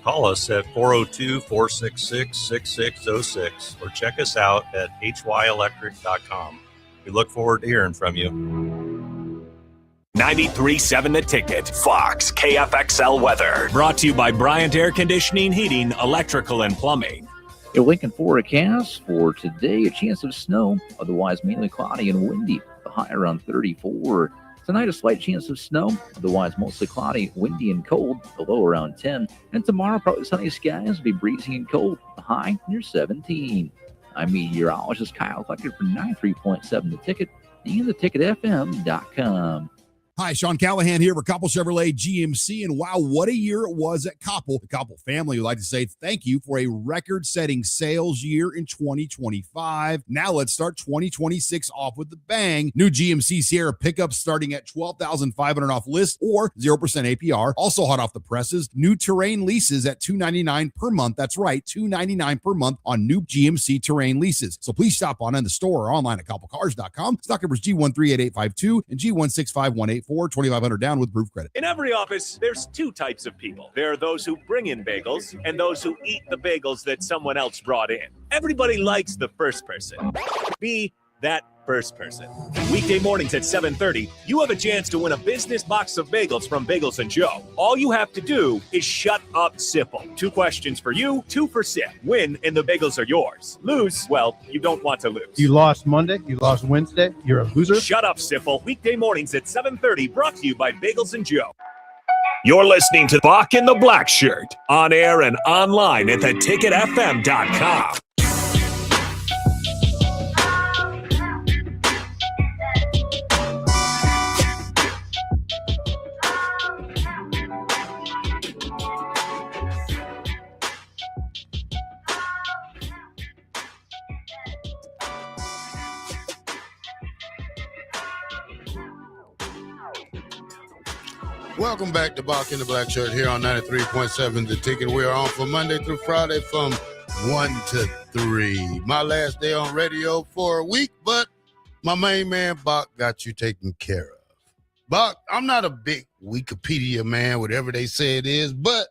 [SPEAKER 13] call us at 402-466-6606 or check us out at hyelectric.com. We look forward to hearing from you.
[SPEAKER 2] 93.7 The Ticket, Fox, KFXL weather. Brought to you by Bryant Air Conditioning, Heating, Electrical, and Plumbing.
[SPEAKER 17] Your Lincoln forecast for today, a chance of snow, otherwise mainly cloudy and windy. The high around 34. Tonight, a slight chance of snow, otherwise mostly cloudy, windy, and cold. The low around 10. And tomorrow, partly sunny skies, will be breezy and cold. The high near 17. I'm meteorologist Kyle Collector for 93.7 The Ticket and theticketfm.com.
[SPEAKER 9] Hi, Sean Callahan here for Koppel Chevrolet GMC, and wow, what a year it was at Koppel. The Koppel family would like to say thank you for a record-setting sales year in 2025. Now let's start 2026 off with the bang. New GMC Sierra pickups starting at $12,500 off list or 0% APR. Also hot off the presses, new Terrain leases at $299 per month. That's right, $299 per month on new GMC Terrain leases. So please stop on in the store or online at koppelcars.com. Stock numbers G138852 and G16518. 2,500 down with proof credit.
[SPEAKER 2] In every office, there's two types of people. There are those who bring in bagels and those who eat the bagels that someone else brought in. Everybody likes the first person. Be that first person. Weekday mornings at 7:30, you have a chance to win a business box of bagels from Bagels & Joe. All you have to do is shut up, Sipple. 2 questions for you, 2 for Sip. Win, and the bagels are yours. Lose, well, you don't want to lose.
[SPEAKER 15] You lost Monday, you lost Wednesday, you're a loser.
[SPEAKER 2] Shut up, Sipple. Weekday mornings at 7:30, brought to you by Bagels & Joe. You're listening to Bock the Blackshirt, on air and online at theticketfm.com.
[SPEAKER 8] Welcome back to Bock the Blackshirt here on 93.7 The Ticket. We are on for Monday through Friday from 1 to 3. My last day on radio for a week, but my main man, Bock, got you taken care of. Bock, I'm not a big Wikipedia man, whatever they say it is, but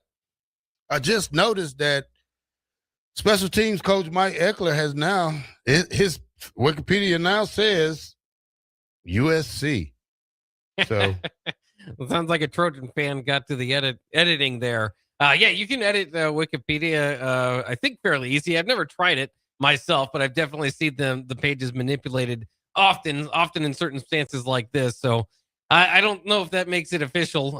[SPEAKER 8] I just noticed that special teams coach Mike Eckler has now, his Wikipedia now says USC. So...
[SPEAKER 3] It sounds like a Trojan fan got to the editing there. Yeah, you can edit Wikipedia, I think fairly easy. I've never tried it myself, but I've definitely seen the pages manipulated often in circumstances like this. So I don't know if that makes it official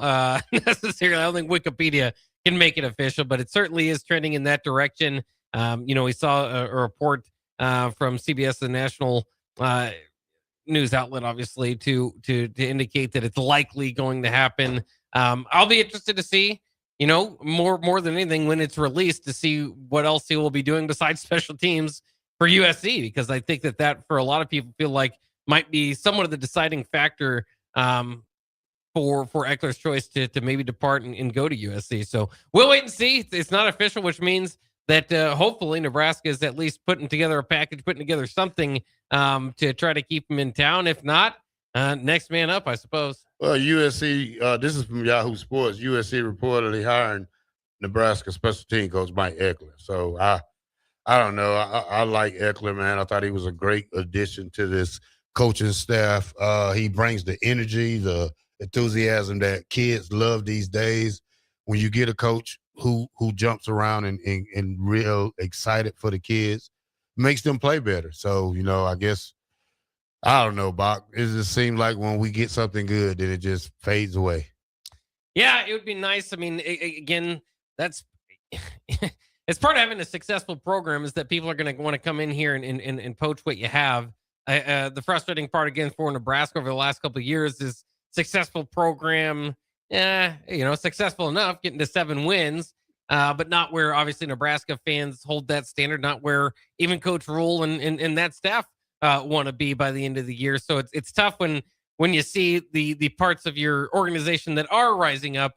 [SPEAKER 3] necessarily. I don't think Wikipedia can make it official, but it certainly is trending in that direction. We saw a report from CBS, the national news outlet, obviously, to indicate that it's likely going to happen. I'll be interested to see, more than anything when it's released, to see what else he will be doing besides special teams for USC, because I think that for a lot of people feel like might be somewhat of the deciding factor for Eckler's choice to maybe depart and go to USC. So we'll wait and see. It's not official, which means that hopefully Nebraska is at least putting together a package, putting together something to try to keep him in town. If not, next man up, I suppose.
[SPEAKER 8] Well, USC, this is from Yahoo Sports. USC reportedly hiring Nebraska special team coach Mike Eckler. So I don't know. I like Eckler, man. I thought he was a great addition to this coaching staff. He brings the energy, the enthusiasm that kids love these days. When you get a coach who jumps around and real excited for the kids, makes them play better. So, I guess, I don't know, Bock. It just seems like when we get something good, then it just fades away.
[SPEAKER 3] Yeah, it would be nice. I mean, again, that's it's part of having a successful program is that people are going to want to come in here and poach what you have. The frustrating part, again, for Nebraska over the last couple of years is successful program. Successful enough, getting to 7 wins, but not where obviously Nebraska fans hold that standard, not where even Coach Rule and that staff want to be by the end of the year. So it's tough when you see the parts of your organization that are rising up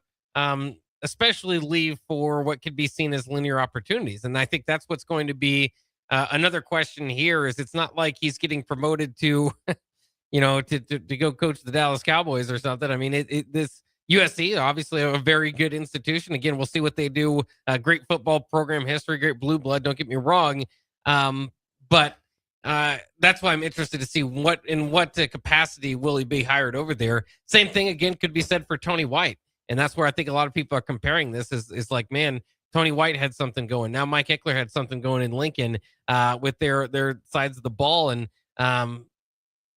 [SPEAKER 3] especially leave for what could be seen as linear opportunities. And I think that's what's going to be another question here. Is it's not like he's getting promoted to, to go coach the Dallas Cowboys or something. I mean, this USC, obviously a very good institution. Again, we'll see what they do. Great football program history, great blue blood. Don't get me wrong. But that's why I'm interested to see what capacity will he be hired over there. Same thing again could be said for Tony White, and that's where I think a lot of people are comparing this. Is like, man, Tony White had something going. Now Mike Eckler had something going in Lincoln with their sides of the ball, and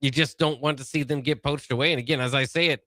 [SPEAKER 3] you just don't want to see them get poached away. And again, as I say it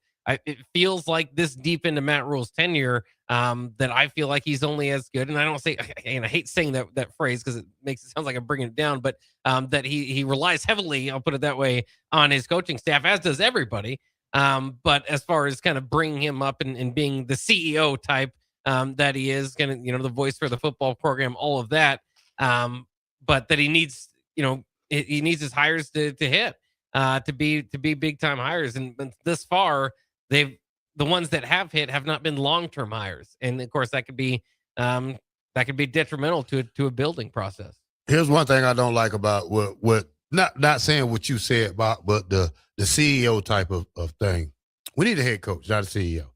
[SPEAKER 3] feels like this deep into Matt Rule's tenure that I feel like he's only as good. And I don't say, and I hate saying that phrase because it makes it sound like I'm bringing it down, but that he relies heavily, I'll put it that way, on his coaching staff, as does everybody. But as far as kind of bringing him up and being the CEO type that he is, going to, the voice for the football program, all of that. But that he needs, he needs his hires to hit, to be big time hires. And this far, the ones that have hit have not been long-term hires. And of course that could be detrimental to a building process.
[SPEAKER 8] Here's one thing I don't like about what not saying what you said about, but the CEO type of thing. We need a head coach, not a CEO.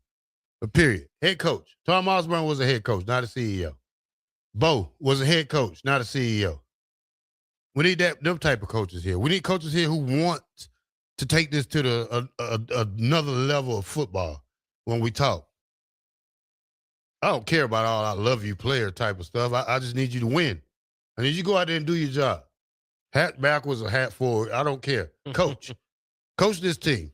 [SPEAKER 8] But period. Head coach. Tom Osborne was a head coach, not a CEO. Bo was a head coach, not a CEO. We need them type of coaches here. We need coaches here who want to take this to another level of football when we talk. I don't care about all I love you player type of stuff. I just need you to win. I need you to go out there and do your job. Hat backwards or hat forward, I don't care. Coach. Coach this team.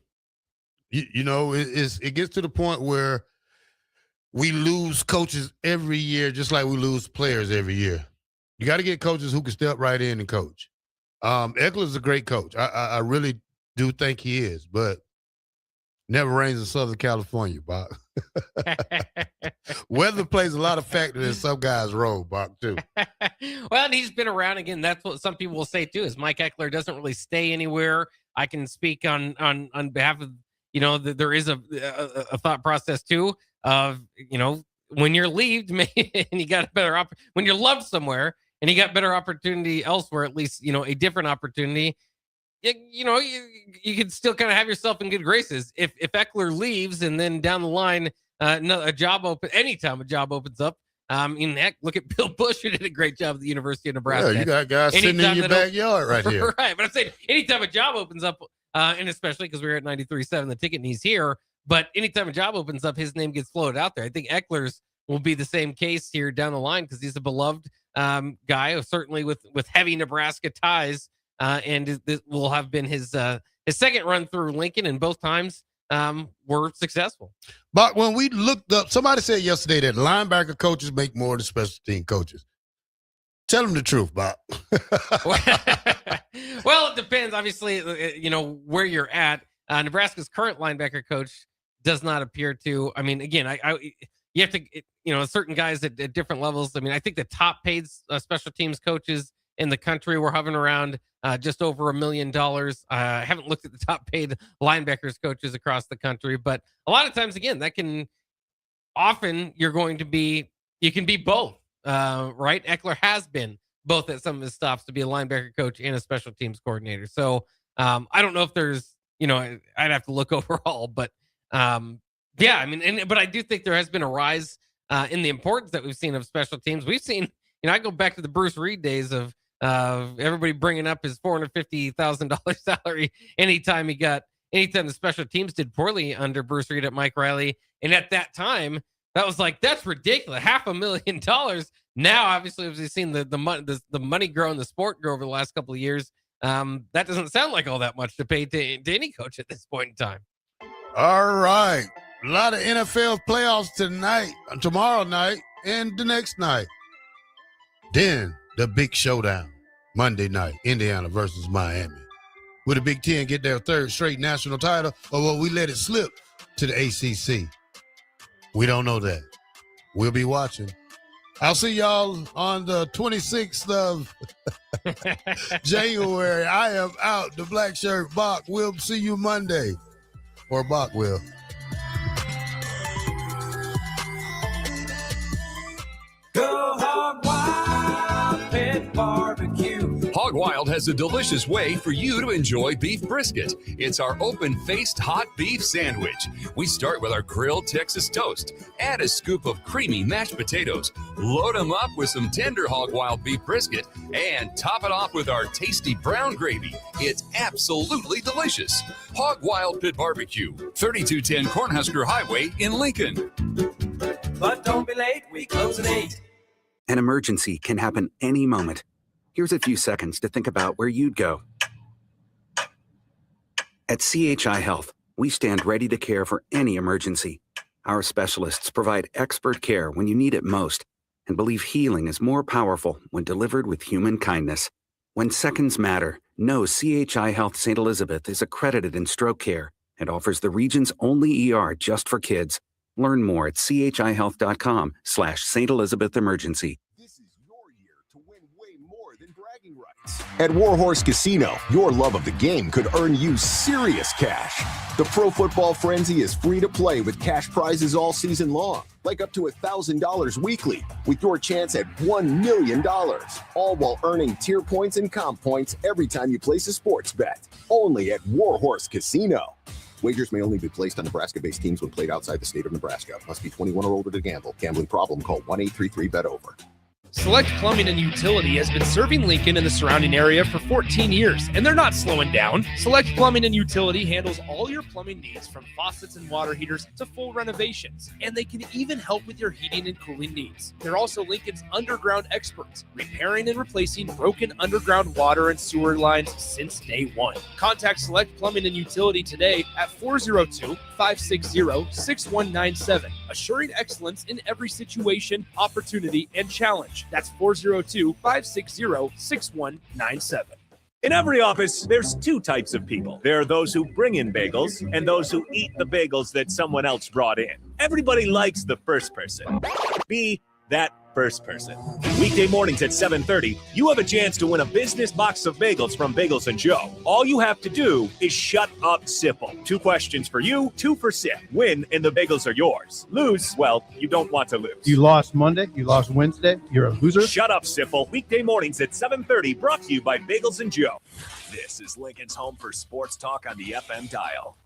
[SPEAKER 8] It gets to the point where we lose coaches every year, just like we lose players every year. You got to get coaches who can step right in and coach. Eckler's a great coach. I really do think he is, but never rains in Southern California, Bob. Weather plays a lot of factor in some guys' role, Bob, too.
[SPEAKER 3] Well, and he's been around again. That's what some people will say too. Is Mike Eckler doesn't really stay anywhere. I can speak on behalf of there is a thought process too of when you're leaved and you got a better when you're loved somewhere and you got better opportunity elsewhere, at least a different opportunity. You can still kind of have yourself in good graces. If Eckler leaves and then down the line, a job anytime a job opens up, heck, look at Bill Bush, who did a great job at the University of Nebraska.
[SPEAKER 8] Yeah, you got guys sitting in your backyard right here.
[SPEAKER 3] Right, but I'm saying anytime a job opens up, and especially because we're at 93.7 the ticket and he's here, but anytime a job opens up, his name gets floated out there. I think Eckler's will be the same case here down the line because he's a beloved guy, certainly with heavy Nebraska ties. And this will have been his second run through Lincoln, and both times were successful.
[SPEAKER 8] But when we looked up, somebody said yesterday that linebacker coaches make more than special team coaches. Tell them the truth, Bob.
[SPEAKER 3] Well, it depends. Obviously, where you're at. Nebraska's current linebacker coach does not appear to. I mean, again, you have to, certain guys at different levels. I mean, I think the top paid special teams coaches in the country were hovering around just over $1 million. I haven't looked at the top paid linebackers coaches across the country, but a lot of times, again, you can be both, right? Eckler has been both at some of his stops to be a linebacker coach and a special teams coordinator. So I don't know if there's, I'd have to look overall, but yeah, I mean, but I do think there has been a rise in the importance that we've seen of special teams. We've seen, I go back to the Bruce Reed days of everybody bringing up his $450,000 salary anytime the special teams did poorly under Bruce Reed at Mike Riley. And at that time, that was like, that's ridiculous. $500,000. Now, obviously, as we've seen the money grow and the sport grow over the last couple of years, that doesn't sound like all that much to pay to any coach at this point in time.
[SPEAKER 8] All right. A lot of NFL playoffs tomorrow night, and the next night. Then the big showdown, Monday night, Indiana versus Miami. Will the Big Ten get their third straight national title, or will we let it slip to the ACC? We don't know that. We'll be watching. I'll see y'all on the 26th of January. I am out. The Black Shirt. Bock. We'll see you Monday. Or Bock will.
[SPEAKER 7] Hog Wild has a delicious way for you to enjoy beef brisket. It's our open-faced hot beef sandwich. We start with our grilled Texas toast. Add a scoop of creamy mashed potatoes. Load them up with some tender Hog Wild beef brisket and top it off with our tasty brown gravy. It's absolutely delicious. Hog Wild Pit Barbecue, 3210 Cornhusker Highway in Lincoln.
[SPEAKER 14] But don't be late, we close at 8.
[SPEAKER 11] An emergency can happen any moment. Here's a few seconds to think about where you'd go. At CHI Health, we stand ready to care for any emergency. Our specialists provide expert care when you need it most and believe healing is more powerful when delivered with human kindness. When seconds matter, know CHI Health St. Elizabeth is accredited in stroke care and offers the region's only ER just for kids. Learn more at chihealth.com/St. Elizabeth Emergency.
[SPEAKER 10] At Warhorse Casino, your love of the game could earn you serious cash. The Pro Football Frenzy is free to play with cash prizes all season long, like up to $1,000 weekly, with your chance at $1 million, all while earning tier points and comp points every time you place a sports bet. Only at Warhorse Casino. Wagers may only be placed on Nebraska-based teams when played outside the state of Nebraska. Must be 21 or older to gamble. Gambling problem? Call 1-833-BET-OVER.
[SPEAKER 4] Select Plumbing and Utility has been serving Lincoln and the surrounding area for 14 years, and they're not slowing down. Select Plumbing and Utility handles all your plumbing needs, from faucets and water heaters to full renovations, and they can even help with your heating and cooling needs. They're also Lincoln's underground experts, repairing and replacing broken underground water and sewer lines since day one. Contact Select Plumbing and Utility today at 402-560-6197, assuring excellence in every situation, opportunity, and challenge. That's 402-560-6197.
[SPEAKER 2] In every office, there's two types of people. There are those who bring in bagels and those who eat the bagels that someone else brought in. Everybody likes the first person. Be that first person. Weekday mornings at 7:30, you have a chance to win a business box of bagels from Bagels & Joe. All you have to do is shut up, Sipple. 2 questions for you, 2 for Sip. Win, and the bagels are yours. Lose, well, you don't want to lose.
[SPEAKER 15] You lost Monday, you lost Wednesday, you're a loser.
[SPEAKER 2] Shut up, Sipple. Weekday mornings at 7:30, brought to you by Bagels & Joe. This is Lincoln's home for sports talk on the FM dial.